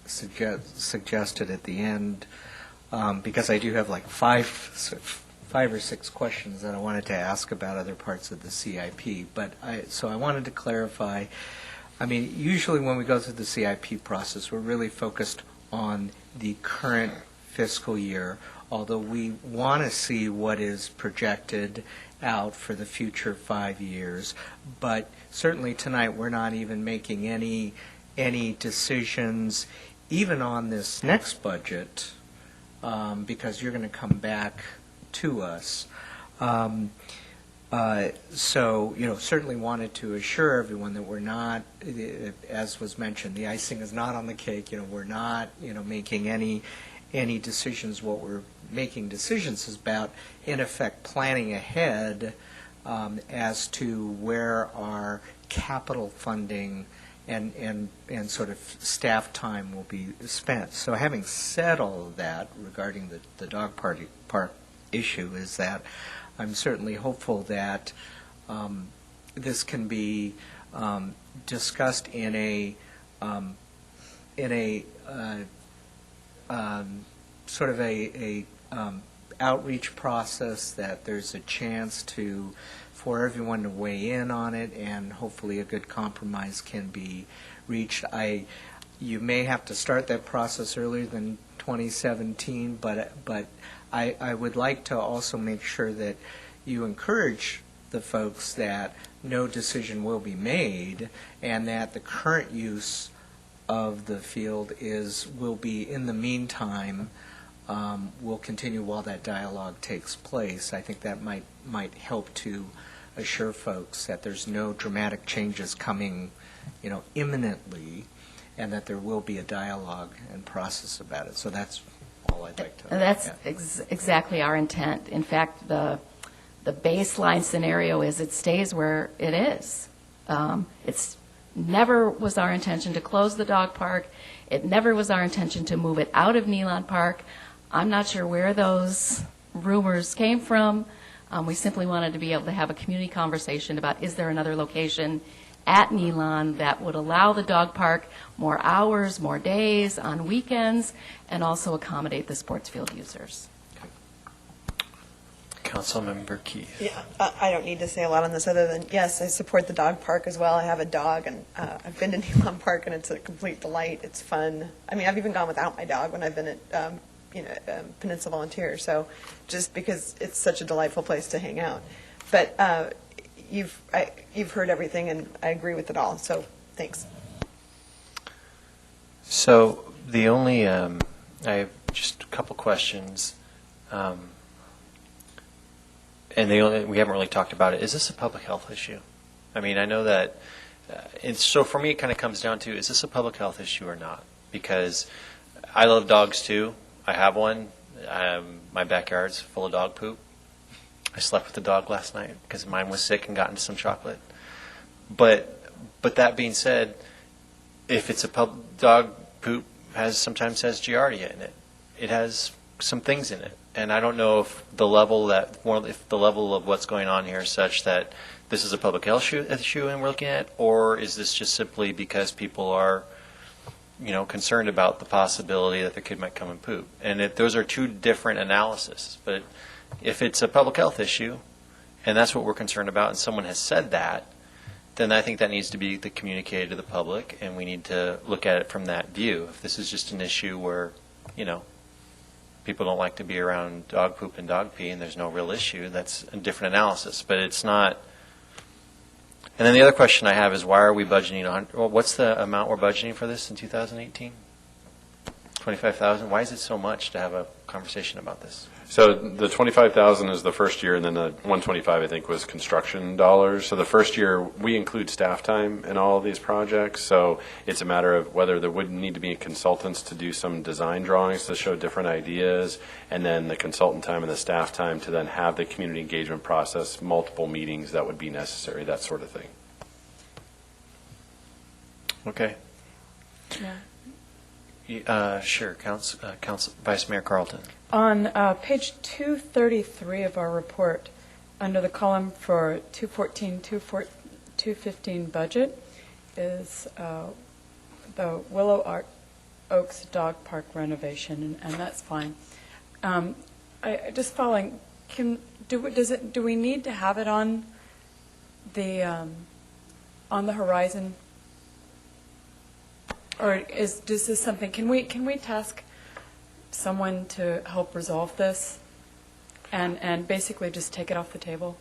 suggested at the end, because I do have like five or six questions that I wanted to ask about other parts of the CIP. But so I wanted to clarify. I mean, usually when we go through the CIP process, we're really focused on the current fiscal year, although we want to see what is projected out for the future 5 years. But certainly tonight we're not even making any decisions even on this next budget, because you're going to come back to us. So, certainly wanted to assure everyone that we're not, as was mentioned, the icing is not on the cake. We're not, making any decisions. What we're making decisions is about, in effect, planning ahead as to where our capital funding and sort of staff time will be spent. So having said all of that regarding the dog park issue, is that I'm certainly hopeful that this can be discussed in a sort of a outreach process, that there's a chance for everyone to weigh in on it, and hopefully a good compromise can be reached. You may have to start that process earlier than 2017, but I would like to also make sure that you encourage the folks that no decision will be made, and that the current use of the field will be, in the meantime, we'll continue while that dialogue takes place. I think that might help to assure folks that there's no dramatic changes coming, imminently, and that there will be a dialogue and process about it. So that's all I'd like to. That's exactly our intent. In fact, the baseline scenario is it stays where it is. It's never was our intention to close the dog park. It never was our intention to move it out of Nealon Park. I'm not sure where those rumors came from. We simply wanted to be able to have a community conversation about, is there another location at Nealon that would allow the dog park more hours, more days, on weekends, and also accommodate the sports field users. Councilmember Keith. Yeah, I don't need to say a lot on this other than, yes, I support the dog park as well. I have a dog, and I've been to Nealon Park, and it's a complete delight. It's fun. I mean, I've even gone without my dog when I've been at Peninsula Volunteer, so just because it's such a delightful place to hang out. But you've heard everything, and I agree with it all, so thanks. So the only, I have just a couple questions, and we haven't really talked about it. Is this a public health issue? I mean, I know that, so for me it kind of comes down to, is this a public health issue or not? Because I love dogs too. I have one. My backyard's full of dog poop. I slept with the dog last night because mine was sick and got into some chocolate. But that being said, if it's dog poop sometimes has Giardia in it. It has some things in it, and I don't know if the level of what's going on here is such that this is a public health issue and we're looking at, or is this just simply because people are concerned about the possibility that the kid might come and poop. And those are two different analyses. But if it's a public health issue, and that's what we're concerned about, and someone has said that, then I think that needs to be communicated to the public, and we need to look at it from that view. If this is just an issue where, people don't like to be around dog poop and dog pee, and there's no real issue, that's a different analysis. But it's not. And then the other question I have is, why are we budgeting what's the amount we're budgeting for this in 2018? $25,000. Why is it so much to have a conversation about this? So the $25,000 is the first year, and then the $125,000 I think was construction dollars. So the first year we include staff time in all of these projects. So it's a matter of whether there would need to be consultants to do some design drawings to show different ideas, and then the consultant time and the staff time to then have the community engagement process, multiple meetings that would be necessary, that sort of thing. Okay. Yeah. Sure, Vice Mayor Carlton. On page 233 of our report, under the column for 215 budget, is the Willow Oaks Dog Park renovation, and that's fine. Just following, do we need to have it on the horizon? Or is this something? Can we task someone to help resolve this, and basically just take it off the table?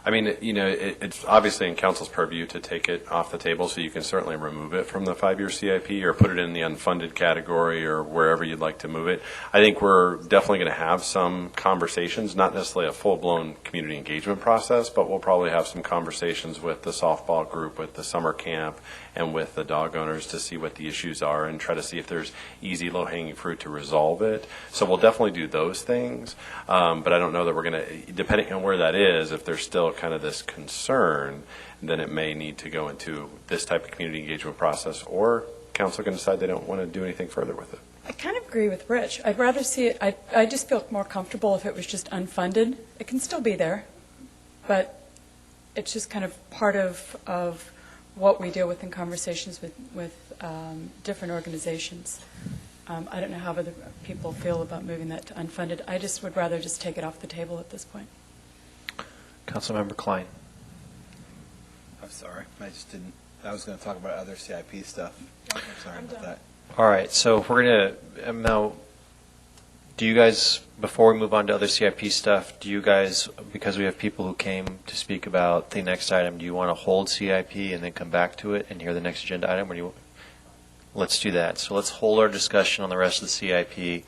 I mean, it's obviously in council's purview to take it off the table, so you can certainly remove it from the 5-year CIP or put it in the unfunded category or wherever you'd like to move it. I think we're definitely going to have some conversations, not necessarily a full-blown community engagement process, but we'll probably have some conversations with the softball group, with the summer camp, and with the dog owners to see what the issues are and try to see if there's easy, low-hanging fruit to resolve it. So we'll definitely do those things, but I don't know that we're going to, depending on where that is, if there's still kind of this concern, then it may need to go into this type of community engagement process, or council can decide they don't want to do anything further with it. I kind of agree with Rich. I'd rather see it, I just feel more comfortable if it was just unfunded. It can still be there, but it's just kind of part of what we deal with in conversations with different organizations. I don't know how other people feel about moving that to unfunded. I just would rather just take it off the table at this point. Councilmember Klein. I'm sorry. I was going to talk about other CIP stuff. I'm sorry about that. All right, so if we're going to, now, do you guys, before we move on to other CIP stuff, do you guys, because we have people who came to speak about the next item, do you want to hold CIP and then come back to it and hear the next agenda item, or do you, let's do that. So let's hold our discussion on the rest of the CIP.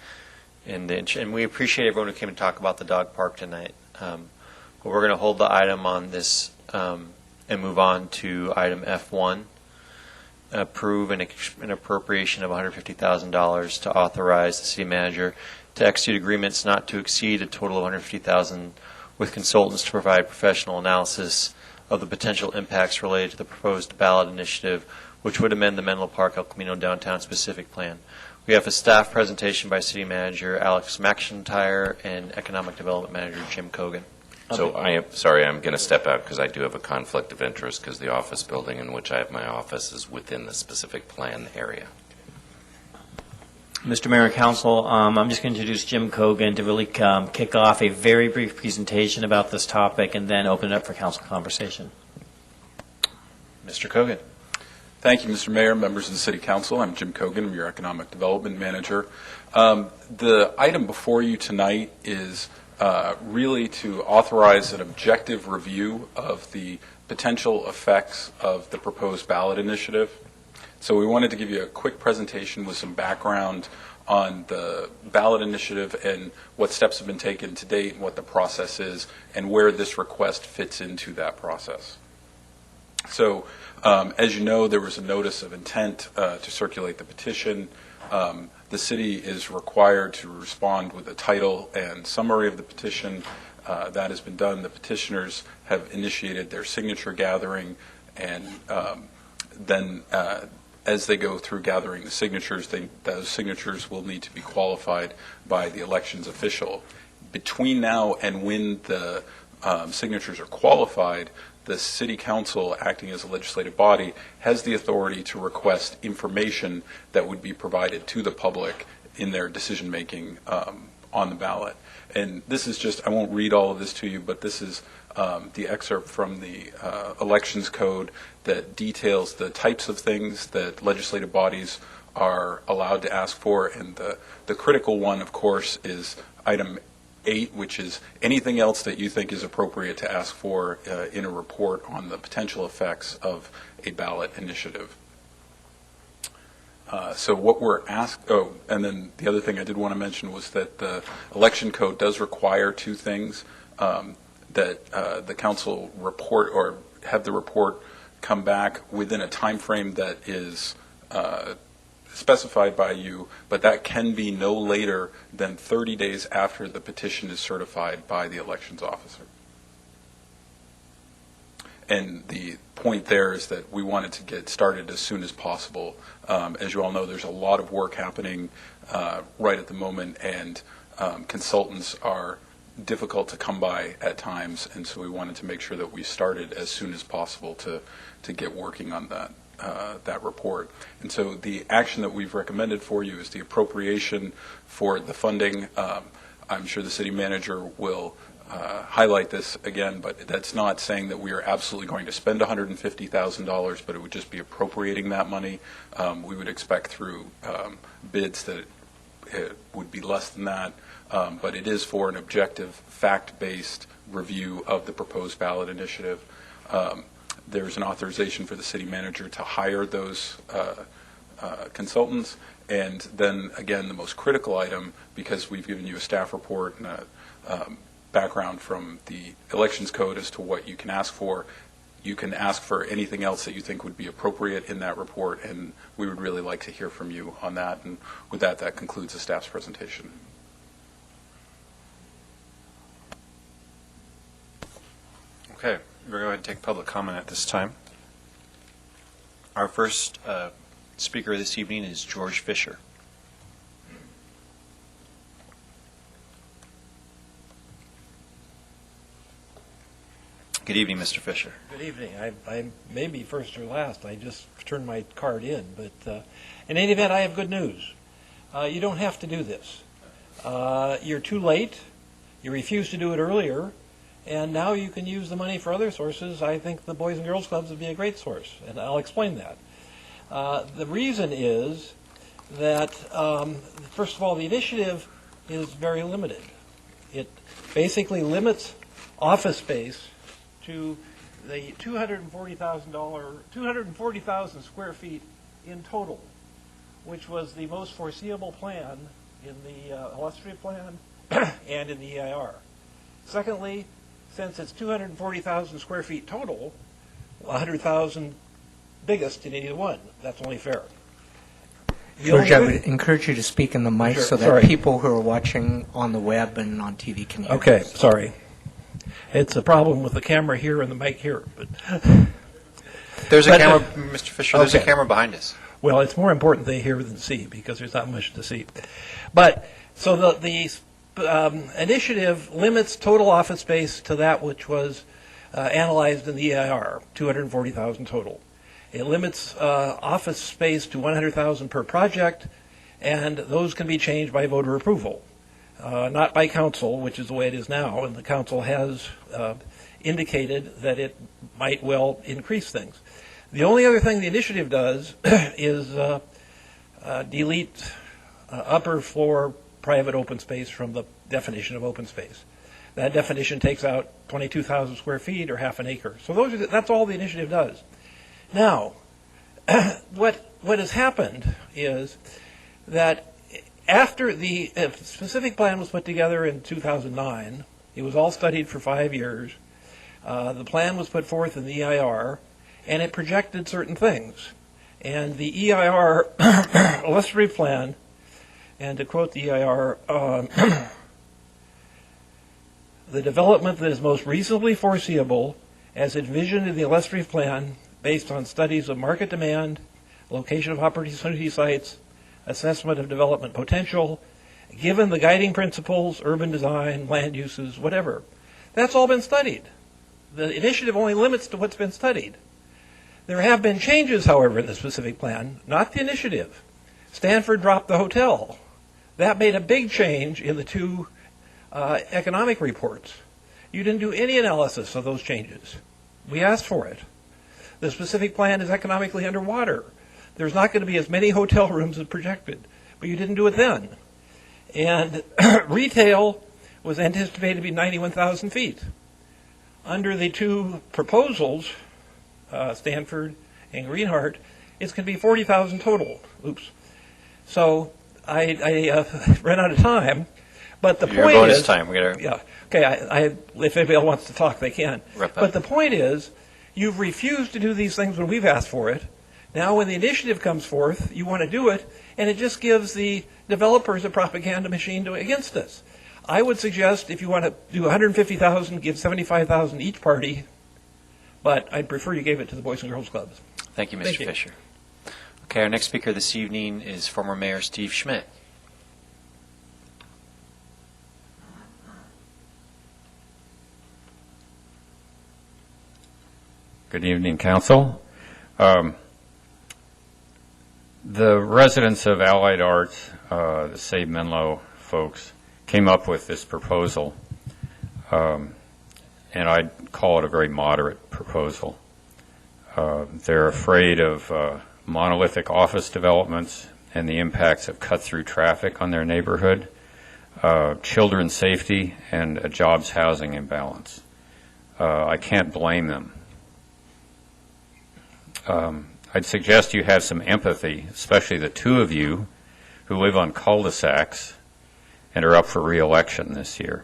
And we appreciate everyone who came to talk about the dog park tonight. But we're going to hold the item on this and move on to item F1, approve an appropriation of $150,000 to authorize the city manager to execute agreements not to exceed a total of $150,000 with consultants to provide professional analysis of the potential impacts related to the proposed ballot initiative, which would amend the Menlo Park El Camino Downtown Specific Plan. We have a staff presentation by City Manager Alex McIntyre and Economic Development Manager Jim Cogan. So I am sorry, I'm going to step out because I do have a conflict of interest because the office building in which I have my office is within the specific plan area. Mr. Mayor and Council, I'm just going to introduce Jim Cogan to really kick off a very brief presentation about this topic and then open it up for council conversation. Mr. Cogan. Thank you, Mr. Mayor, members of the City Council. I'm Jim Cogan. I'm your Economic Development Manager. The item before you tonight is really to authorize an objective review of the potential effects of the proposed ballot initiative. So we wanted to give you a quick presentation with some background on the ballot initiative and what steps have been taken to date and what the process is and where this request fits into that process. So as you know, there was a notice of intent to circulate the petition. The city is required to respond with a title and summary of the petition. That has been done. The petitioners have initiated their signature gathering, and then as they go through gathering the signatures, those signatures will need to be qualified by the elections official. Between now and when the signatures are qualified, the City Council, acting as a legislative body, has the authority to request information that would be provided to the public in their decision-making on the ballot. And this is just, I won't read all of this to you, but this is the excerpt from the Elections Code that details the types of things that legislative bodies are allowed to ask for. And the critical one, of course, is item 8, which is anything else that you think is appropriate to ask for in a report on the potential effects of a ballot initiative. So what we're asked, and then the other thing I did want to mention was that the election code does require two things, that the council report or have the report come back within a time frame that is specified by you, but that can be no later than 30 days after the petition is certified by the elections officer. And the point there is that we wanted to get started as soon as possible. As you all know, there's a lot of work happening right at the moment, and consultants are difficult to come by at times, and so we wanted to make sure that we started as soon as possible to get working on that report. And so the action that we've recommended for you is the appropriation for the funding. I'm sure the city manager will highlight this again, but that's not saying that we are absolutely going to spend $150,000, but it would just be appropriating that money. We would expect through bids that it would be less than that, but it is for an objective, fact-based review of the proposed ballot initiative. There's an authorization for the city manager to hire those consultants. And then, again, the most critical item, because we've given you a staff report and a background from the elections code as to what you can ask for, you can ask for anything else that you think would be appropriate in that report, and we would really like to hear from you on that. And with that, that concludes the staff's presentation. Okay, we're going to go ahead and take public comment at this time. Our first speaker this evening is George Fisher. Good evening, Mr. Fisher. Good evening. I may be first or last. I just turned my card in. But in any event, I have good news. You don't have to do this. You're too late. You refused to do it earlier. And now you can use the money for other sources. I think the Boys and Girls Clubs would be a great source. And I'll explain that. The reason is that, first of all, the initiative is very limited. It basically limits office space to the 240,000 square feet in total. which was the most foreseeable plan in the illustrative plan and in the EIR. Secondly, since it's 240,000 square feet total, 100,000 biggest in either one. That's only fair. George, I would encourage you to speak in the mic Sure, so that sorry. people who are watching on the web and on TV can hear. Okay, sorry. It's a problem with the camera here and the mic here. But There's a But, camera, Mr. Fisher, there's a okay. camera behind us. Well, it's more important they hear than see because there's not much to see. But so the initiative limits total office space to that which was analyzed in the EIR, 240,000 total. It limits office space to 100,000 per project, and those can be changed by voter approval, not by council, which is the way it is now. And the council has indicated that it might well increase things. The only other thing the initiative does is delete upper floor private open space from the definition of open space. That definition takes out 22,000 square feet or half an acre. So that's all the initiative does. Now, what has happened is that after the specific plan was put together in 2009, it was all studied for 5 years. The plan was put forth in the EIR, and it projected certain things. And the EIR illustrative plan, and to quote the EIR, the development that is most reasonably foreseeable as envisioned in the illustrative plan based on studies of market demand, location of opportunity sites, assessment of development potential, given the guiding principles, urban design, land uses, whatever. That's all been studied. The initiative only limits to what's been studied. There have been changes, however, in the specific plan, not the initiative. Stanford dropped the hotel. That made a big change in the two economic reports. You didn't do any analysis of those changes. We asked for it. The specific plan is economically underwater. There's not going to be as many hotel rooms as projected, but you didn't do it then. And retail was anticipated to be 91,000 feet. Under the two proposals, Stanford and Greenhart, it's going to be 40,000 total. Oops. So I ran out of time, but the Your point bonus is, time. We're gonna yeah. Okay. If anybody else wants to talk, they can. Wrap up. But the point is, you've refused to do these things when we've asked for it. Now, when the initiative comes forth, you want to do it, and it just gives the developers a propaganda machine against us. I would suggest if you want to do 150,000, give 75,000 each party, but I'd prefer you gave it to the Boys and Girls Clubs. Thank you, Mr. Thank you. Fisher. Okay, our next speaker this evening is former Mayor Steve Schmidt. Good evening, Council. The residents of Allied Arts, the Save Menlo folks, came up with this proposal, and I'd call it a very moderate proposal. They're afraid of monolithic office developments and the impacts of cut-through traffic on their neighborhood, children's safety, and a jobs housing imbalance. I can't blame them. I'd suggest you have some empathy, especially the two of you who live on cul-de-sacs and are up for re-election this year.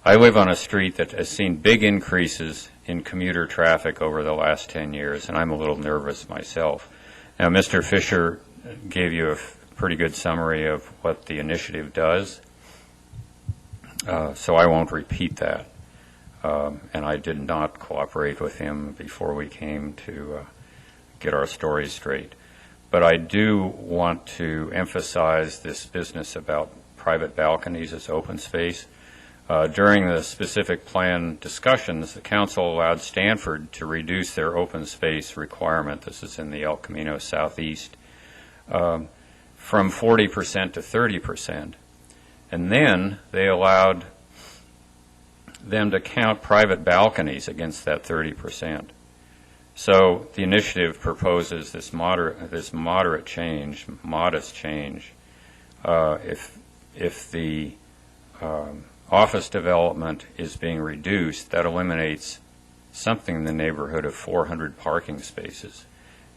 I live on a street that has seen big increases in commuter traffic over the last 10 years, and I'm a little nervous myself. Now, Mr. Fisher gave you a pretty good summary of what the initiative does, so I won't repeat that. And I did not cooperate with him before we came to get our stories straight. But I do want to emphasize this business about private balconies as open space. During the specific plan discussions, the council allowed Stanford to reduce their open space requirement, this is in the El Camino Southeast, from 40% to 30%. And then they allowed them to count private balconies against that 30%. So the initiative proposes this moderate change, modest change. If the office development is being reduced, that eliminates something in the neighborhood of 400 parking spaces.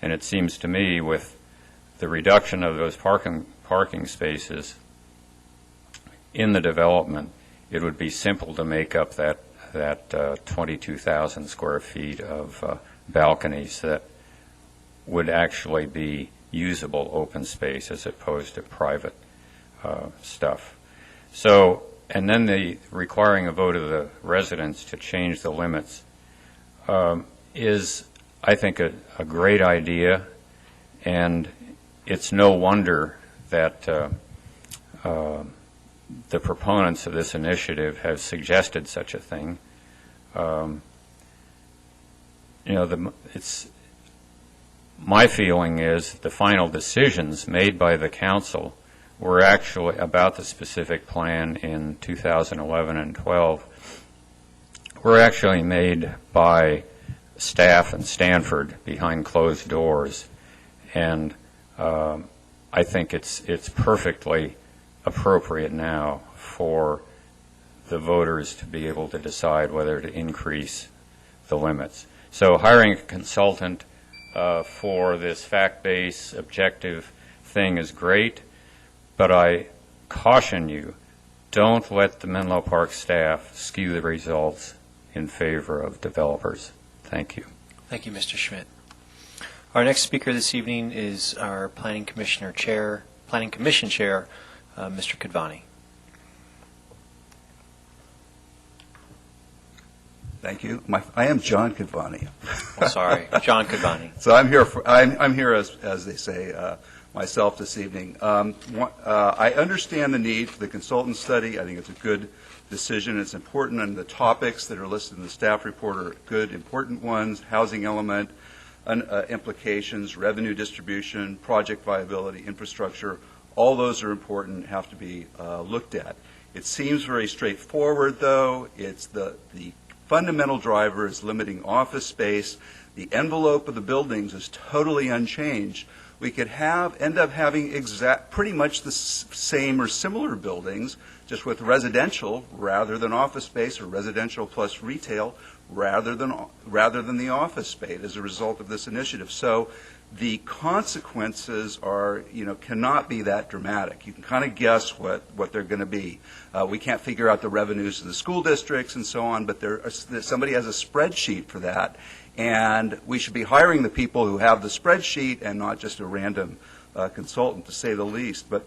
And it seems to me with the reduction of those parking spaces in the development, it would be simple to make up that 22,000 square feet of balconies that would actually be usable open space as opposed to private stuff. So, and then the requiring a vote of the residents to change the limits is, I think, a great idea, and it's no wonder that the proponents of this initiative have suggested such a thing. My feeling is the final decisions made by the council were actually about the specific plan in 2011 and 12 were actually made by staff in Stanford behind closed doors, and I think it's perfectly appropriate now for the voters to be able to decide whether to increase the limits. So hiring a consultant for this fact-based, objective thing is great, but I caution you, don't let the Menlo Park staff skew the results in favor of developers. Thank you. Thank you, Mr. Schmidt. Our next speaker this evening is our Planning Commission Chair, Mr. Kadvani. Thank you. I am John Kadvani. Oh, sorry, John Kadvani. So I'm here as they say, myself this evening. I understand the need for the consultant study. I think it's a good decision. It's important, and the topics that are listed in the staff report are good, important ones: housing element, implications, revenue distribution, project viability, infrastructure. All those are important, have to be looked at. It seems very straightforward, though. It's the fundamental driver is limiting office space. The envelope of the buildings is totally unchanged. We could end up having pretty much the same or similar buildings, just with residential rather than office space, or residential plus retail rather than the office space as a result of this initiative. So the consequences are, cannot be that dramatic. You can kind of guess what they're going to be. We can't figure out the revenues of the school districts and so on, but somebody has a spreadsheet for that, and we should be hiring the people who have the spreadsheet and not just a random consultant, to say the least. But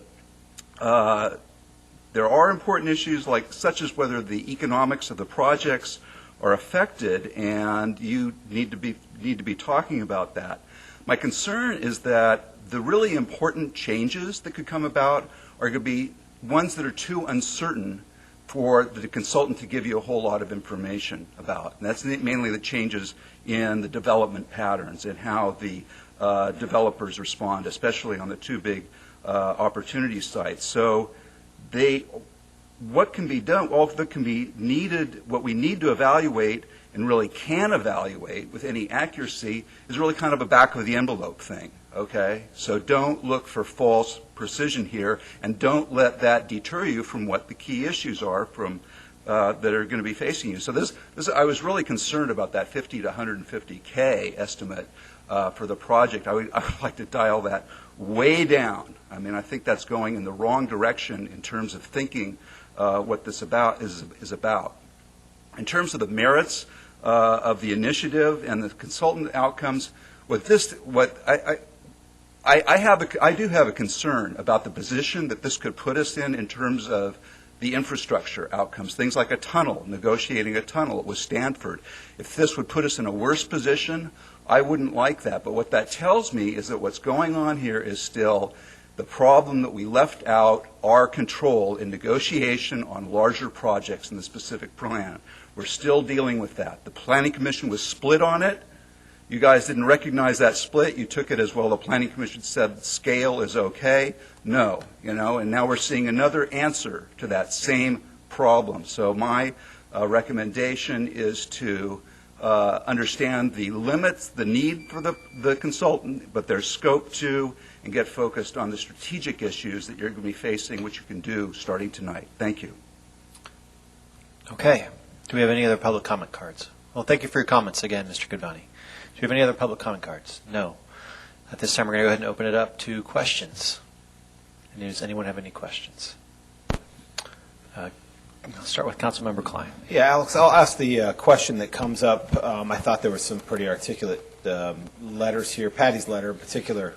there are important issues such as whether the economics of the projects are affected, and you need to be talking about that. My concern is that the really important changes that could come about are going to be ones that are too uncertain for the consultant to give you a whole lot of information about. And that's mainly the changes in the development patterns and how the developers respond, especially on the two big opportunity sites. So what can be done, all that can be needed, what we need to evaluate and really can evaluate with any accuracy is really kind of a back of the envelope thing, okay? So don't look for false precision here, and don't let that deter you from what the key issues are that are going to be facing you. So I was really concerned about that 50 to 150K estimate for the project. I would like to dial that way down. I mean, I think that's going in the wrong direction in terms of thinking what this is about. In terms of the merits of the initiative and the consultant outcomes, I do have a concern about the position that this could put us in terms of the infrastructure outcomes, things like a tunnel, negotiating a tunnel with Stanford. If this would put us in a worse position, I wouldn't like that. But what that tells me is that what's going on here is still the problem that we left out our control in negotiation on larger projects in the specific plan. We're still dealing with that. The Planning Commission was split on it. You guys didn't recognize that split. You took it as, well, the Planning Commission said scale is okay. No, and now we're seeing another answer to that same problem. So my recommendation is to understand the limits, the need for the consultant, but their scope too, and get focused on the strategic issues that you're going to be facing, which you can do starting tonight. Thank you. Okay. Do we have any other public comment cards? Well, thank you for your comments again, Mr. Kadvani. Do we have any other public comment cards? No. At this time, we're going to go ahead and open it up to questions. And does anyone have any questions? I'll start with Councilmember Klein. Yeah, Alex, I'll ask the question that comes up. I thought there were some pretty articulate letters here, Patty's letter in particular,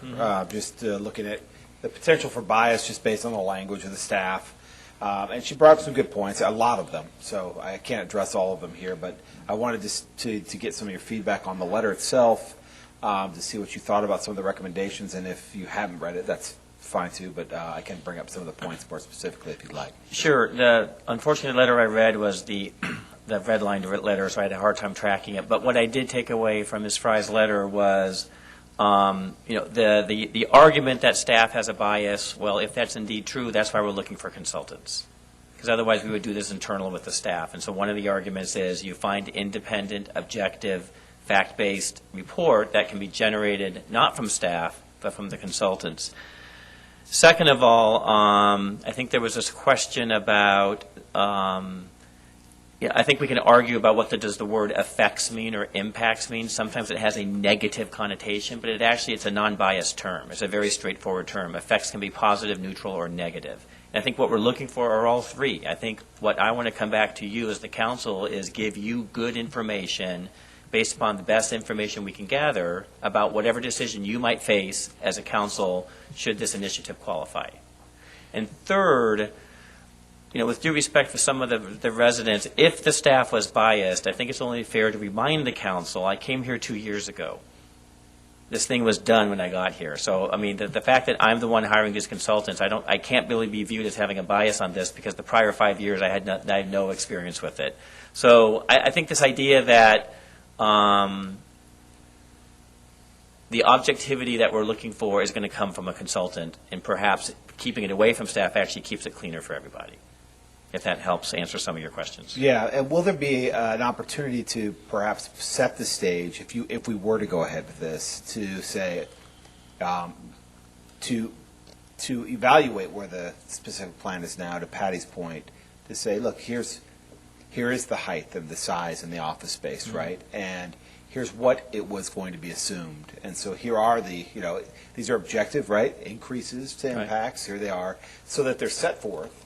just looking at the potential for bias just based on the language of the staff. And she brought up some good points, a lot of them, so I can't address all of them here, but I wanted to get some of your feedback on the letter itself, to see what you thought about some of the recommendations, and if you haven't read it, that's fine too, but I can bring up some of the points more specifically if you'd like. Sure. The unfortunate letter I read was the red-lined letter, so I had a hard time tracking it. But what I did take away from Ms. Fry's letter was, the argument that staff has a bias. Well, if that's indeed true, that's why we're looking for consultants, because otherwise we would do this internal with the staff. And so one of the arguments is you find independent, objective, fact-based report that can be generated not from staff but from the consultants. Second of all, I think there was this question about, I think we can argue about what does the word effects mean or impacts mean. Sometimes it has a negative connotation, but it's a non-biased term. It's a very straightforward term. Effects can be positive, neutral, or negative. And I think what we're looking for are all three. I think what I want to come back to you as the council is give you good information based upon the best information we can gather about whatever decision you might face as a council should this initiative qualify. And third, with due respect for some of the residents, if the staff was biased, I think it's only fair to remind the council, I came here 2 years ago. This thing was done when I got here. So, I mean, the fact that I'm the one hiring these consultants, I can't really be viewed as having a bias on this because the prior 5 years I had no experience with it. So I think this idea that the objectivity that we're looking for is going to come from a consultant, and perhaps keeping it away from staff actually keeps it cleaner for everybody, if that helps answer some of your questions. Yeah, and will there be an opportunity to perhaps set the stage, if we were to go ahead with this, to say, to evaluate where the specific plan is now, to Patty's point, to say, look, here is the height and the size and the office space, right? And here's what it was going to be assumed. And so here are these are objective, right? Increases to impacts, here they are, so that they're set forth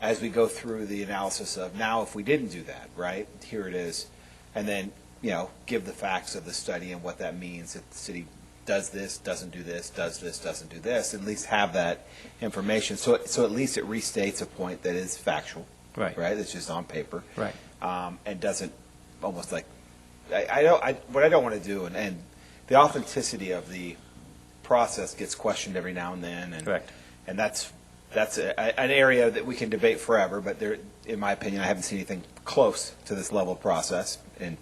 as we go through the analysis of, now if we didn't do that, right? Here it is. And then, give the facts of the study and what that means if the city does this, doesn't do this, does this, doesn't do this, at least have that information. So at least it restates a point that is factual. Right. It's just on paper. Right. And doesn't almost like, what I don't want to do, and the authenticity of the process gets questioned every now and then. And, correct. And that's an area that we can debate forever, but in my opinion, I haven't seen anything close to this level of process in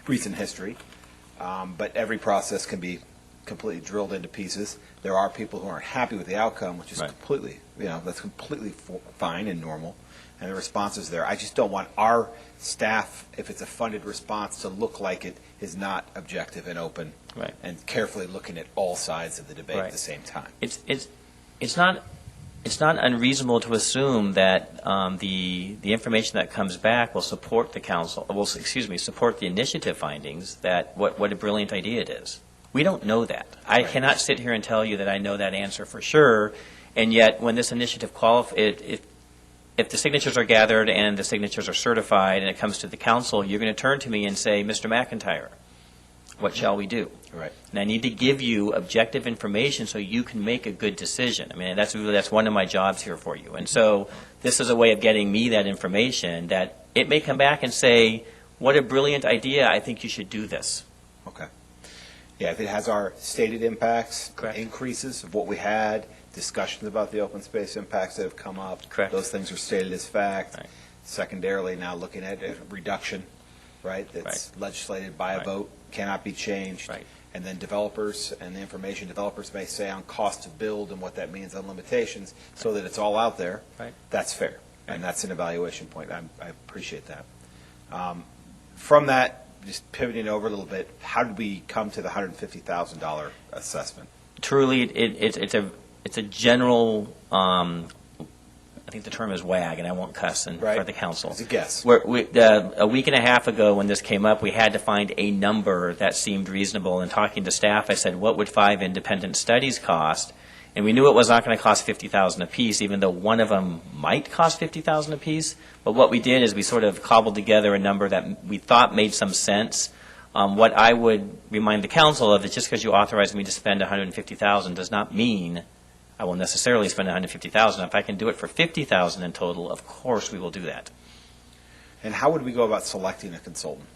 recent history. But every process can be completely drilled into pieces. There are people who aren't happy with the outcome, which is completely, that's completely fine and normal. And the response is there. I just don't want our staff, if it's a funded response, to look like it is not objective and open and carefully looking at all sides of the debate at the same time. It's not unreasonable to assume that the information that comes back will support the council, support the initiative findings, that what a brilliant idea it is. We don't know that. I cannot sit here and tell you that I know that answer for sure, and yet when this initiative if the signatures are gathered and the signatures are certified and it comes to the council, you're going to turn to me and say, Mr. McIntyre, what shall we do? Right. And I need to give you objective information so you can make a good decision. I mean, that's one of my jobs here for you. And so this is a way of getting me that information that it may come back and say, what a brilliant idea, I think you should do this. Okay. Yeah, if it has our stated impacts, increases of what we had, discussions about the open space impacts that have come up, those things are stated as fact. Right. Secondarily, now looking at a reduction, that's legislated by a vote, cannot be changed. Right. And then developers and the information developers may say on cost to build and what that means on limitations, so that it's all out there. Right. That's fair, and that's an evaluation point. I appreciate that. From that, just pivoting over a little bit, how did we come to the $150,000 assessment? Truly, it's a general think the term is WAG, and I won't cuss in front of the council. It's a guess. A week and a half ago when this came up, we had to find a number that seemed reasonable. And talking to staff, I said, what would 5 independent studies cost? And we knew it was not going to cost $50,000 apiece, even though one of them might cost $50,000 apiece. But what we did is we sort of cobbled together a number that we thought made some sense. What I would remind the council of is just because you authorized me to spend $150,000 does not mean I will necessarily spend $150,000. If I can do it for $50,000 in total, of course we will do that. And how would we go about selecting a consultant?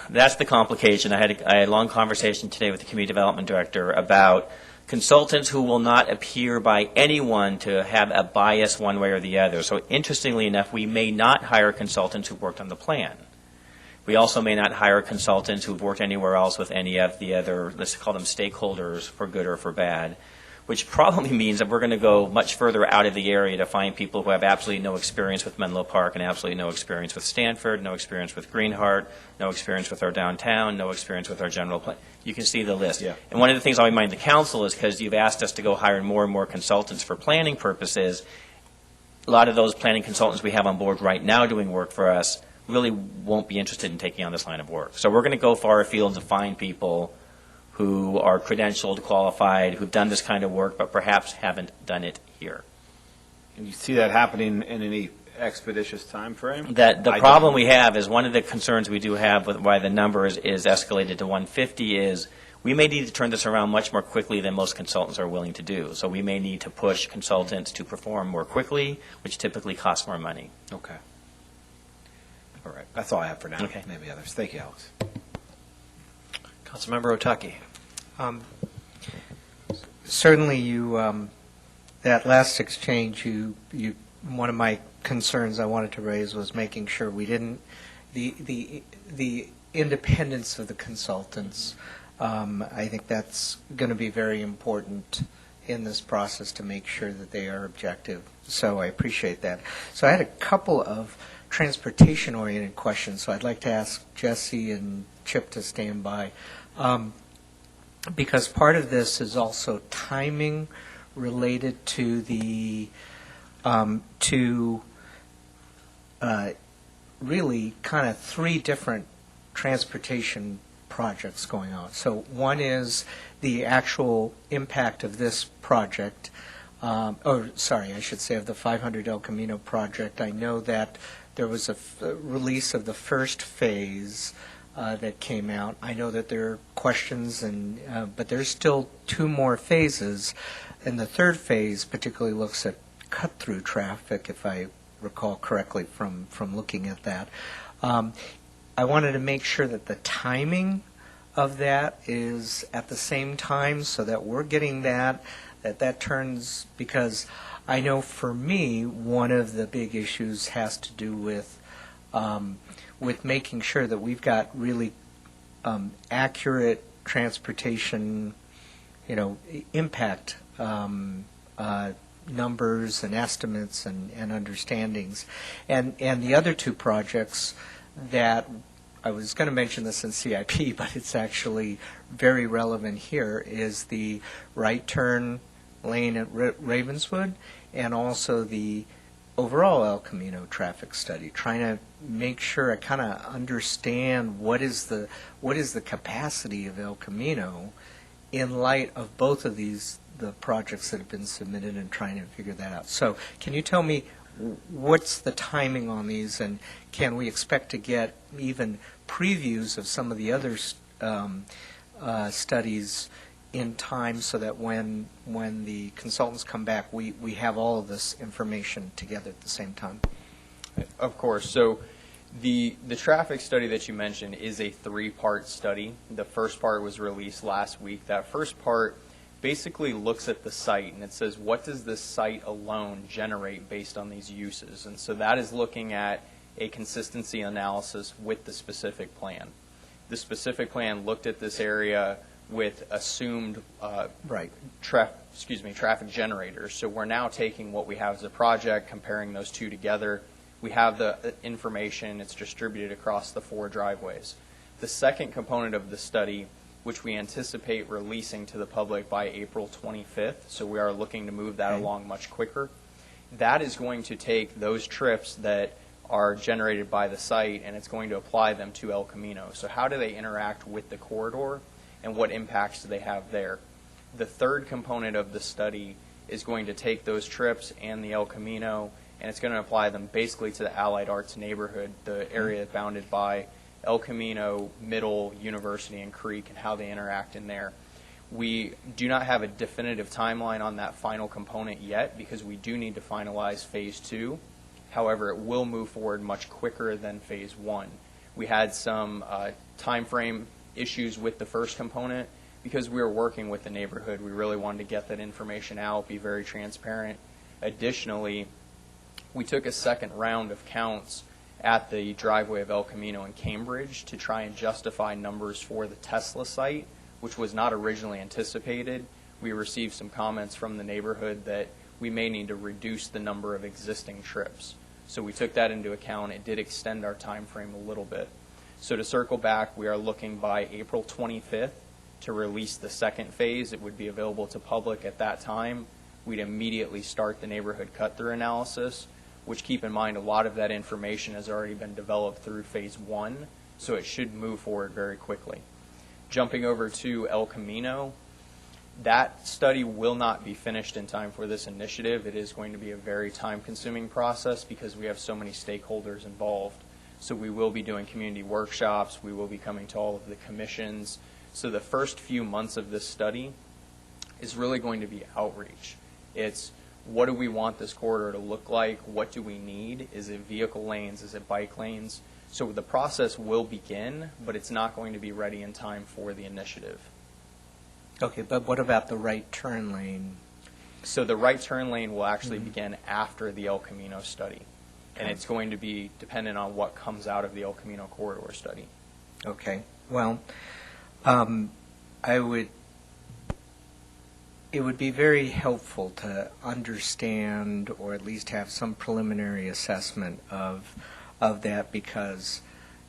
That's the complication. I had a long conversation today with the community development director about consultants who will not appear by anyone to have a bias one way or the other. So interestingly enough, we may not hire consultants who worked on the plan. We also may not hire consultants who've worked anywhere else with any of the other, let's call them stakeholders, for good or for bad, which probably means that we're going to go much further out of the area to find people who have absolutely no experience with Menlo Park and absolutely no experience with Stanford, no experience with Greenheart, no experience with our downtown, no experience with our general plan. You can see the list. Yeah. And one of the things I'll remind the council is because you've asked us to go hire more and more consultants for planning purposes, a lot of those planning consultants we have on board right now doing work for us really won't be interested in taking on this line of work. So we're going to go far afield to find people who are credentialed, qualified, who've done this kind of work, but perhaps haven't done it here. And you see that happening in any expeditious time frame? That the problem we have is one of the concerns we do have with why the number is escalated to 150 is we may need to turn this around much more quickly than most consultants are willing to do. So we may need to push consultants to perform more quickly, which typically costs more money. Okay. All right. That's all I have for now. Okay. Maybe others. Thank you, Alex. Councilmember Otake. Certainly, you that last exchange, one of my concerns I wanted to raise was making sure we didn't the independence of the consultants. I think that's going to be very important in this process to make sure that they are objective. So I appreciate that. So I had a couple of transportation-oriented questions. So I'd like to ask Jesse and Chip to stand by. Because part of this is also timing related to the really kind of 3 different transportation projects going on. So one is the actual impact of this project, I should say of the 500 El Camino project. I know that there was a release of the first phase that came out. I know that there are questions, but there's still 2 more phases, and the third phase particularly looks at cut-through traffic, if I recall correctly from looking at that. I wanted to make sure that the timing of that is at the same time so that we're getting that turns, because I know for me, one of the big issues has to do with making sure that we've got really accurate transportation, impact numbers and estimates and understandings. And the other 2 projects that I was going to mention this in CIP, but it's actually very relevant here, is the right turn lane at Ravenswood and also the overall El Camino traffic study, trying to make sure I kind of understand what is the capacity of El Camino in light of both of the projects that have been submitted, and trying to figure that out. So can you tell me what's the timing on these, and can we expect to get even previews of some of the other studies in time so that when the consultants come back, we have all of this information together at the same time? Of course. So the traffic study that you mentioned is a 3-part study. The first part was released last week. That first part basically looks at the site, and it says, what does this site alone generate based on these uses? And so that is looking at a consistency analysis with the specific plan. The specific plan looked at this area with assumed traffic generators. So we're now taking what we have as a project, comparing those 2 together. We have the information. It's distributed across the 4 driveways. The second component of the study, which we anticipate releasing to the public by April 25th, so we are looking to move that along much quicker, that is going to take those trips that are generated by the site, and it's going to apply them to El Camino. So how do they interact with the corridor, and what impacts do they have there? The third component of the study is going to take those trips and the El Camino, and it's going to apply them basically to the Allied Arts neighborhood, the area bounded by El Camino, Middle, University, and Creek, and how they interact in there. We do not have a definitive timeline on that final component yet because we do need to finalize Phase 2. However, it will move forward much quicker than Phase 1. We had some time frame issues with the first component because we were working with the neighborhood. We really wanted to get that information out, be very transparent. Additionally, we took a second round of counts at the driveway of El Camino in Cambridge to try and justify numbers for the Tesla site, which was not originally anticipated. We received some comments from the neighborhood that we may need to reduce the number of existing trips. So we took that into account. It did extend our time frame a little bit. So to circle back, we are looking by April 25th to release the second phase. It would be available to public at that time. We'd immediately start the neighborhood cut-through analysis, which, keep in mind, a lot of that information has already been developed through Phase 1, so it should move forward very quickly. Jumping over to El Camino, that study will not be finished in time for this initiative. It is going to be a very time-consuming process because we have so many stakeholders involved. So we will be doing community workshops. We will be coming to all of the commissions. So the first few months of this study is really going to be outreach. It's what do we want this corridor to look like? What do we need? Is it vehicle lanes? Is it bike lanes? So the process will begin, but it's not going to be ready in time for the initiative. Okay, but what about the right turn lane? So the right turn lane will actually begin after the El Camino study, and it's going to be dependent on what comes out of the El Camino corridor study. Okay, well, it would be very helpful to understand or at least have some preliminary assessment of that because,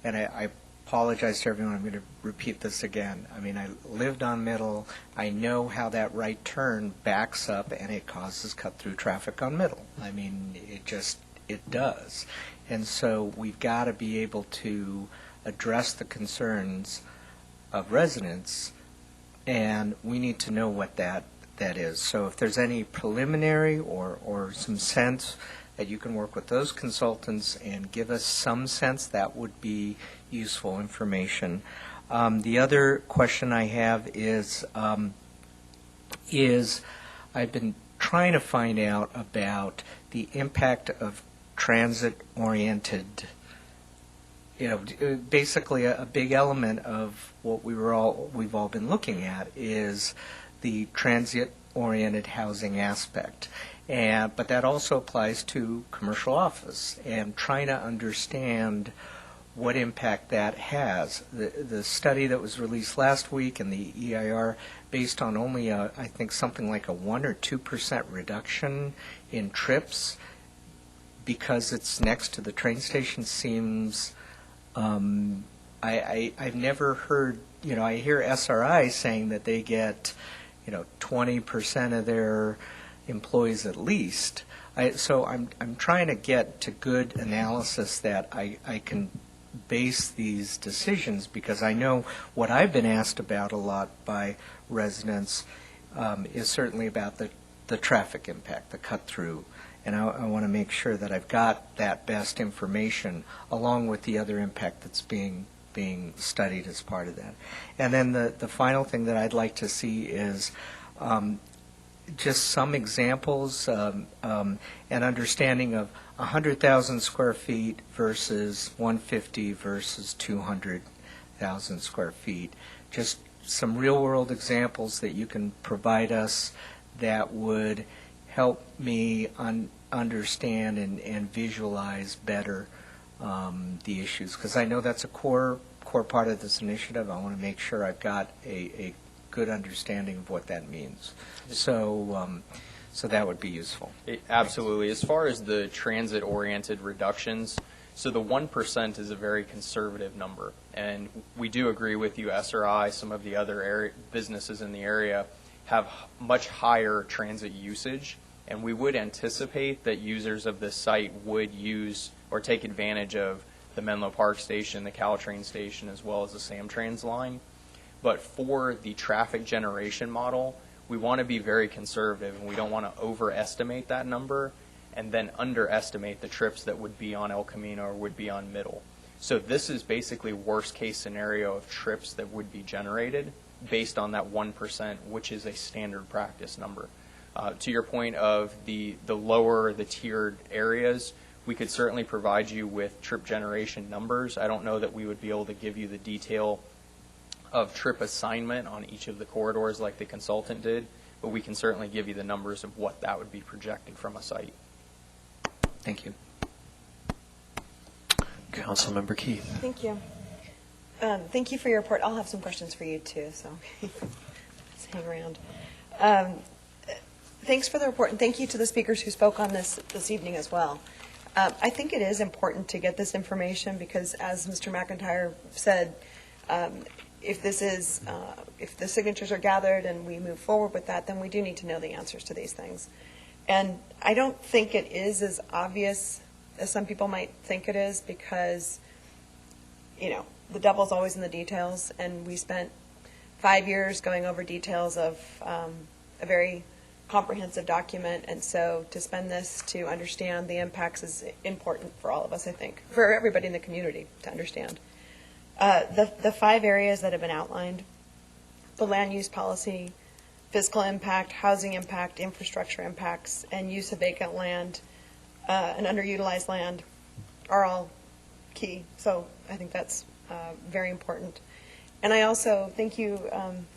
and I apologize to everyone, I'm going to repeat this again. I mean, I lived on Middle. I know how that right turn backs up and it causes cut-through traffic on Middle. I mean, it does. And so we've got to be able to address the concerns of residents, and we need to know what that is. So if there's any preliminary or some sense that you can work with those consultants and give us some sense, that would be useful information. The other question I have is I've been trying to find out about the impact of transit-oriented, basically a big element of what we've all been looking at is the transit-oriented housing aspect. But that also applies to commercial office and trying to understand what impact that has. The study that was released last week and the EIR based on only, I think, something like a 1 or 2% reduction in trips because it's next to the train station seems, I've never heard, I hear SRI saying that they get, 20% of their employees at least. So I'm trying to get to good analysis that I can base these decisions because I know what I've been asked about a lot by residents is certainly about the traffic impact, the cut-through. And I want to make sure that I've got that best information along with the other impact that's being studied as part of that. And then the final thing that I'd like to see is just some examples and understanding of 100,000 square feet versus 150 versus 200,000 square feet. Just some real-world examples that you can provide us that would help me understand and visualize better the issues, because I know that's a core part of this initiative. I want to make sure I've got a good understanding of what that means. So that would be useful. Absolutely. As far as the transit-oriented reductions, so the 1% is a very conservative number, and we do agree with you. SRI, some of the other businesses in the area have much higher transit usage, And we would anticipate that users of this site would use or take advantage of the Menlo Park station, the Caltrain station, as well as the Samtrans line. But for the traffic generation model, we want to be very conservative, and we don't want to overestimate that number and then underestimate the trips that would be on El Camino or would be on Middle. So this is basically worst case scenario of trips that would be generated based on that 1%, which is a standard practice number. To your point of the lower, the tiered areas, we could certainly provide you with trip generation numbers. I don't know that we would be able to give you the detail of trip assignment on each of the corridors like the consultant did, but we can certainly give you the numbers of what that would be projected from a site. Thank you. Councilmember Keith. Thank you. Thank you for your report. I'll have some questions for you too, so let's hang around. Thanks for the report, and thank you to the speakers who spoke on this evening as well. I think it is important to get this information because, as Mr. McIntyre said, if the signatures are gathered and we move forward with that, then we do need to know the answers to these things. And I don't think it is as obvious as some people might think it is because, the devil's always in the details, and we spent 5 years going over details of a very comprehensive document, and so to spend this to understand the impacts is important for all of us, I think, for everybody in the community to understand. The 5 areas that have been outlined, the land use policy, fiscal impact, housing impact, infrastructure impacts, and use of vacant land and underutilized land are all key. So I think that's very important. And I also thank you,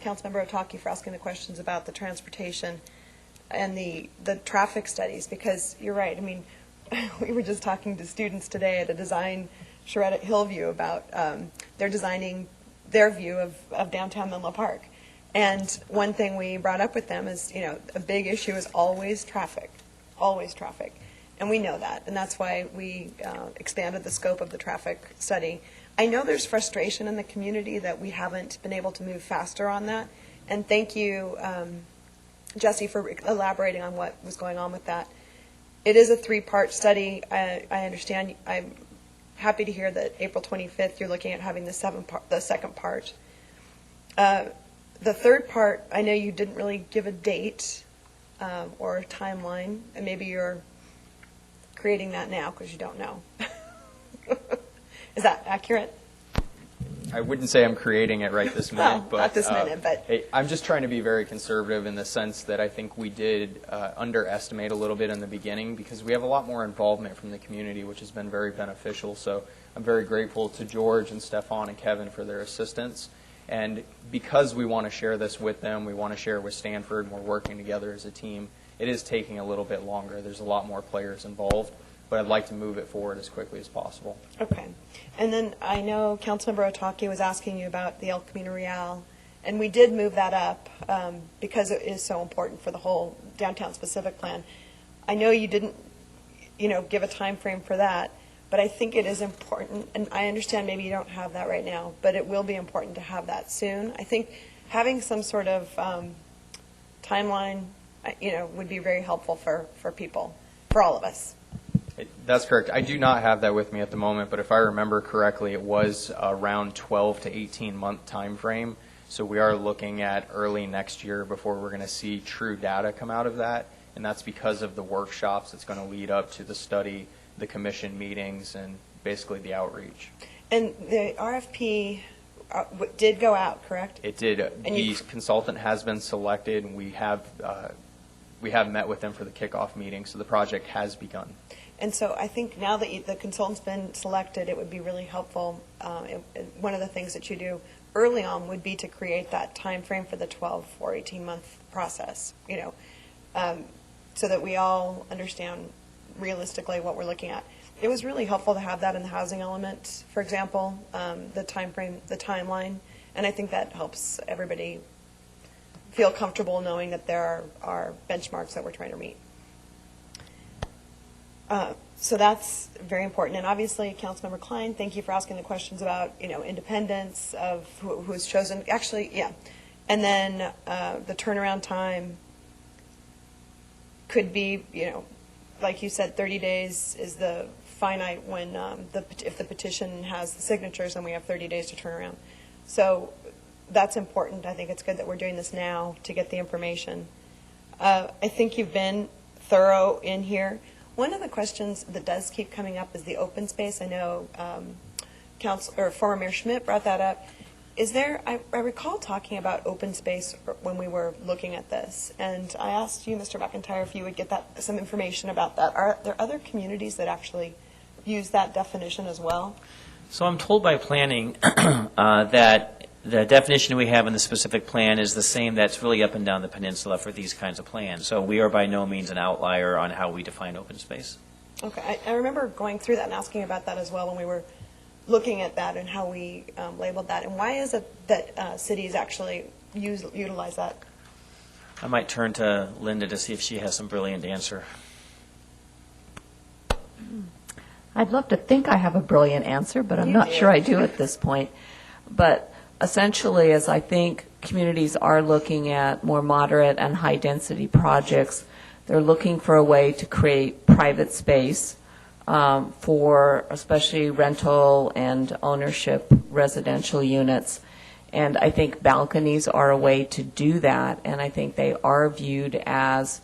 Councilmember Otake, for asking the questions about the transportation and the traffic studies, because you're right. I mean, we were just talking to students today at a design charrette at Hillview about they're designing their view of downtown Menlo Park. And one thing we brought up with them is, a big issue is always traffic. And we know that, and that's why we expanded the scope of the traffic study. I know there's frustration in the community that we haven't been able to move faster on that, and thank you, Jesse, for elaborating on what was going on with that. It is a 3-part study. I understand. I'm happy to hear that April 25th you're looking at having the second part. The third part, I know you didn't really give a date or a timeline, and maybe you're creating that now because you don't know. Is that accurate? I wouldn't say I'm creating it right this minute, Well, not this minute, but hey, I'm just trying to be very conservative in the sense that I think we did underestimate a little bit in the beginning because we have a lot more involvement from the community, which has been very beneficial. So I'm very grateful to George and Stefan and Kevin for their assistance. And because we want to share this with them, we want to share it with Stanford, and we're working together as a team, it is taking a little bit longer. There's a lot more players involved, but I'd like to move it forward as quickly as possible. Okay. And then I know Councilmember Otake was asking you about the El Camino Real, and we did move that up because it is so important for the whole downtown specific plan. I know you didn't, give a time frame for that, but I think it is important, and I understand maybe you don't have that right now, but it will be important to have that soon. I think having some sort of timeline, would be very helpful for people, for all of us. That's correct. I do not have that with me at the moment, but if I remember correctly, it was around 12 to 18-month time frame. So we are looking at early next year before we're going to see true data come out of that, and that's because of the workshops that's going to lead up to the study, the commission meetings, and basically the outreach. And the RFP did go out, correct? It did. And the consultant has been selected, and we have met with them for the kickoff meeting, so the project has begun. And so I think now that the consultant's been selected, it would be really helpful. One of the things that you do early on would be to create that time frame for the 12 or 18-month process, so that we all understand realistically what we're looking at. It was really helpful to have that in the housing element, for example, the time frame, the timeline, and I think that helps everybody feel comfortable knowing that there are benchmarks that we're trying to meet. So that's very important. And obviously, Councilmember Klein, thank you for asking the questions about, independence of who is chosen. Actually, yeah. And then the turnaround time. could be, like you said, 30 days is the finite when if the petition has the signatures, then we have 30 days to turn around. So that's important. I think it's good that we're doing this now to get the information. I think you've been thorough in here. One of the questions that does keep coming up is the open space. I know former Mayor Schmidt brought that up. Is there, I recall talking about open space when we were looking at this, and I asked you, Mr. McIntyre, if you would get some information about that. Are there other communities that actually use that definition as well? So I'm told by planning that the definition we have in the specific plan is the same that's really up and down the peninsula for these kinds of plans. So we are by no means an outlier on how we define open space. Okay. I remember going through that and asking about that as well when we were looking at that and how we labeled that. And why is it that cities actually utilize that? I might turn to Linda to see if she has some brilliant answer. I'd love to think I have a brilliant answer, but I'm not sure I do at this point. But essentially, as I think communities are looking at more moderate and high-density projects, they're looking for a way to create private space for especially rental and ownership residential units. And I think balconies are a way to do that, and I think they are viewed as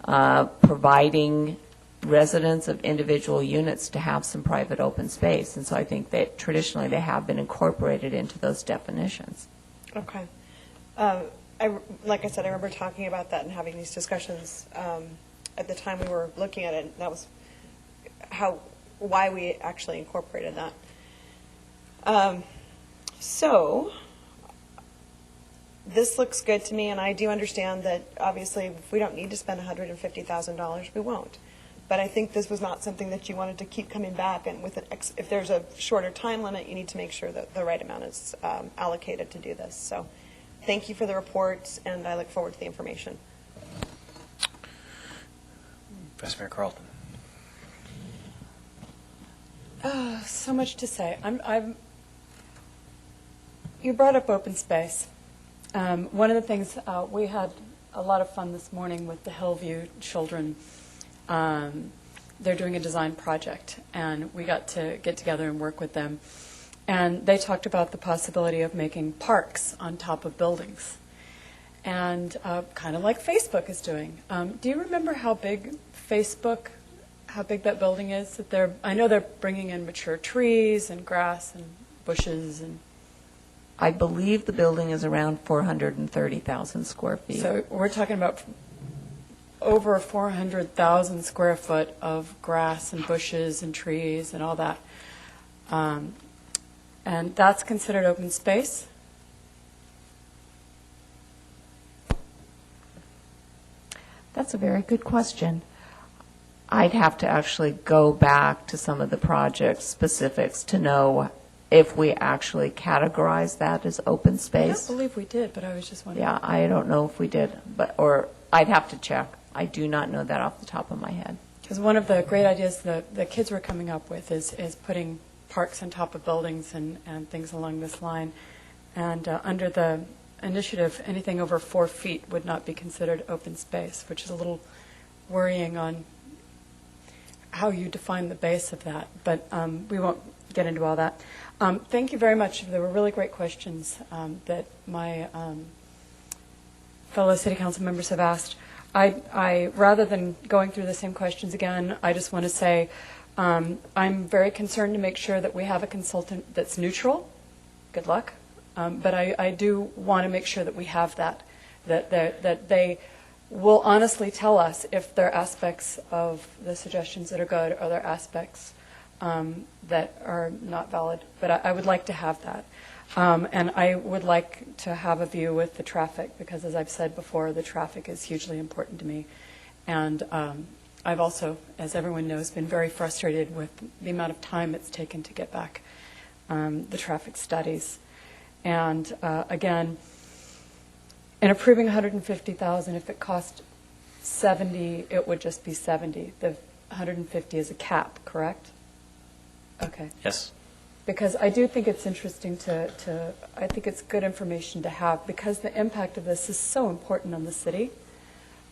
providing residents of individual units to have some private open space. And so I think that traditionally they have been incorporated into those definitions. Okay. Like I said, I remember talking about that and having these discussions at the time we were looking at it. That was why we actually incorporated that. So this looks good to me, and I do understand that obviously if we don't need to spend $150,000, we won't. But I think this was not something that you wanted to keep coming back, and with if there's a shorter time limit, you need to make sure that the right amount is allocated to do this. So thank you for the reports, and I look forward to the information. Vice Mayor Carlton. So much to say. You brought up open space. One of the things, we had a lot of fun this morning with the Hillview children. They're doing a design project, and we got to get together and work with them. And they talked about the possibility of making parks on top of buildings, and kind of like Facebook is doing. Do you remember how big that building is? I know they're bringing in mature trees and grass and bushes and. I believe the building is around 430,000 square feet. So we're talking about over 400,000 square foot of grass and bushes and trees and all that. And that's considered open space? That's a very good question. I'd have to actually go back to some of the project specifics to know if we actually categorize that as open space. I don't believe we did, but I was just wondering. Yeah, I don't know if we did, or I'd have to check. I do not know that off the top of my head. Because one of the great ideas the kids were coming up with is putting parks on top of buildings and things along this line. And under the initiative, anything over 4 feet would not be considered open space, which is a little worrying on how you define the base of that. But we won't get into all that. Thank you very much. There were really great questions that my fellow City Council members have asked. I rather than going through the same questions again, I just want to say I'm very concerned to make sure that we have a consultant that's neutral. Good luck. But I do want to make sure that we have that they will honestly tell us if there are aspects of the suggestions that are good or there are aspects that are not valid. But I would like to have that. And I would like to have a view with the traffic, because as I've said before, the traffic is hugely important to me. And I've also, as everyone knows, been very frustrated with the amount of time it's taken to get back the traffic studies. And again, in approving $150,000, if it cost $70, it would just be $70. The $150 is a cap, correct? Okay. Yes. Because I do think it's interesting I think it's good information to have, because the impact of this is so important on the city.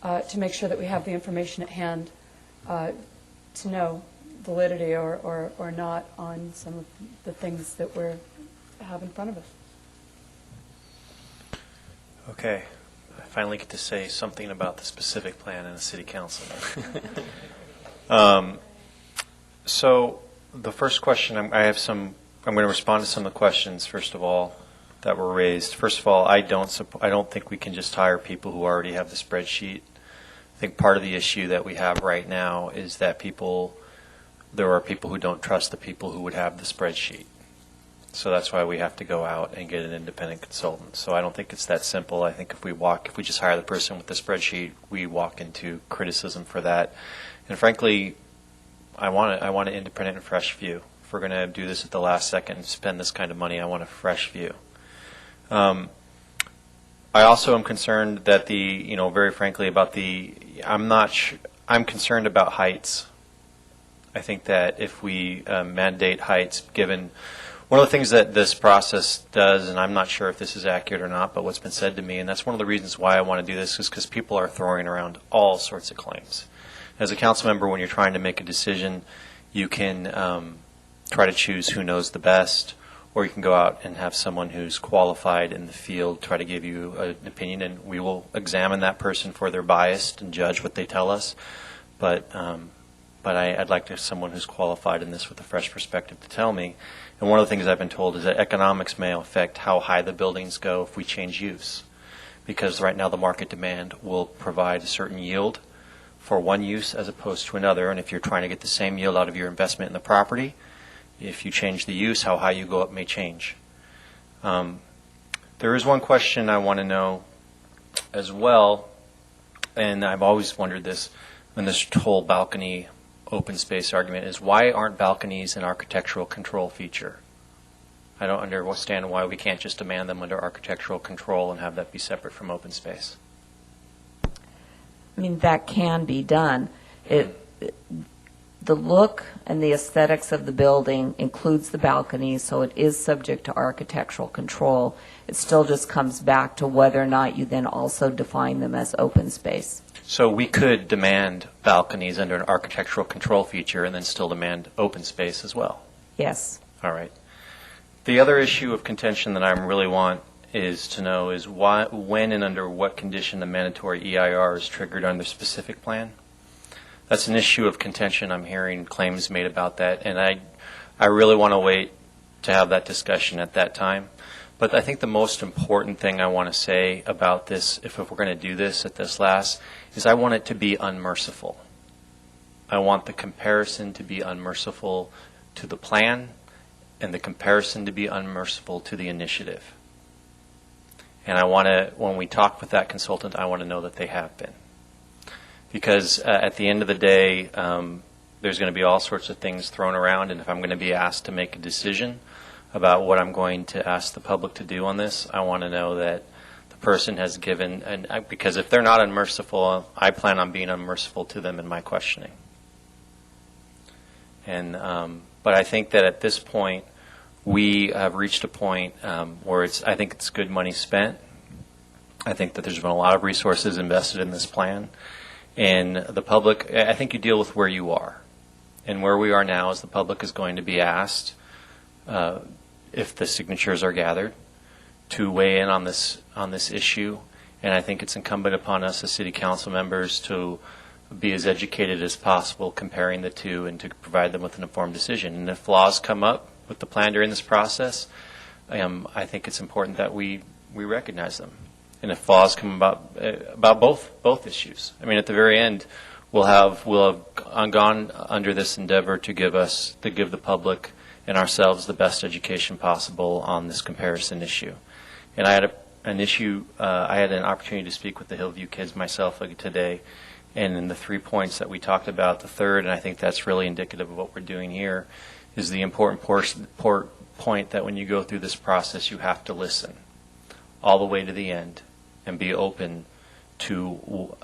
to make sure that we have the information at hand to know validity or not on some of the things that we have in front of us. Okay. I finally get to say something about the specific plan in the city council. So the first question, I'm going to respond to some of the questions, first of all, that were raised. First of all, I don't think we can just hire people who already have the spreadsheet. I think part of the issue that we have right now is that there are people who don't trust the people who would have the spreadsheet. So that's why we have to go out and get an independent consultant. So I don't think it's that simple. I think if we just hire the person with the spreadsheet, we walk into criticism for that. And frankly, I want an independent and fresh view. If we're going to do this at the last second and spend this kind of money, I want a fresh view. I also am concerned that very frankly about I'm concerned about heights. I think that if we mandate heights, given one of the things that this process does, and I'm not sure if this is accurate or not, but what's been said to me, and that's one of the reasons why I want to do this, is because people are throwing around all sorts of claims. As a council member, when you're trying to make a decision, you can try to choose who knows the best, or you can go out and have someone who's qualified in the field try to give you an opinion, and we will examine that person for their bias and judge what they tell us. But I'd like someone who's qualified in this with a fresh perspective to tell me. And one of the things I've been told is that economics may affect how high the buildings go if we change use. Because right now the market demand will provide a certain yield for one use as opposed to another. And if you're trying to get the same yield out of your investment in the property, if you change the use, how high you go up may change. There is one question I want to know as well, and I've always wondered this, when this whole balcony open space argument is, why aren't balconies an architectural control feature? I don't understand why we can't just demand them under architectural control and have that be separate from open space. I mean, that can be done. The look and the aesthetics of the building includes the balcony, so it is subject to architectural control. It still just comes back to whether or not you then also define them as open space. So we could demand balconies under an architectural control feature and then still demand open space as well? Yes. All right. The other issue of contention that I really want is to know is when and under what condition the mandatory EIR is triggered under specific plan. That's an issue of contention. I'm hearing claims made about that, and I really want to wait to have that discussion at that time. But I think the most important thing I want to say about this, if we're going to do this at this last, is I want it to be unmerciful. I want the comparison to be unmerciful to the plan and the comparison to be unmerciful to the initiative. And I want to, when we talk with that consultant, I want to know that they have been. Because at the end of the day, there's going to be all sorts of things thrown around, and if I'm going to be asked to make a decision about what I'm going to ask the public to do on this, I want to know that the person has given, because if they're not unmerciful, I plan on being unmerciful to them in my questioning. And but I think that at this point, we have reached a point where I think it's good money spent. I think that there's been a lot of resources invested in this plan. And the public, I think you deal with where you are. And where we are now is the public is going to be asked, if the signatures are gathered, to weigh in on this issue. And I think it's incumbent upon us as city council members to be as educated as possible comparing the two and to provide them with an informed decision. And if flaws come up with the plan during this process, I think it's important that we recognize them. And if flaws come about both issues, I mean, at the very end, we'll have gone under this endeavor to give the public and ourselves the best education possible on this comparison issue. And I had I had an opportunity to speak with the Hillview kids myself today, and in the 3 points that we talked about, the third, and I think that's really indicative of what we're doing here, is the important point that when you go through this process, you have to listen all the way to the end and be open to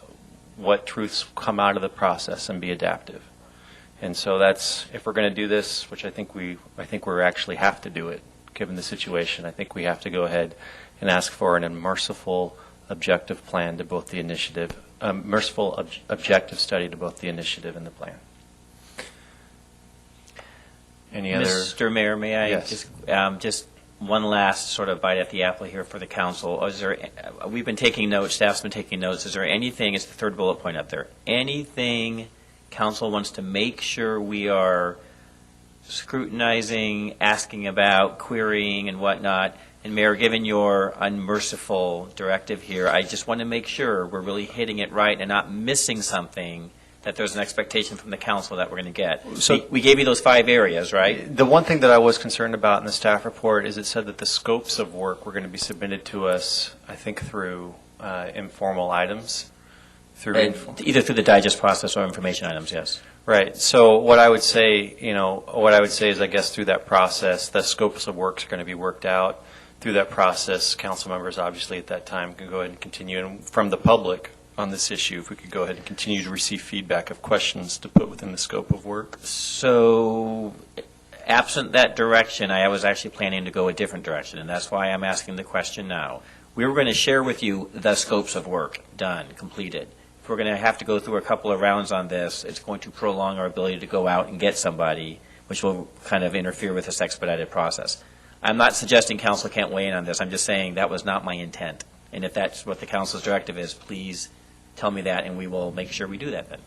what truths come out of the process and be adaptive. And so that's, if we're going to do this, which I think we actually have to do it, given the situation, I think we have to go ahead and ask for an unmerciful, objective plan to both the initiative merciful objective study to both the initiative and the plan. Any other? Mr. Mayor, may I Yes. just one last sort of bite at the apple here for the council. We've been taking notes, staff's been taking notes. Is there anything, it's the third bullet point up there, anything council wants to make sure we are scrutinizing, asking about, querying and whatnot? And Mayor, given your unmerciful directive here, I just want to make sure we're really hitting it right and not missing something, that there's an expectation from the council that we're going to get. So we gave you those 5 areas, right? The one thing that I was concerned about in the staff report is it said that the scopes of work were going to be submitted to us, I think, through informal items. Either through the digest process or information items, yes. Right. So what I would say is, I guess, through that process, the scopes of works are going to be worked out. Through that process, council members obviously at that time can go ahead and continue. And from the public on this issue, if we could go ahead and continue to receive feedback of questions to put within the scope of work. So, absent that direction, I was actually planning to go a different direction, and that's why I'm asking the question now. We were going to share with you the scopes of work, done, completed. If we're going to have to go through a couple of rounds on this, it's going to prolong our ability to go out and get somebody, which will kind of interfere with this expedited process. I'm not suggesting council can't weigh in on this. I'm just saying that was not my intent. And if that's what the council's directive is, please tell me that, and we will make sure we do that then.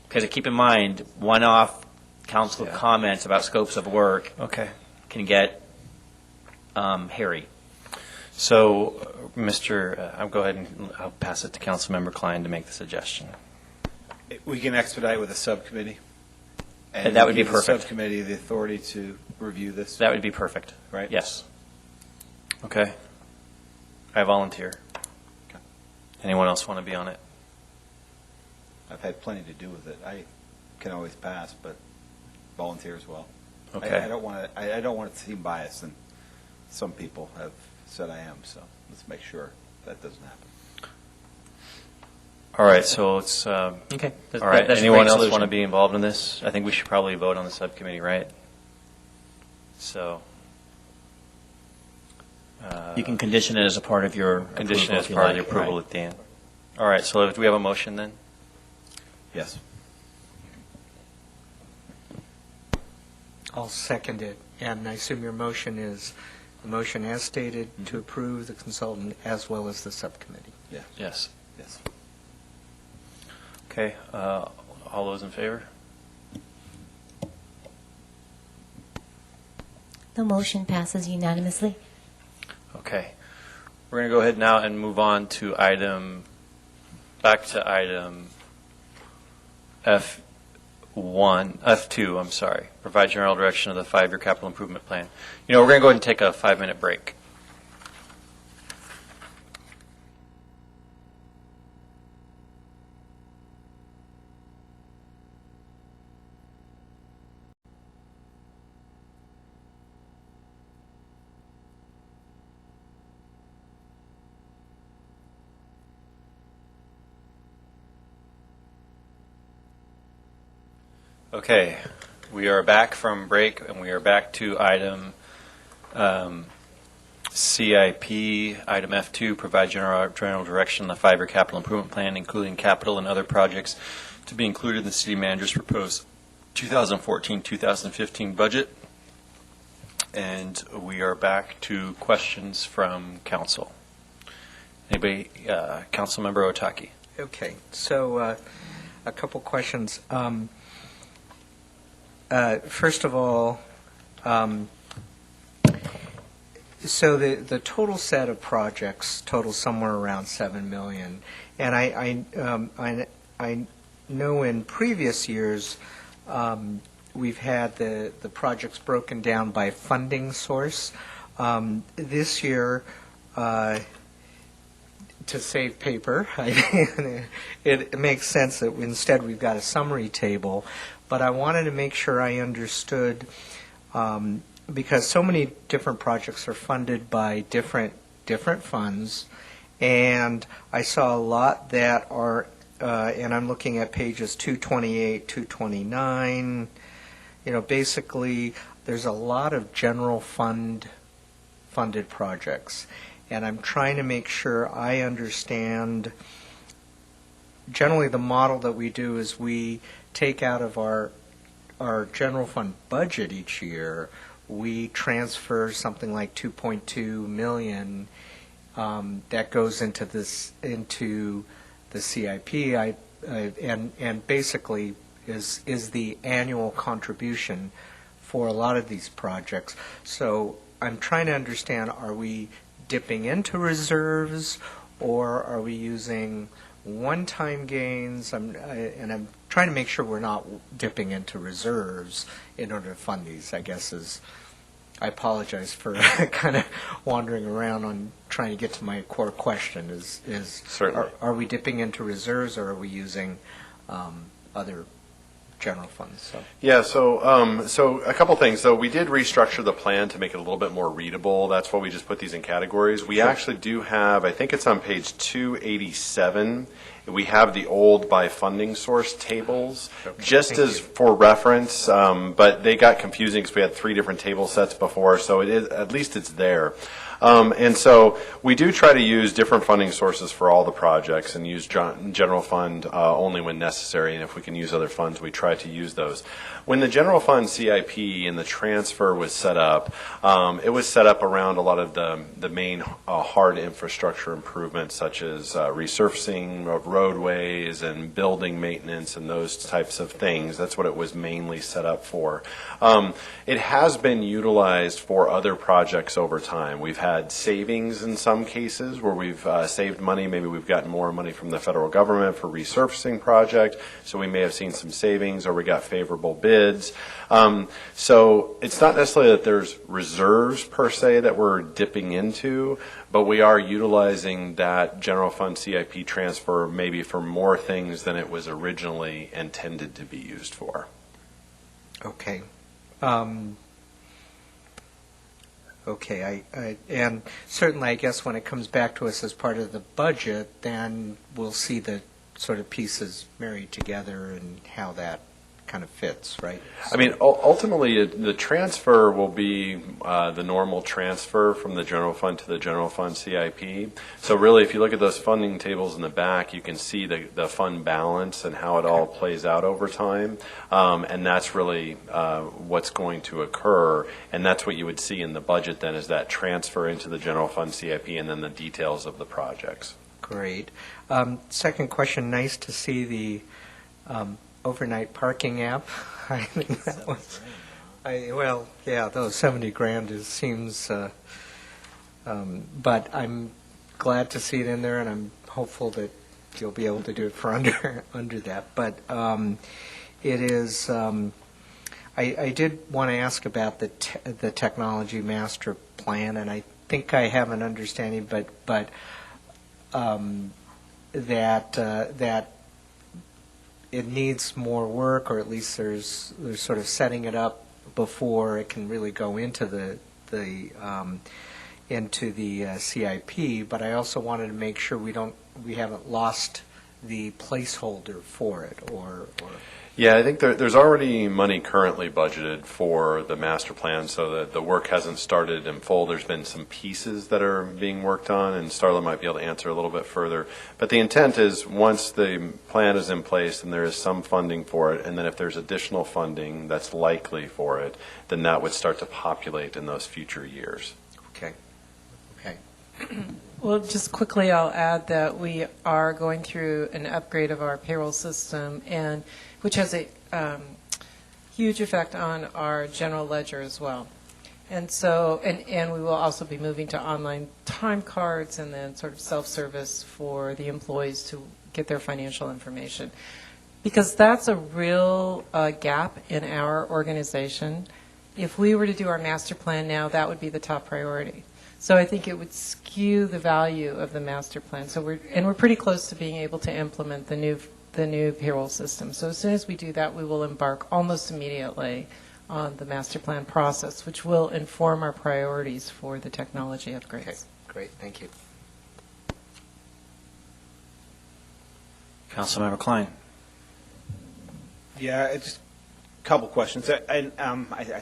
Because keep in mind, one-off council comments about scopes of work can get hairy. So, I'll go ahead and I'll pass it to Councilmember Klein to make the suggestion. We can expedite with a subcommittee. And that would be give the perfect. subcommittee the authority to review this. That would be perfect. Right? Yes. Okay. I volunteer. Anyone else want to be on it? I've had plenty to do with it. I can always pass, but volunteer as well. Okay. I don't want it to seem biased, and some people have said I am, so let's make sure that doesn't happen. All right, so let's, Okay. All right, That's a anyone great else solution. want to be involved in this? I think we should probably vote on the subcommittee, right? So. You can condition it as a part of your Condition approval as if you part of like. the approval Right. at the end. All right, so do we have a motion then? Yes. I'll second it, and I assume your motion is the motion as stated to approve the consultant as well as the subcommittee. Yeah. Yes. Yes. Okay, all those in favor? The motion passes unanimously. Okay. We're going to go ahead now and move on to back to item F2, I'm sorry. Provide general direction of the 5-year capital improvement plan. We're going to go ahead and take a 5-minute break. Okay, we are back from break, and we are back to item CIP, item F2, provide general direction on the 5-year capital improvement plan, including capital and other projects to be included in the city manager's proposed 2014-2015 budget. And we are back to questions from council. Anybody, Councilmember Otake? Okay, so a couple questions. First of all, so the total set of projects totals somewhere around $7 million, and I know in previous years we've had the projects broken down by funding source. This year, to save paper, it makes sense that instead we've got a summary table. But I wanted to make sure I understood, because so many different projects are funded by different funds, and I saw a lot that are, and I'm looking at pages 228, 229. Basically, there's a lot of general funded projects, and I'm trying to make sure I understand generally the model that we do is we take out of our general fund budget each year, we transfer something like 2.2 million that goes into the CIP, and basically is the annual contribution for a lot of these projects. So I'm trying to understand, are we dipping into reserves, or are we using one-time gains? And I'm trying to make sure we're not dipping into reserves in order to fund these, I guess. I apologize for kind of wandering around on trying to get to my core question. Certainly. Are we dipping into reserves, or are we using other general funds? So. Yeah, so a couple things. So we did restructure the plan to make it a little bit more readable. That's why we just put these in categories. We actually do have, I think it's on page 287, we have the old by funding source tables, just as for reference, but they got confusing because we had 3 different table sets before, so it is, at least it's there. And so we do try to use different funding sources for all the projects and use general fund only when necessary, and if we can use other funds, we try to use those. When the general fund CIP and the transfer was set up, it was set up around a lot of the main hard infrastructure improvements, such as resurfacing of roadways and building maintenance and those types of things. That's what it was mainly set up for. It has been utilized for other projects over time. We've had savings in some cases where we've saved money. Maybe we've gotten more money from the federal government for resurfacing project, so we may have seen some savings, or we got favorable bids. So it's not necessarily that there's reserves per se that we're dipping into, but we are utilizing that general fund CIP transfer maybe for more things than it was originally intended to be used for. Okay. Okay, and certainly I guess when it comes back to us as part of the budget, then we'll see the sort of pieces married together and how that kind of fits, right? I mean, ultimately, the transfer will be the normal transfer from the general fund to the general fund CIP. So really, if you look at those funding tables in the back, you can see the fund balance and how it all plays out over time. And that's really what's going to occur. And that's what you would see in the budget then, is that transfer into the general fund CIP and then the details of the projects. Great. Second question, nice to see the overnight parking app. I think that was, well, yeah, those 70 grand seems, but I'm glad to see it in there, and I'm hopeful that you'll be able to do it for under that. But it is, I did want to ask about the technology master plan, and I think I have an understanding, but that it needs more work, or at least there's sort of setting it up before it can really go into the CIP. But I also wanted to make sure we haven't lost the placeholder for it, or. Yeah, I think there's already money currently budgeted for the master plan, so that the work hasn't started in full. There's been some pieces that are being worked on, and Starla might be able to answer a little bit further. But the intent is, once the plan is in place and there is some funding for it, and then if there's additional funding that's likely for it, then that would start to populate in those future years. Okay. Okay. Well, just quickly, I'll add that we are going through an upgrade of our payroll system, and which has a huge effect on our general ledger as well. And so, and we will also be moving to online time cards and then sort of self-service for the employees to get their financial information. Because that's a real gap in our organization. If we were to do our master plan now, that would be the top priority. So I think it would skew the value of the master plan. So we're pretty close to being able to implement the new payroll system. So as soon as we do that, we will embark almost immediately on the master plan process, which will inform our priorities for the technology upgrades. Okay. Great. Thank you. Councilmember Klein. Yeah, just a couple questions. I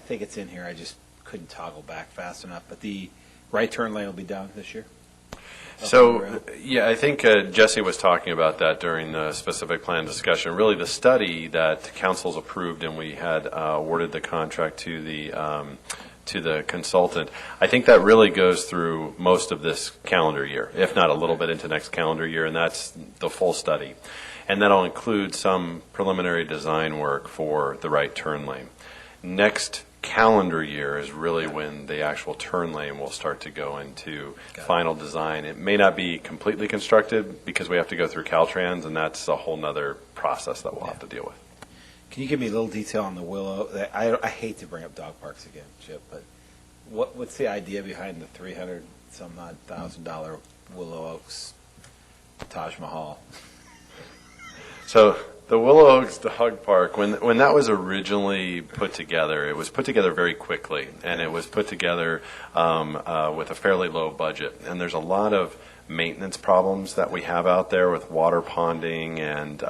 think it's in here. I just couldn't toggle back fast enough. But the right turn lane will be done this year? So, yeah, I think Jesse was talking about that during the specific plan discussion. Really, the study that council's approved and we had awarded the contract to the consultant, I think that really goes through most of this calendar year, if not a little bit into next calendar year, and that's the full study. And that'll include some preliminary design work for the right turn lane. Next calendar year is really when the actual turn lane will start to go into final design. It may not be completely constructed because we have to go through Caltrans, and that's a whole nother process that we'll have to deal with. Can you give me a little detail on the Willow? I hate to bring up dog parks again, Chip, but what's the idea behind the $300,000 Willow Oaks Taj Mahal? So the Willow Oaks Dog Park, when that was originally put together, it was put together very quickly, and it was put together with a fairly low budget. And there's a lot of maintenance problems that we have out there with water ponding and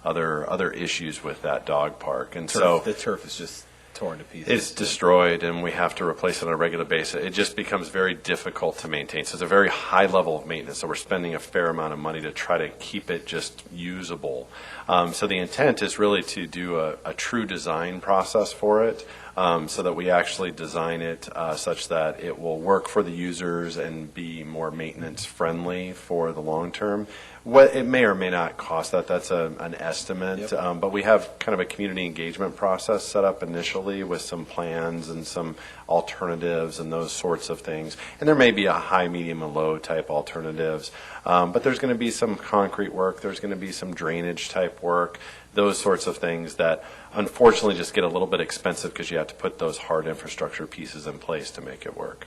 other issues with that dog park. And so the turf is just torn to pieces. It's destroyed, and we have to replace it on a regular basis. It just becomes very difficult to maintain. So it's a very high level of maintenance. So we're spending a fair amount of money to try to keep it just usable. So the intent is really to do a true design process for it, so that we actually design it such that it will work for the users and be more maintenance friendly for the long term. What it may or may not cost that's an estimate. Yep. But we have kind of a community engagement process set up initially with some plans and some alternatives and those sorts of things. And there may be a high, medium, and low type alternatives. But there's going to be some concrete work. There's going to be some drainage type work, those sorts of things that unfortunately just get a little bit expensive because you have to put those hard infrastructure pieces in place to make it work.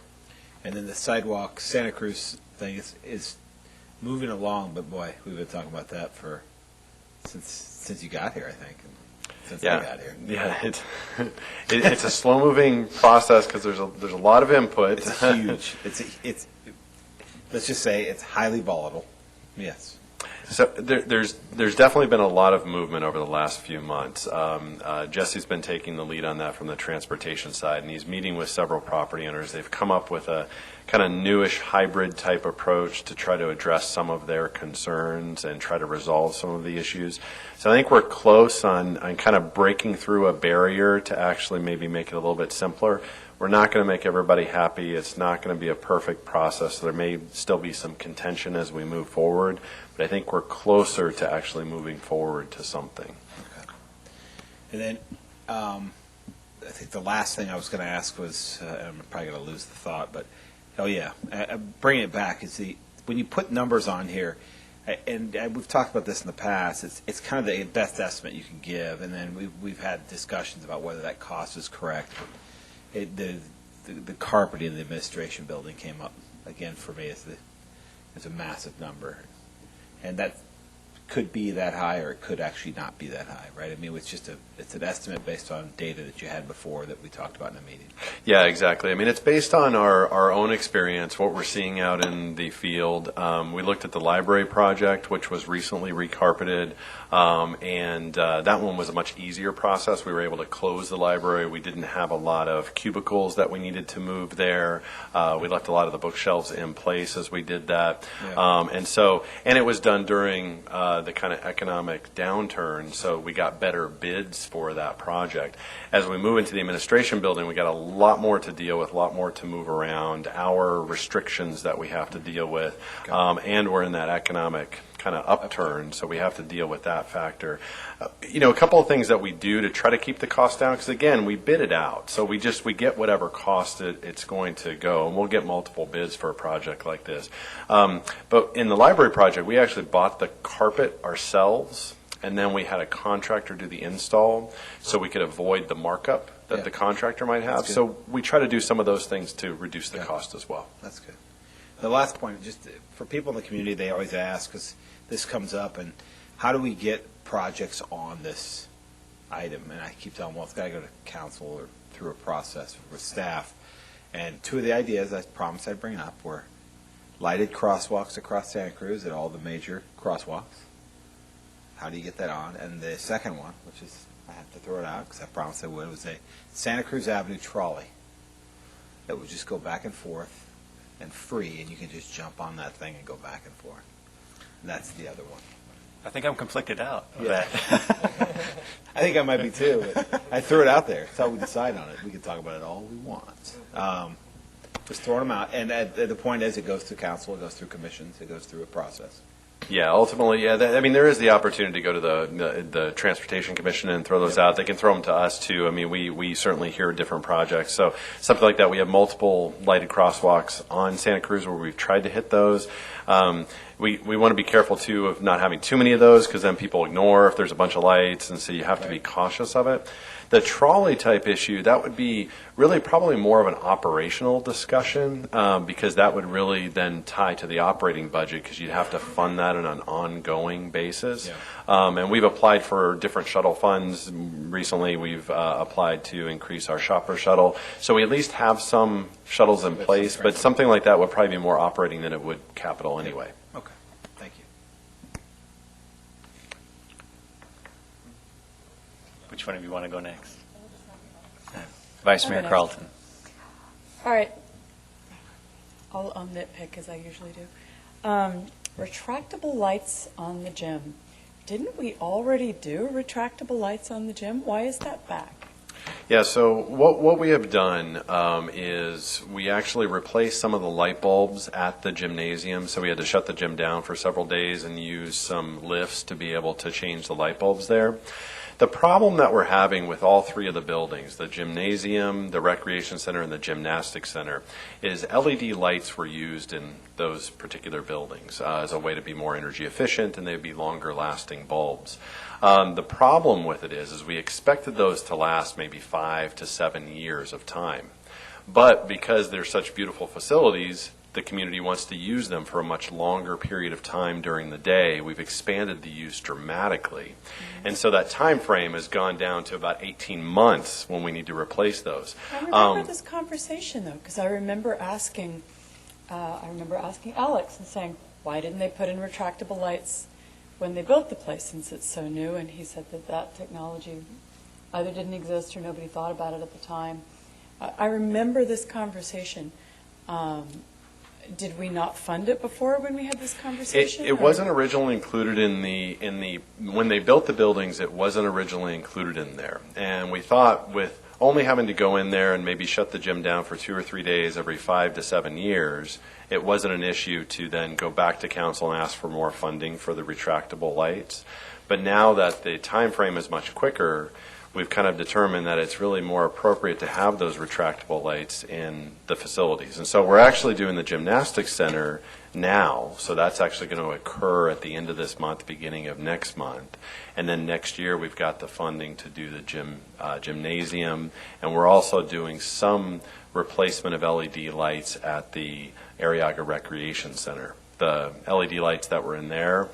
And then the sidewalk Santa Cruz thing is moving along, but boy, we've been talking about that since you got here, I think. Since I got here. Yeah, it's a slow moving process because there's a lot of input. It's huge. It's let's just say it's highly volatile. Yes. So there's definitely been a lot of movement over the last few months. Jesse's been taking the lead on that from the transportation side, and he's meeting with several property owners. They've come up with a kind of newish hybrid type approach to try to address some of their concerns and try to resolve some of the issues. So I think we're close on kind of breaking through a barrier to actually maybe make it a little bit simpler. We're not going to make everybody happy. It's not going to be a perfect process. There may still be some contention as we move forward, but I think we're closer to actually moving forward to something. Okay. And then I think the last thing I was going to ask was, and I'm probably going to lose the thought, but bringing it back is when you put numbers on here, and we've talked about this in the past, it's kind of the best estimate you can give, and then we've had discussions about whether that cost is correct. The carpeting in the administration building came up again for me as a massive number, and that could be that high or it could actually not be that high, right? I mean, it's an estimate based on data that you had before that we talked about in a meeting. Yeah, exactly. I mean, it's based on our own experience, what we're seeing out in the field. We looked at the library project, which was recently recarpeted, and that one was a much easier process. We were able to close the library. We didn't have a lot of cubicles that we needed to move there. We left a lot of the bookshelves in place as we did that. Yeah. And it was done during the kind of economic downturn, so we got better bids for that project. As we move into the administration building, we got a lot more to deal with, a lot more to move around, our restrictions that we have to deal with, and we're in that economic kind of upturn, so we have to deal with that factor. A couple of things that we do to try to keep the cost down, because again, we bid it out, so we get whatever cost it's going to go, and we'll get multiple bids for a project like this. But in the library project, we actually bought the carpet ourselves, and then we had a contractor do the install, so we could avoid the markup that the contractor might have. So we try to do some of those things to reduce the cost as well. That's good. The last point, just for people in the community, they always ask, because this comes up, and how do we get projects on this item? And I keep telling them, well, it's got to go to council or through a process with staff. And two of the ideas I promised I'd bring up were lighted crosswalks across Santa Cruz at all the major crosswalks. How do you get that on? And the second one, which is, I have to throw it out because I promised I would, was a Santa Cruz Avenue trolley that would just go back and forth and free, and you can just jump on that thing and go back and forth. And that's the other one. I think I'm conflicted out of Yeah. that. I think I might be too. But I threw it out there. That's how we decide on it. We can talk about it all we want. Just throwing them out. And at the point is, it goes through council, it goes through commissions, it goes through a process. Yeah, ultimately, yeah. I mean, there is the opportunity to go to the Transportation Commission and throw those out. They can throw them to us too. I mean, we certainly hear different projects. So something like that. We have multiple lighted crosswalks on Santa Cruz where we've tried to hit those. We want to be careful too of not having too many of those, because then people ignore if there's a bunch of lights, and so you have to be cautious of it. The trolley type issue, that would be really probably more of an operational discussion, because that would really then tie to the operating budget, because you'd have to fund that on an ongoing basis. And we've applied for different shuttle funds. Recently, we've applied to increase our shopper shuttle. So we at least have some shuttles in place, but something like that would probably be more operating than it would capital anyway. Okay, thank you. Which one of you want to go next? Vice Mayor Carlton. All right. I'll nitpick, as I usually do. Retractable lights on the gym. Didn't we already do retractable lights on the gym? Why is that back? Yeah, so what we have done is we actually replaced some of the light bulbs at the gymnasium. So we had to shut the gym down for several days and use some lifts to be able to change the light bulbs there. The problem that we're having with all three of the buildings, the gymnasium, the recreation center, and the gymnastics center, is LED lights were used in those particular buildings as a way to be more energy efficient, and they'd be longer lasting bulbs. The problem with it is we expected those to last maybe 5 to 7 years of time. But because they're such beautiful facilities, the community wants to use them for a much longer period of time during the day. We've expanded the use dramatically. And so that time frame has gone down to about 18 months when we need to replace those. I remember this conversation, though, because I remember asking Alex and saying, why didn't they put in retractable lights when they built the place, since it's so new? And he said that technology either didn't exist or nobody thought about it at the time. I remember this conversation. Did we not fund it before when we had this conversation? It wasn't originally included in the when they built the buildings. It wasn't originally included in there, and we thought with only having to go in there and maybe shut the gym down for 2 or 3 days every 5 to 7 years, it wasn't an issue to then go back to council and ask for more funding for the retractable lights. But now that the time frame is much quicker, we've kind of determined that it's really more appropriate to have those retractable lights in the facilities. And so we're actually doing the gymnastics center now, so that's actually going to occur at the end of this month, beginning of next month. And then next year we've got the funding to do the gymnasium, and we're also doing some replacement of LED lights at the Arriaga Recreation Center. The LED lights that were in there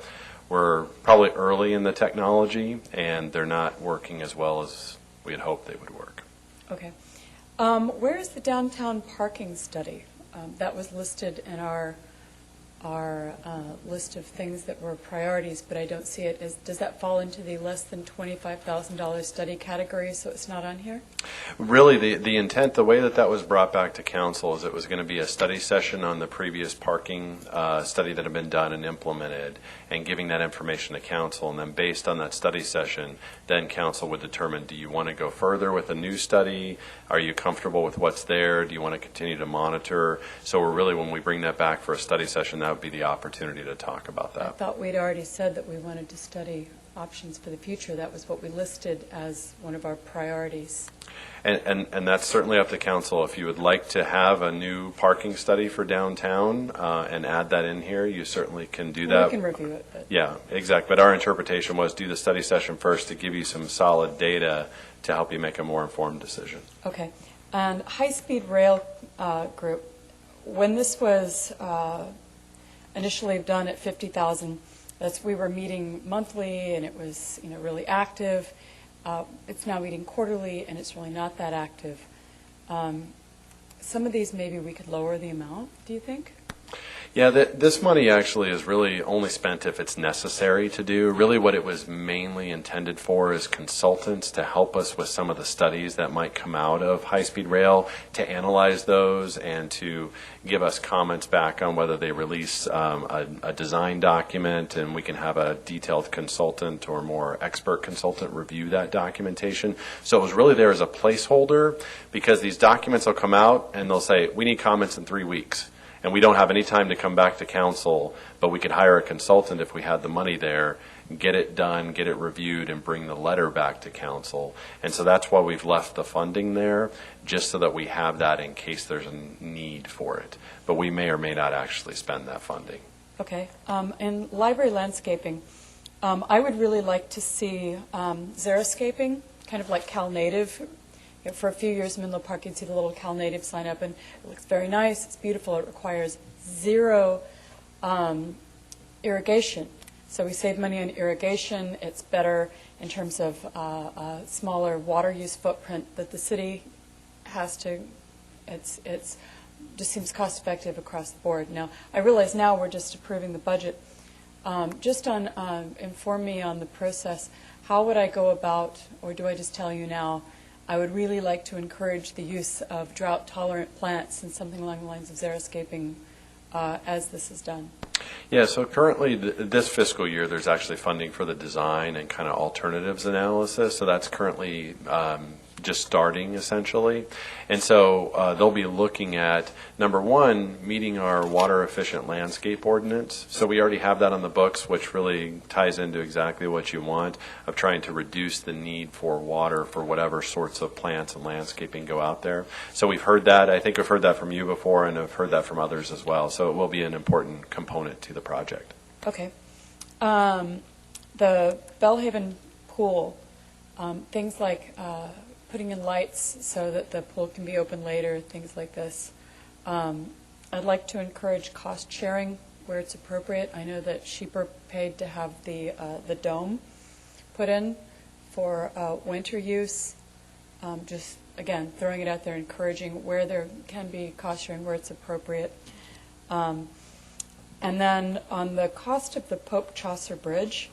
were probably early in the technology, and they're not working as well as we had hoped they would work. Okay. Where is the downtown parking study? That was listed in our list of things that were priorities, but I don't see it. Does that fall into the less than $25,000 study category, so it's not on here? Really, the intent, the way that was brought back to council is it was going to be a study session on the previous parking study that had been done and implemented, and giving that information to council, and then based on that study session, then council would determine, do you want to go further with a new study? Are you comfortable with what's there? Do you want to continue to monitor? So we're really, when we bring that back for a study session, that would be the opportunity to talk about that. I thought we'd already said that we wanted to study options for the future. That was what we listed as one of our priorities. And that's certainly up to council. If you would like to have a new parking study for downtown and add that in here, you certainly can do that. We can review it. But. Yeah, exactly. But our interpretation was do the study session first to give you some solid data to help you make a more informed decision. Okay. And high-speed rail group, when this was initially done at 50,000, we were meeting monthly, and it was really active. It's now meeting quarterly, and it's really not that active. Some of these, maybe we could lower the amount, do you think? Yeah, this money actually is really only spent if it's necessary to do. Really what it was mainly intended for is consultants to help us with some of the studies that might come out of high-speed rail, to analyze those and to give us comments back on whether they release a design document, and we can have a detailed consultant or more expert consultant review that documentation. So it was really there as a placeholder, because these documents will come out and they'll say, we need comments in 3 weeks. And we don't have any time to come back to council, but we could hire a consultant if we had the money there, get it done, get it reviewed, and bring the letter back to council. And so that's why we've left the funding there, just so that we have that in case there's a need for it. But we may or may not actually spend that funding. Okay. In library landscaping, I would really like to see xeriscaping, kind of like Cal Native. You know, for a few years in Menlo Park, you'd see the little Cal Native sign up, and it looks very nice, it's beautiful, it requires zero irrigation. So we save money on irrigation, it's better in terms of a smaller water use footprint that the city has to, it's just seems cost effective across the board. Now, I realize now we're just approving the budget. Just on, inform me on the process, how would I go about, or do I just tell you now, I would really like to encourage the use of drought-tolerant plants and something along the lines of xeriscaping as this is done. Yeah, so currently this fiscal year, there's actually funding for the design and kind of alternatives analysis. So that's currently just starting, essentially. And so they'll be looking at, number one, meeting our water efficient landscape ordinance. So we already have that on the books, which really ties into exactly what you want, of trying to reduce the need for water for whatever sorts of plants and landscaping go out there. So we've heard that. I think we've heard that from you before, and I've heard that from others as well. So it will be an important component to the project. Okay. The Bellhaven pool, things like putting in lights so that the pool can be open later, things like this. I'd like to encourage cost sharing where it's appropriate. I know that Sheeper paid to have the dome put in for winter use. Just, again, throwing it out there, encouraging where there can be cost sharing, where it's appropriate. And then on the cost of the Pope Chaucer Bridge,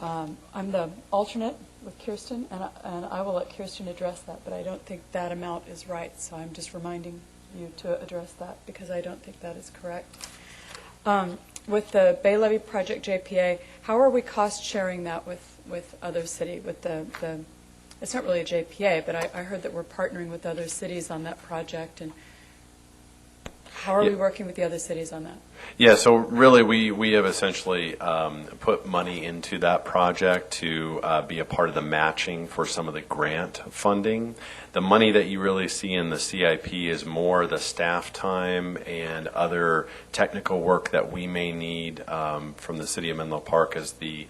I'm the alternate with Kirsten, and I will let Kirsten address that, but I don't think that amount is right, so I'm just reminding you to address that because I don't think that is correct. With the Bay Levy Project JPA, how are we cost sharing that with other city, with the it's not really a JPA, but I heard that we're partnering with other cities on that project, and how are we working with the other cities on that? Yeah, so really we have essentially put money into that project to be a part of the matching for some of the grant funding. The money that you really see in the CIP is more the staff time and other technical work that we may need from the City of Menlo Park as the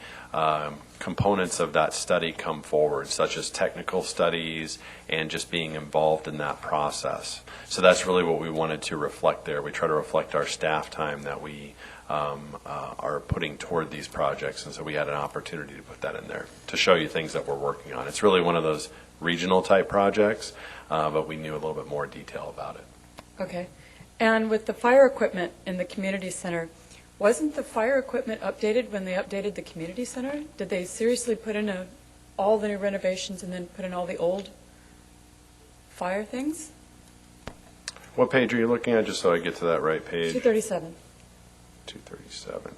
components of that study come forward, such as technical studies and just being involved in that process. So that's really what we wanted to reflect there. We try to reflect our staff time that we are putting toward these projects, and so we had an opportunity to put that in there to show you things that we're working on. It's really one of those regional type projects, but we knew a little bit more detail about it. Okay. And with the fire equipment in the community center, wasn't the fire equipment updated when they updated the community center? Did they seriously put in all the new renovations and then put in all the old fire things? What page are you looking at, just so I get to that right page? 237. 237.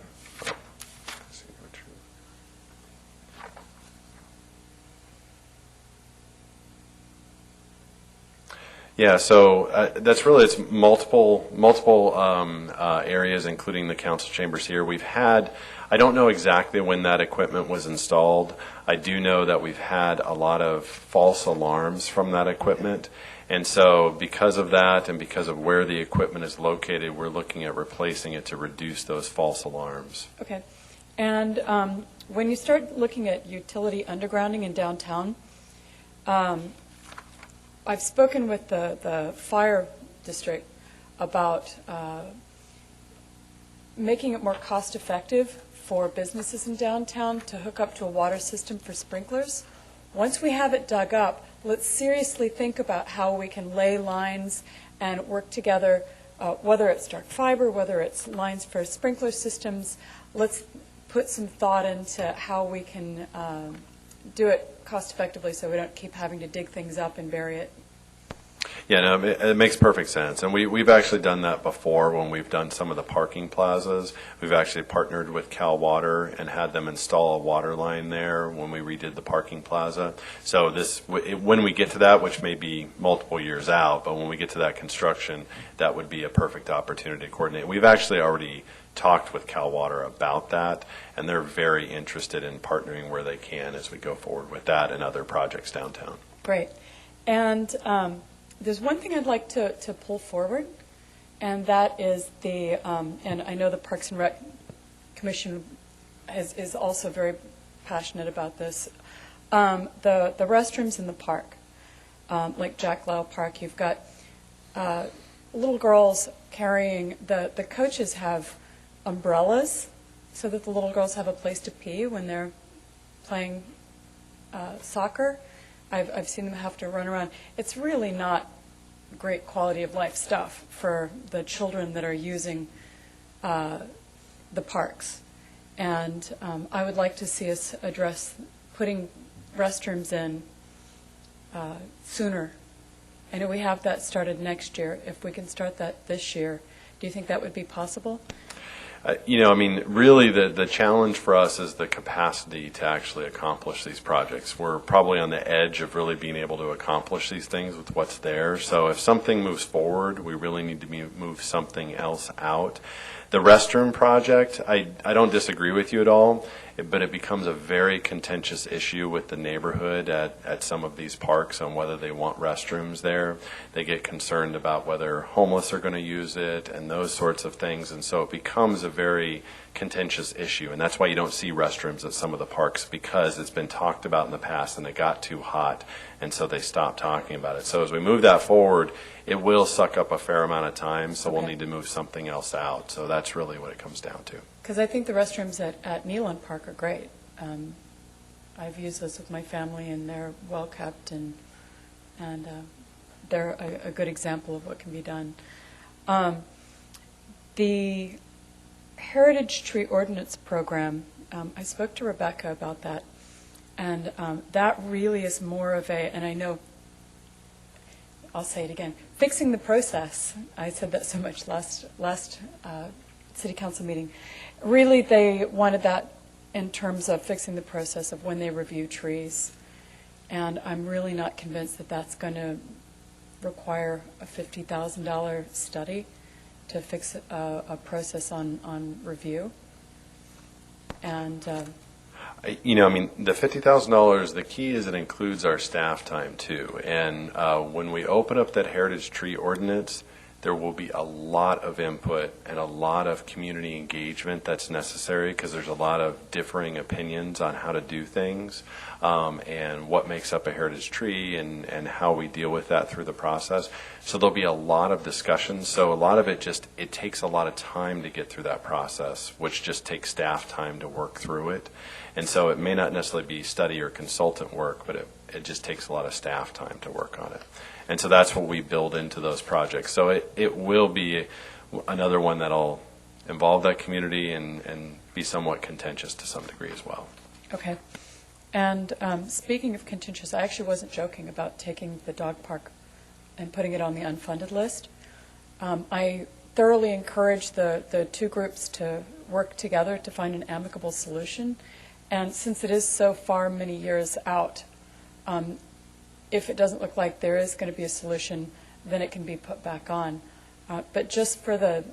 Yeah, so that's really, it's multiple areas, including the council chambers here. We've had, I don't know exactly when that equipment was installed. I do know that we've had a lot of false alarms from that equipment. And so because of that and because of where the equipment is located, we're looking at replacing it to reduce those false alarms. Okay. And when you start looking at utility undergrounding in downtown, I've spoken with the fire district about making it more cost effective for businesses in downtown to hook up to a water system for sprinklers. Once we have it dug up, let's seriously think about how we can lay lines and work together whether it's dark fiber, whether it's lines for sprinkler systems, let's put some thought into how we can do it cost effectively so we don't keep having to dig things up and bury it. Yeah, no, it makes perfect sense. And we've actually done that before when we've done some of the parking plazas. We've actually partnered with Cal Water and had them install a water line there when we redid the parking plaza. So when we get to that, which may be multiple years out, but when we get to that construction, that would be a perfect opportunity to coordinate. We've actually already talked with Cal Water about that, and they're very interested in partnering where they can as we go forward with that and other projects downtown. Great. And there's one thing I'd like to pull forward, and that is and I know the Parks and Rec Commission is also very passionate about this, the restrooms in the park. Like Jack Lau Park, you've got little girls carrying, the coaches have umbrellas so that the little girls have a place to pee when they're playing soccer. I've seen them have to run around. It's really not great quality of life stuff for the children that are using the parks. And I would like to see us address putting restrooms in sooner. I know we have that started next year. If we can start that this year, do you think that would be possible? Really the challenge for us is the capacity to actually accomplish these projects. We're probably on the edge of really being able to accomplish these things with what's there. So if something moves forward, we really need to move something else out. The restroom project, I don't disagree with you at all, but it becomes a very contentious issue with the neighborhood at some of these parks on whether they want restrooms there. They get concerned about whether homeless are going to use it and those sorts of things, and so it becomes a very contentious issue, and that's why you don't see restrooms at some of the parks, because it's been talked about in the past and it got too hot, and so they stopped talking about it. So as we move that forward, it will suck up a fair amount of time, so we'll need to move something else out. So that's really what it comes down to. Because I think the restrooms at Nealon Park are great. I've used those with my family, and they're well kept, and they're a good example of what can be done. The Heritage Tree Ordinance Program, I spoke to Rebecca about that, and that really is more of and I know, I'll say it again, fixing the process. I said that so much last City Council meeting. Really, they wanted that in terms of fixing the process of when they review trees, and I'm really not convinced that that's going to require a $50,000 study to fix a process on review. And the $50,000, the key is it includes our staff time too. And when we open up that Heritage Tree Ordinance, there will be a lot of input and a lot of community engagement that's necessary, because there's a lot of differing opinions on how to do things and what makes up a heritage tree and how we deal with that through the process. So there'll be a lot of discussions. So a lot of it it takes a lot of time to get through that process, which just takes staff time to work through it. And so it may not necessarily be study or consultant work, but it just takes a lot of staff time to work on it. And so that's what we build into those projects. So it will be another one that'll involve that community and be somewhat contentious to some degree as well. Okay. And speaking of contentious, I actually wasn't joking about taking the dog park and putting it on the unfunded list. I thoroughly encourage the two groups to work together to find an amicable solution. And since it is so far many years out, if it doesn't look like there is going to be a solution, then it can be put back on. But just for the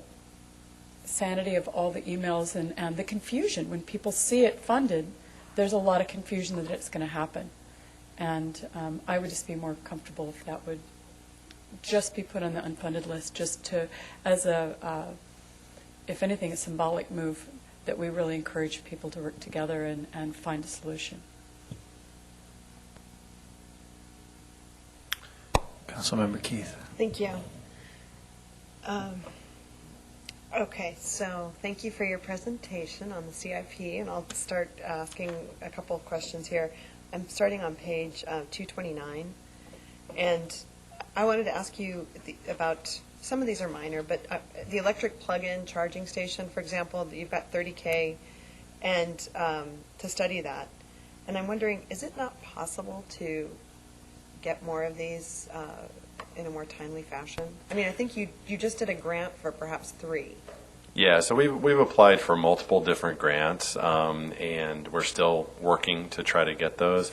sanity of all the emails and the confusion, when people see it funded, there's a lot of confusion that it's going to happen. And I would just be more comfortable if that would just be put on the unfunded list, just to, as if anything, a symbolic move that we really encourage people to work together and find a solution. Councilmember Keith. Thank you. Okay, so thank you for your presentation on the CIP, and I'll start asking a couple of questions here. I'm starting on page 229, and I wanted to ask you about some of these are minor, but the electric plug-in charging station, for example, you've got 30K, and to study that. And I'm wondering, is it not possible to get more of these in a more timely fashion? I mean, I think you just did a grant for perhaps 3. Yeah, so we've applied for multiple different grants, and we're still working to try to get those.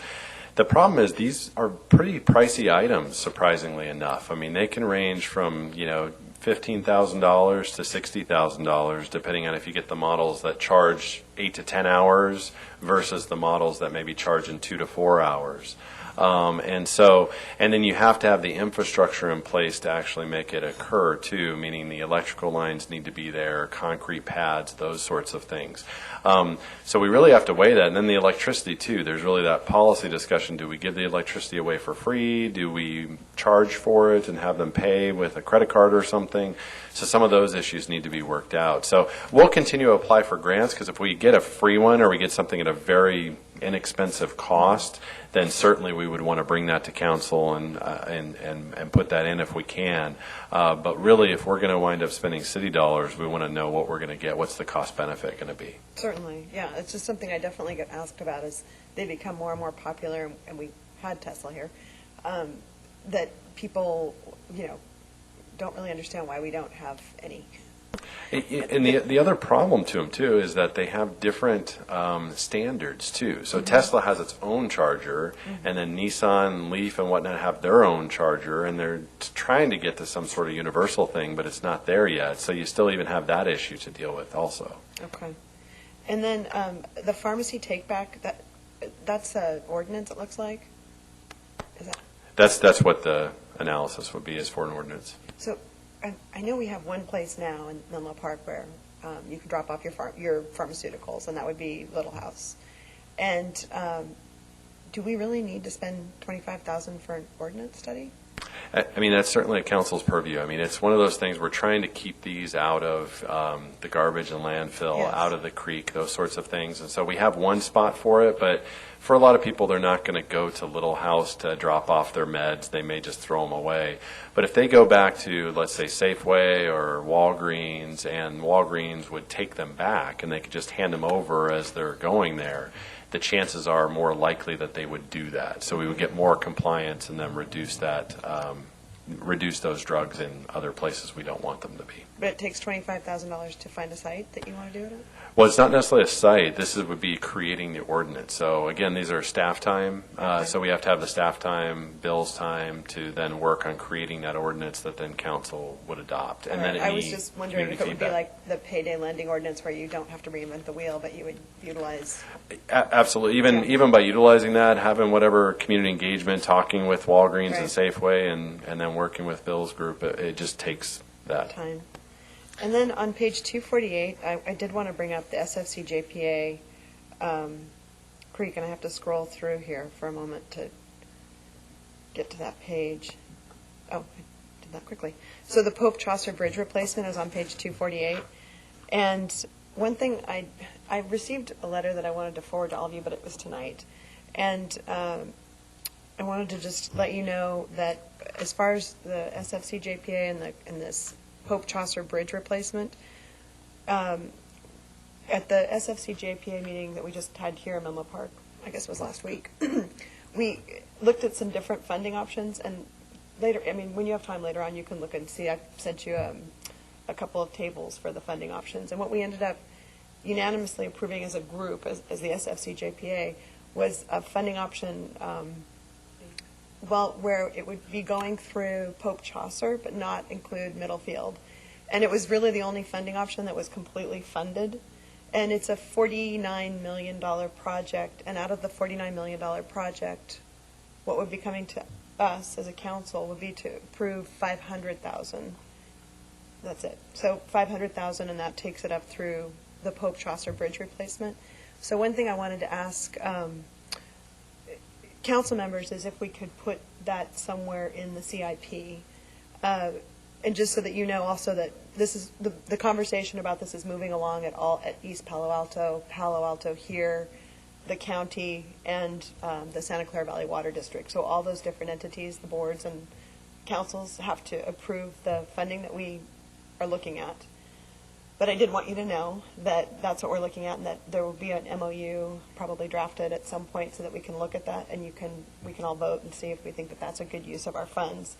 The problem is these are pretty pricey items, surprisingly enough. I mean, they can range from, $15,000 to $60,000, depending on if you get the models that charge 8 to 10 hours versus the models that maybe charge in 2 to 4 hours. And then you have to have the infrastructure in place to actually make it occur too, meaning the electrical lines need to be there, concrete pads, those sorts of things. So we really have to weigh that. And then the electricity too, there's really that policy discussion. Do we give the electricity away for free? Do we charge for it and have them pay with a credit card or something? So some of those issues need to be worked out. So we'll continue to apply for grants, because if we get a free one or we get something at a very inexpensive cost, then certainly we would want to bring that to council and put that in if we can. But really, if we're going to wind up spending city dollars, we want to know what we're going to get. What's the cost benefit going to be? Certainly, yeah. It's just something I definitely get asked about as they become more and more popular, and we had Tesla here, that people, don't really understand why we don't have any. And the other problem to them, too, is that they have different standards, too. So Tesla has its own charger, and then Nissan, Leaf, and whatnot have their own charger, and they're trying to get to some sort of universal thing, but it's not there yet. So you still even have that issue to deal with also. Okay. And then the pharmacy take-back, that's an ordinance, it looks like? Is that? That's what the analysis would be, is for an ordinance. So I know we have one place now in Menlo Park where you can drop off your pharmaceuticals, and that would be Little House. And do we really need to spend $25,000 for an ordinance study? I mean, that's certainly a council's purview. I mean, it's one of those things, we're trying to keep these out of the garbage and landfill, Yes. out of the creek, those sorts of things. And so we have one spot for it, but for a lot of people, they're not going to go to Little House to drop off their meds. They may just throw them away. But if they go back to, let's say, Safeway or Walgreens, and Walgreens would take them back and they could just hand them over as they're going there, the chances are more likely that they would do that. So we would get more compliance and then reduce those drugs in other places we don't want them to be. But it takes $25,000 to find a site that you want to do it at? Well, it's not necessarily a site. Would be creating the ordinance. So again, these are staff time. So we have to have the staff time, Bill's time, to then work on creating that ordinance that then council would adopt. And then I was just wondering if it would be like the payday lending ordinance where you don't have to reinvent the wheel, but you would utilize. Absolutely. Even by utilizing that, having whatever community engagement, talking with Walgreens and Safeway, and then working with Bill's group, it just takes that time. And then on page 248, I did want to bring up the SFC JPA Creek, and I have to scroll through here for a moment to get to that page. Oh, I did that quickly. So the Pope Chaucer Bridge replacement is on page 248. And one thing, I received a letter that I wanted to forward to all of you, but it was tonight. And I wanted to just let you know that as far as the SFC JPA and this Pope Chaucer Bridge replacement, at the SFC JPA meeting that we just had here in Menlo Park, I guess it was last week, we looked at some different funding options, and later, I mean, when you have time later on, you can look and see. I sent you a couple of tables for the funding options, and what we ended up unanimously approving as a group, as the SFC JPA, was a funding option where it would be going through Pope Chaucer, but not include Middlefield. And it was really the only funding option that was completely funded. And it's a $49 million project. And out of the $49 million project, what would be coming to us as a council would be to approve $500,000. That's it. So $500,000, and that takes it up through the Pope Chaucer Bridge replacement. So one thing I wanted to ask council members is if we could put that somewhere in the CIP, and just so that you know also that this is the conversation about this is moving along at East Palo Alto here, the county, and the Santa Clara Valley Water District. So all those different entities, the boards and councils have to approve the funding that we are looking at. But I did want you to know that that's what we're looking at, and that there will be an MOU probably drafted at some point so that we can look at that, and we can all vote and see if we think that that's a good use of our funds.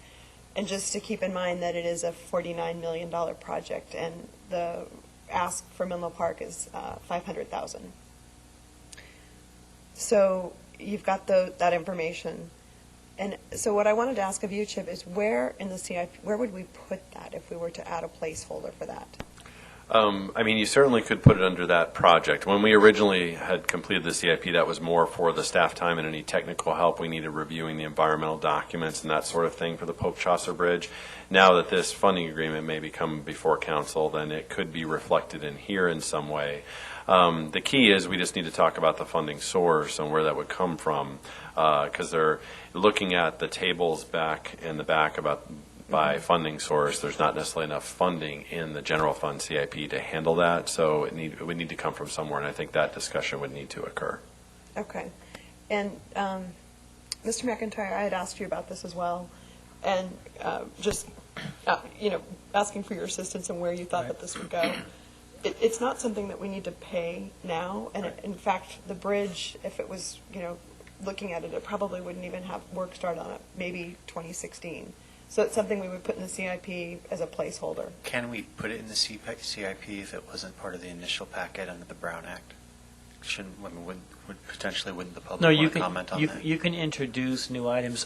And just to keep in mind that it is a $49 million project, and the ask for Menlo Park is $500,000. So you've got that information. And so what I wanted to ask of you, Chip, is where in the CIP, where would we put that if we were to add a placeholder for that? I mean, you certainly could put it under that project. When we originally had completed the CIP, that was more for the staff time and any technical help we needed reviewing the environmental documents and that sort of thing for the Pope Chaucer Bridge. Now that this funding agreement may become before council, then it could be reflected in here in some way. The key is we just need to talk about the funding source and where that would come from, because they're looking at the tables back in the back about by funding source. There's not necessarily enough funding in the general fund CIP to handle that, so it would need to come from somewhere, and I think that discussion would need to occur. Okay. And Mr. McIntyre, I had asked you about this as well, and just asking for your assistance and where you thought that this would go. It's not something that we need to pay now, and in fact, the bridge, if it was, looking at it, it probably wouldn't even have work start on it, maybe 2016. So it's something we would put in the CIP as a placeholder. Can we put it in the CIP if it wasn't part of the initial packet under the Brown Act? Wouldn't the public want to comment on that? You can introduce new items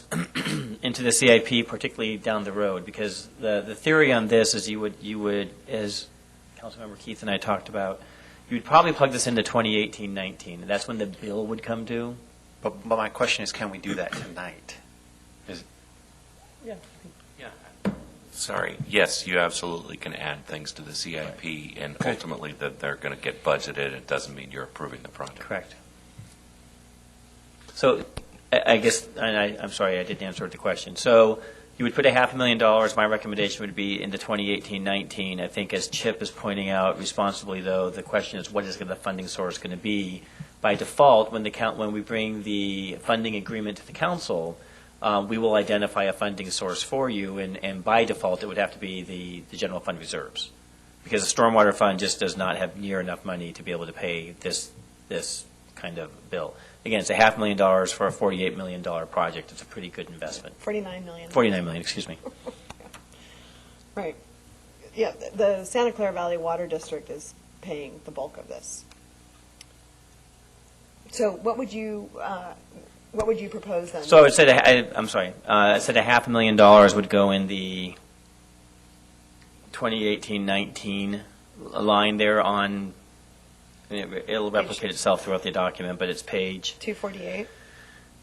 into the CIP, particularly down the road, because the theory on this is you would, as Councilmember Keith and I talked about, you would probably plug this into 2018-19, and that's when the bill would come due. But my question is, can we do that tonight? Yeah. Sorry. Yes, you absolutely can add things to the CIP, and ultimately that they're going to get budgeted. It doesn't mean you're approving the project. Correct. So I guess, and I'm sorry, I didn't answer the question. So you would put $500,000. My recommendation would be into 2018-19. I think, as Chip is pointing out responsibly, though, the question is what is the funding source going to be? By default, when we bring the funding agreement to the council, we will identify a funding source for you, and by default, it would have to be the general fund reserves, because the stormwater fund just does not have near enough money to be able to pay this kind of bill. Again, it's $500,000 for a $48 million project. It's a pretty good investment. $49 million. $49 million, excuse me. Right. Yeah, the Santa Clara Valley Water District is paying the bulk of this. So what would you propose then? So I said, I said $500,000 would go in the 2018-19 line there on, it'll replicate itself throughout the document, but it's page 248.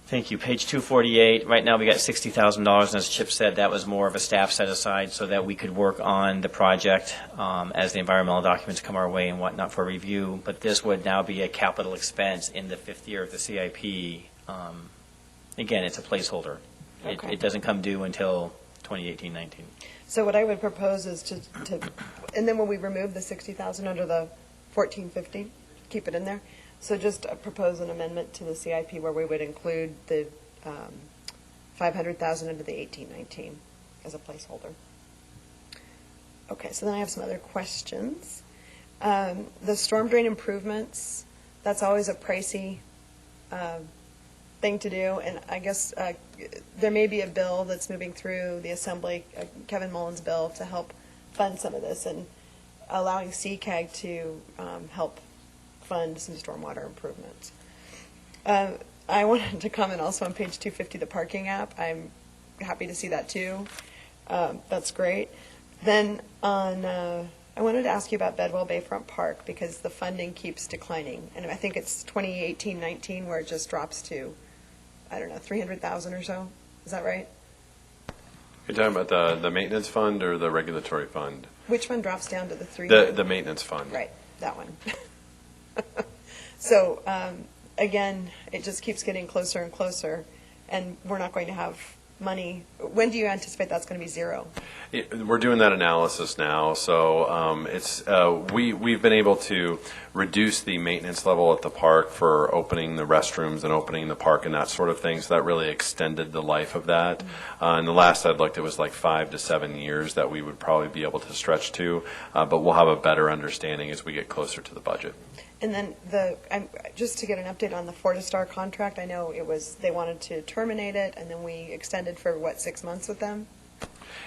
Thank you. Page 248. Right now we got $60,000, and as Chip said, that was more of a staff set aside so that we could work on the project as the environmental documents come our way and whatnot for review. But this would now be a capital expense in the 5th year of the CIP. Again, it's a placeholder. Okay. It doesn't come due until 2018-19. So what I would propose is to and then when we remove the $60,000 under the 1450, keep it in there. So just propose an amendment to the CIP where we would include the $500,000 under the 18-19 as a placeholder. Okay, so then I have some other questions. The storm drain improvements, that's always a pricey thing to do, and I guess there may be a bill that's moving through the Assembly, Kevin Mullen's bill, to help fund some of this, and allowing CCAG to help fund some stormwater improvements. I wanted to comment also on page 250, the parking app. I'm happy to see that too. That's great. Then I wanted to ask you about Bedwell Bayfront Park, because the funding keeps declining, and I think it's 2018-19 where it just drops to, I don't know, 300,000 or so. Is that right? You're talking about the maintenance fund or the regulatory fund? Which one drops down to the 300? The maintenance fund. Right, that one. So again, it just keeps getting closer and closer, and we're not going to have money, when do you anticipate that's going to be zero? We're doing that analysis now, so we've been able to reduce the maintenance level at the park for opening the restrooms and opening the park and that sort of thing, so that really extended the life of that. And the last I'd looked, it was like 5 to 7 years that we would probably be able to stretch to, but we'll have a better understanding as we get closer to the budget. And then just to get an update on the Fortistar contract, I know they wanted to terminate it, and then we extended for, 6 months with them?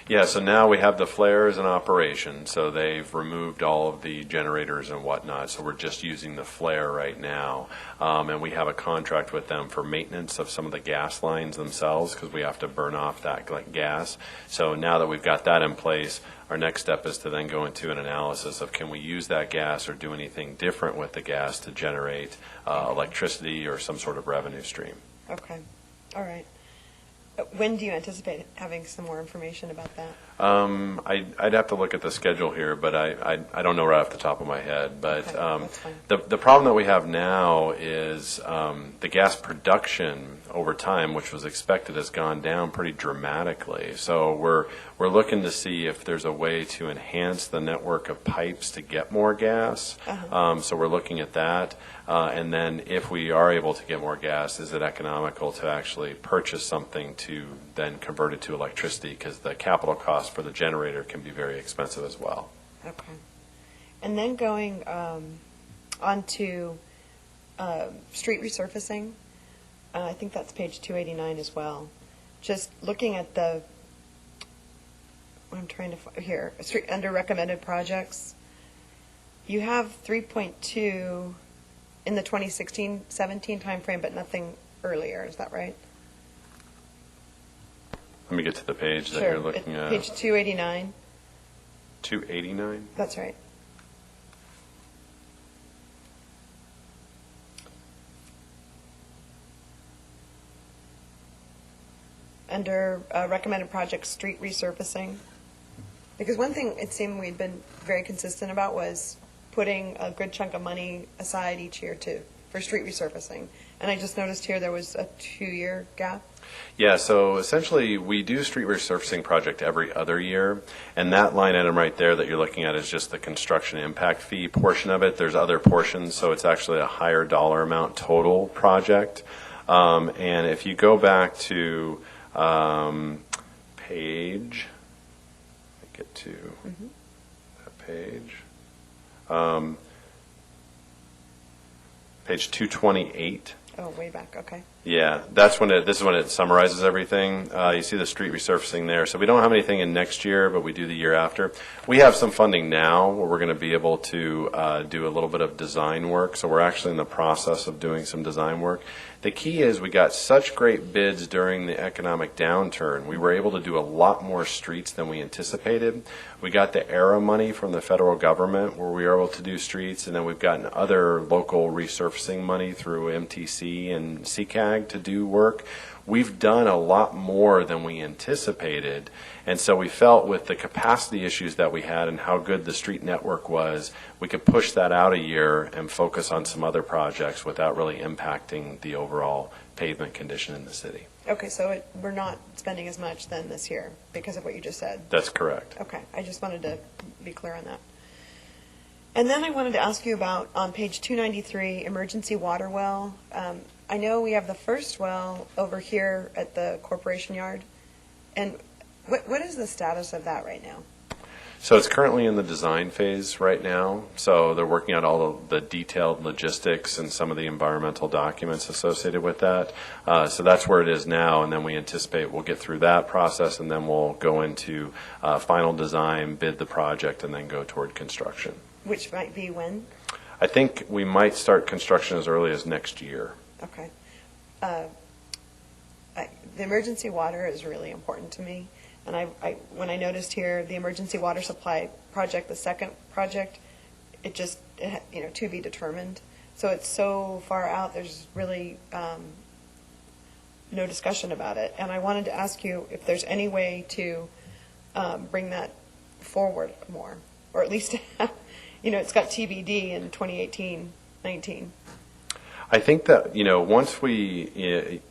Yeah, so now we have the flares in operation, so they've removed all of the generators and whatnot, so we're just using the flare right now. And we have a contract with them for maintenance of some of the gas lines themselves, because we have to burn off that gas. So now that we've got that in place, our next step is to then go into an analysis of can we use that gas or do anything different with the gas to generate electricity or some sort of revenue stream. Okay, all right. When do you anticipate having some more information about that? I'd have to look at the schedule here, but I don't know right off the top of my head. But okay, that's fine. The problem that we have now is the gas production over time, which was expected, has gone down pretty dramatically. So we're looking to see if there's a way to enhance the network of pipes to get more gas. So we're looking at that. And then if we are able to get more gas, is it economical to actually purchase something to then convert it to electricity? Because the capital cost for the generator can be very expensive as well. Okay. And then going on to street resurfacing, I think that's page 289 as well. Just looking at what I'm trying to find here, under recommended projects, you have 3.2 in the 2016-17 timeframe, but nothing earlier. Is that right? Let me get to the page that Sure. you're looking at. Page 289. 289? That's right. Under recommended projects, street resurfacing. Because one thing it seemed we'd been very consistent about was putting a good chunk of money aside each year for street resurfacing. And I just noticed here there was a 2-year gap. Yeah, so essentially we do street resurfacing project every other year, and that line item right there that you're looking at is just the construction impact fee portion of it. There's other portions, so it's actually a higher dollar amount total project. And if you go back to page, let me get to that page. Page 228. Oh, way back, okay. Yeah, this is when it summarizes everything. You see the street resurfacing there. So we don't have anything in next year, but we do the year after. We have some funding now where we're going to be able to do a little bit of design work. So we're actually in the process of doing some design work. The key is we got such great bids during the economic downturn. We were able to do a lot more streets than we anticipated. We got the ERA money from the federal government where we were able to do streets, and then we've gotten other local resurfacing money through MTC and CCAG to do work. We've done a lot more than we anticipated, and so we felt with the capacity issues that we had and how good the street network was, we could push that out a year and focus on some other projects without really impacting the overall pavement condition in the city. Okay, so we're not spending as much then this year because of what you just said. That's correct. Okay, I just wanted to be clear on that. And then I wanted to ask you about, on page 293, emergency water well. I know we have the first well over here at the Corporation Yard. And what is the status of that right now? So it's currently in the design phase right now. So they're working out all of the detailed logistics and some of the environmental documents associated with that. So that's where it is now, and then we anticipate we'll get through that process, and then we'll go into final design, bid the project, and then go toward construction. Which might be when? I think we might start construction as early as next year. Okay. The emergency water is really important to me. And when I noticed here the emergency water supply project, the second project, it just, to be determined. So it's so far out, there's really no discussion about it. And I wanted to ask you if there's any way to bring that forward more, or at least, it's got TBD in 2018-19. I think that, once we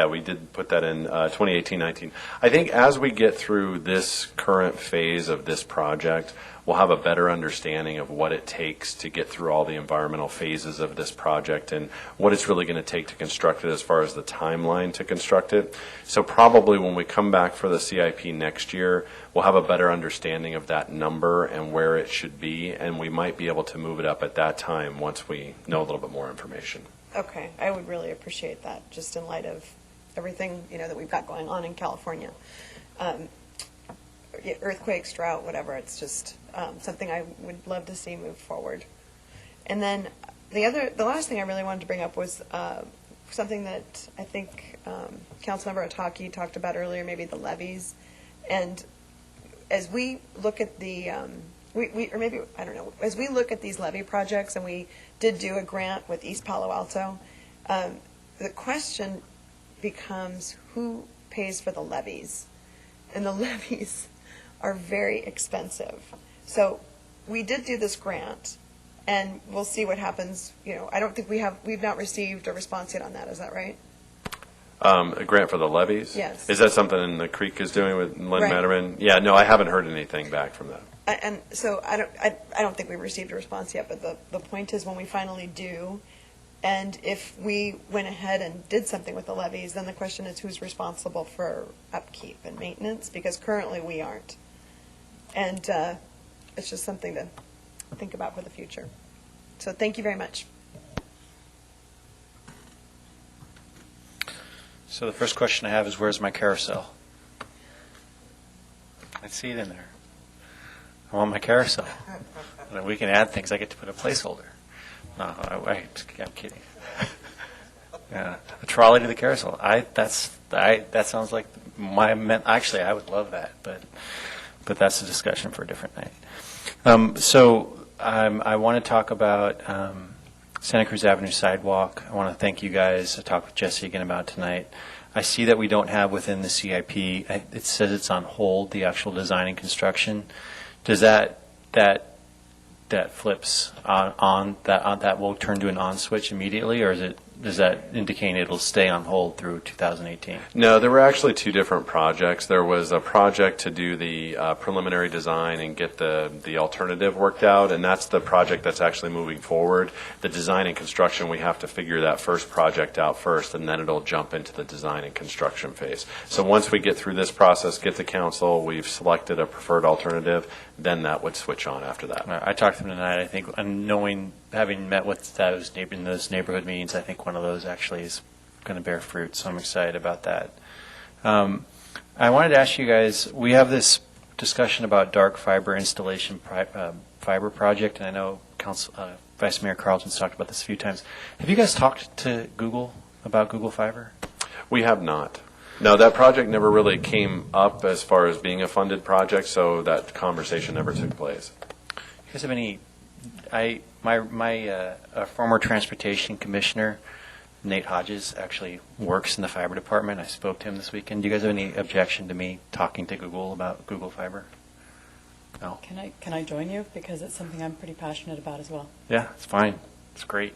we did put that in 2018-19. I think as we get through this current phase of this project, we'll have a better understanding of what it takes to get through all the environmental phases of this project and what it's really going to take to construct it as far as the timeline to construct it. So probably when we come back for the CIP next year, we'll have a better understanding of that number and where it should be, and we might be able to move it up at that time once we know a little bit more information. Okay, I would really appreciate that, just in light of everything, that we've got going on in California. Earthquakes, drought, whatever, it's just something I would love to see move forward. And then the last thing I really wanted to bring up was something that I think Councilmember Otake talked about earlier, maybe the levies. And as we look at the, as we look at these levy projects, and we did do a grant with East Palo Alto, the question becomes who pays for the levies? And the levies are very expensive. So we did do this grant, and we'll see what happens. I don't think we've not received a response yet on that. Is that right? A grant for the levies? Yes. Is that something the Creek is doing with Lynn Right. Matterman? Yeah, no, I haven't heard anything back from that. And so I don't think we've received a response yet, but the point is when we finally do, and if we went ahead and did something with the levies, then the question is who's responsible for upkeep and maintenance, because currently we aren't. And it's just something to think about for the future. So thank you very much. So the first question I have is, where's my carousel? I see it in there. I want my carousel. And we can add things. I get to put a placeholder. No, I'm kidding. Yeah, a trolley to the carousel. That sounds like actually, I would love that, but that's a discussion for a different night. I want to talk about Santa Cruz Avenue sidewalk. I want to thank you guys. I talked with Jesse again about tonight. I see that we don't have within the CIP, it says it's on hold, the actual design and construction. Does that flips on that will turn to an on switch immediately, or does that indicate it'll stay on hold through 2018? No, there were actually two different projects. There was a project to do the preliminary design and get the alternative worked out, and that's the project that's actually moving forward. The design and construction, we have to figure that first project out first, and then it'll jump into the design and construction phase. So once we get through this process, get to council, we've selected a preferred alternative, then that would switch on after that. I talked to them tonight. I think, and having met with those in those neighborhood meetings, I think one of those actually is going to bear fruit. So I'm excited about that. I wanted to ask you guys. We have this discussion about dark fiber installation fiber project, and I know Vice Mayor Carlton's talked about this a few times. Have you guys talked to Google about Google Fiber? We have not. No, that project never really came up as far as being a funded project, so that conversation never took place. You guys have any? My former transportation commissioner, Nate Hodges, actually works in the fiber department. I spoke to him this weekend. Do you guys have any objection to me talking to Google about Google Fiber? No. Can I join you, because it's something I'm pretty passionate about as well? Yeah, it's fine. It's great.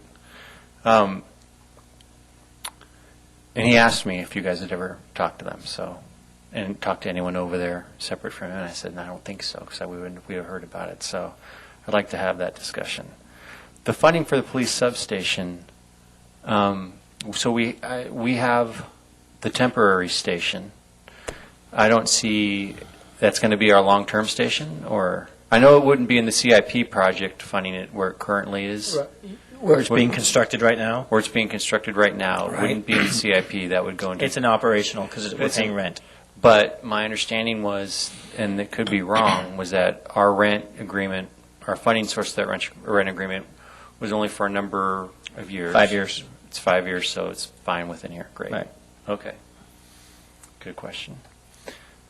And he asked me if you guys had ever talked to them, and talked to anyone over there separate from him. And I said, no, I don't think so, because we would have heard about it. So I'd like to have that discussion. The funding for the police substation. So we have the temporary station. I don't see that's going to be our long-term station, or I know it wouldn't be in the CIP project funding it where it currently is. Right. Where it's being constructed right now? Where it's being constructed right now. It wouldn't be in the CIP. That would go into... It's an operational, because we're paying rent. But my understanding was, and it could be wrong, was that our rent agreement, our funding source of that rent agreement was only for a number of years. 5 years. It's 5 years, so it's fine within here. Great. Right. Okay. Good question.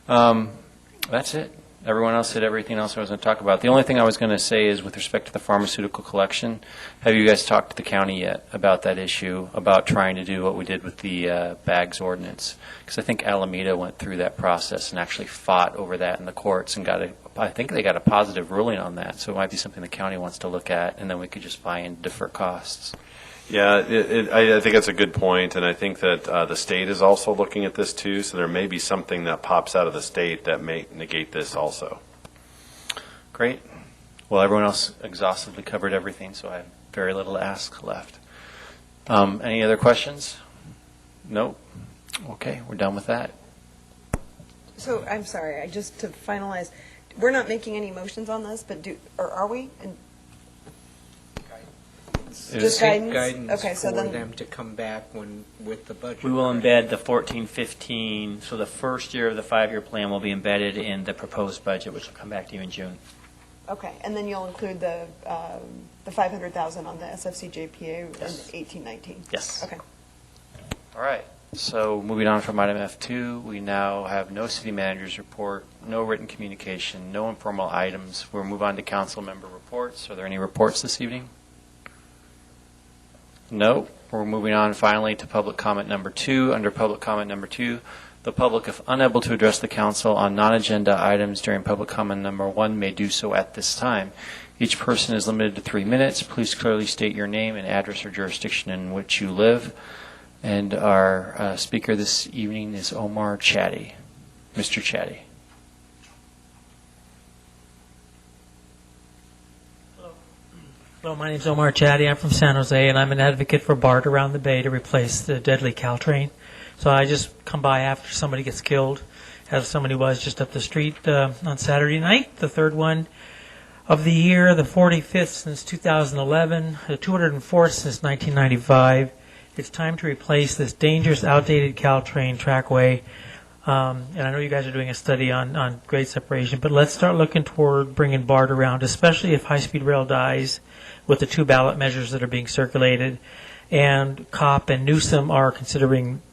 That's it. Everyone else said everything else I was going to talk about. The only thing I was going to say is with respect to the pharmaceutical collection, have you guys talked to the county yet about that issue, about trying to do what we did with the bags ordinance? Because I think Alameda went through that process and actually fought over that in the courts and I think they got a positive ruling on that. So it might be something the county wants to look at, and then we could just buy and defer costs. Yeah, I think that's a good point, and I think that the state is also looking at this too, so there may be something that pops out of the state that may negate this also. Great. Well, everyone else exhaustively covered everything, so I have very little to ask left. Any other questions? No? Okay, we're done with that. So, I'm sorry, just to finalize, we're not making any motions on this, but or are we? Just guidance? Okay, so for then, them to come back with the budget. We will embed the 14-15, so the first year of the 5-year plan will be embedded in the proposed budget, which will come back to you in June. okay, and then you'll include the 500,000 on the SFCJPA Yes. in 18-19? Yes. Okay. All right. So moving on from item F2, we now have no city manager's report, no written communication, no informal items. We'll move on to council member reports. Are there any reports this evening? No. We're moving on finally to public comment number 2. Under public comment number 2, the public, if unable to address the council on non-agenda items during public comment number 1, may do so at this time. Each person is limited to 3 minutes. Please clearly state your name and address or jurisdiction in which you live. And our speaker this evening is Omar Chatty. Mr. Chatty. Hello, my name is Omar Chatty. I'm from San Jose, and I'm an advocate for BART around the bay to replace the deadly Caltrain. So I just come by after somebody gets killed, as somebody was just up the street on Saturday night, the third one of the year, the 45th since 2011, the 204th since 1995. It's time to replace this dangerous, outdated Caltrain trackway. And I know you guys are doing a study on grade separation, but let's start looking toward bringing BART around, especially if high-speed rail dies with the 2 ballot measures that are being circulated. And COP and Newsom are considering,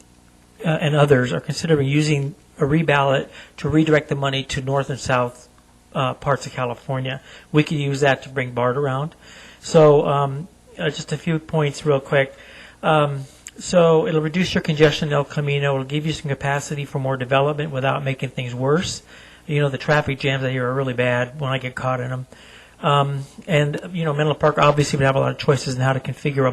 and others are considering using a reballot to redirect the money to north and south parts of California. We could use that to bring BART around. So just a few points real quick. So it'll reduce your congestion in El Camino. It'll give you some capacity for more development without making things worse. You know, the traffic jams out here are really bad when I get caught in them. And, you know, Menlo Park obviously would have a lot of choices in how to configure a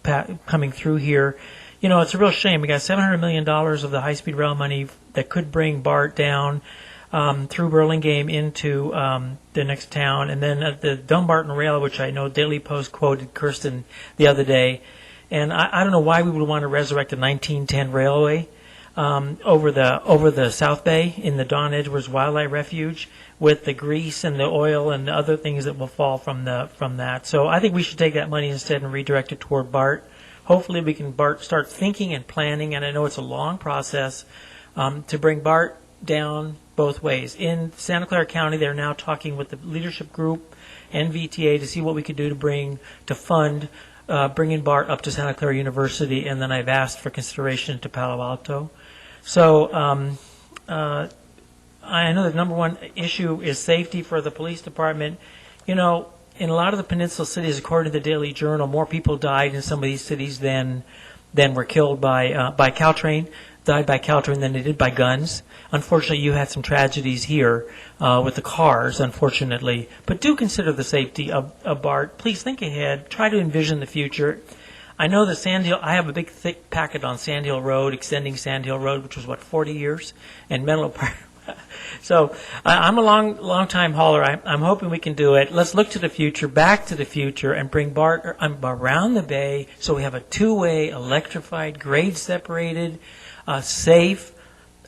BART coming through here. You know, it's a real shame. We got $700 million of the high-speed rail money that could bring BART down through Burlingame into the next town. And then at the Dumbarton Rail, which I know Daily Post quoted Kirsten the other day. And I don't know why we would want to resurrect a 1910 railway over the South Bay in the Don Edwards Wildlife Refuge with the grease and the oil and the other things that will fall from that. So I think we should take that money instead and redirect it toward BART. Hopefully we can start thinking and planning, and I know it's a long process, to bring BART down both ways. In Santa Clara County, they're now talking with the leadership group and VTA to see what we could do to fund bringing BART up to Santa Clara University, and then I've asked for consideration to Palo Alto. So I know the number one issue is safety for the police department. You know, in a lot of the peninsula cities, according to the Daily Journal, more people died in some of these cities than were killed by Caltrain, died by Caltrain than they did by guns. Unfortunately, you had some tragedies here with the cars, unfortunately. But do consider the safety of BART. Please think ahead. Try to envision the future. I know that Sandhill, I have a big, thick packet on Sandhill Road, extending Sandhill Road, which was, 40 years? And Menlo Park. So I'm a long time hauler. I'm hoping we can do it. Let's look to the future, back to the future, and bring BART around the bay so we have a two-way, electrified, grade-separated, safe,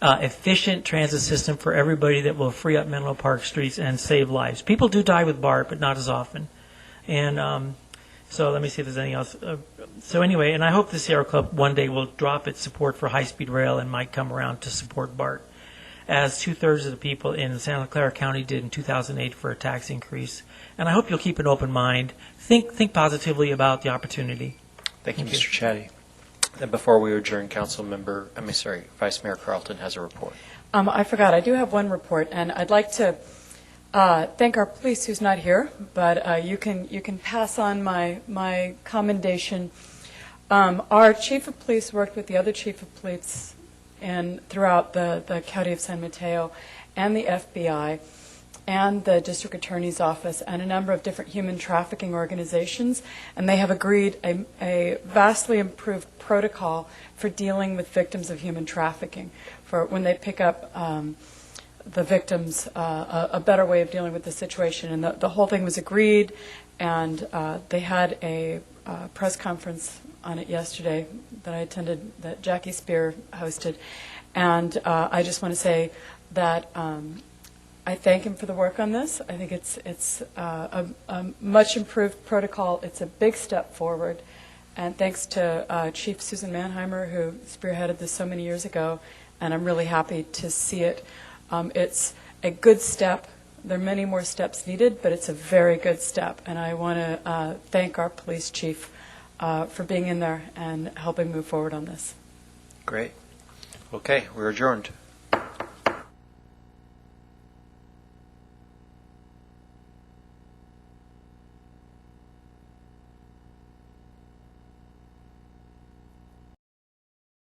efficient transit system for everybody that will free up Menlo Park streets and save lives. People do die with BART, but not as often. And so let me see if there's anything else. So anyway, and I hope the Sierra Club one day will drop its support for high-speed rail and might come around to support BART, as 2/3 of the people in Santa Clara County did in 2008 for a tax increase. And I hope you'll keep an open mind. Think positively about the opportunity. Thank you, Mr. Chatty. And before we adjourn, Vice Mayor Carlton has a report. I forgot. I do have one report, and I'd like to thank our police, who's not here, but you can pass on my commendation. Our chief of police worked with the other chief of police and throughout the county of San Mateo and the FBI and the district attorney's office and a number of different human trafficking organizations, and they have agreed a vastly improved protocol for dealing with victims of human trafficking, for when they pick up the victims, a better way of dealing with the situation. And the whole thing was agreed, and they had a press conference on it yesterday that I attended, that Jackie Spear hosted. And I just want to say that I thank him for the work on this. I think it's a much improved protocol. It's a big step forward. And thanks to Chief Susan Mannheimer, who spearheaded this so many years ago, and I'm really happy to see it. It's a good step. There are many more steps needed, but it's a very good step. And I want to thank our police chief for being in there and helping move forward on this. Great. Okay, we're adjourned.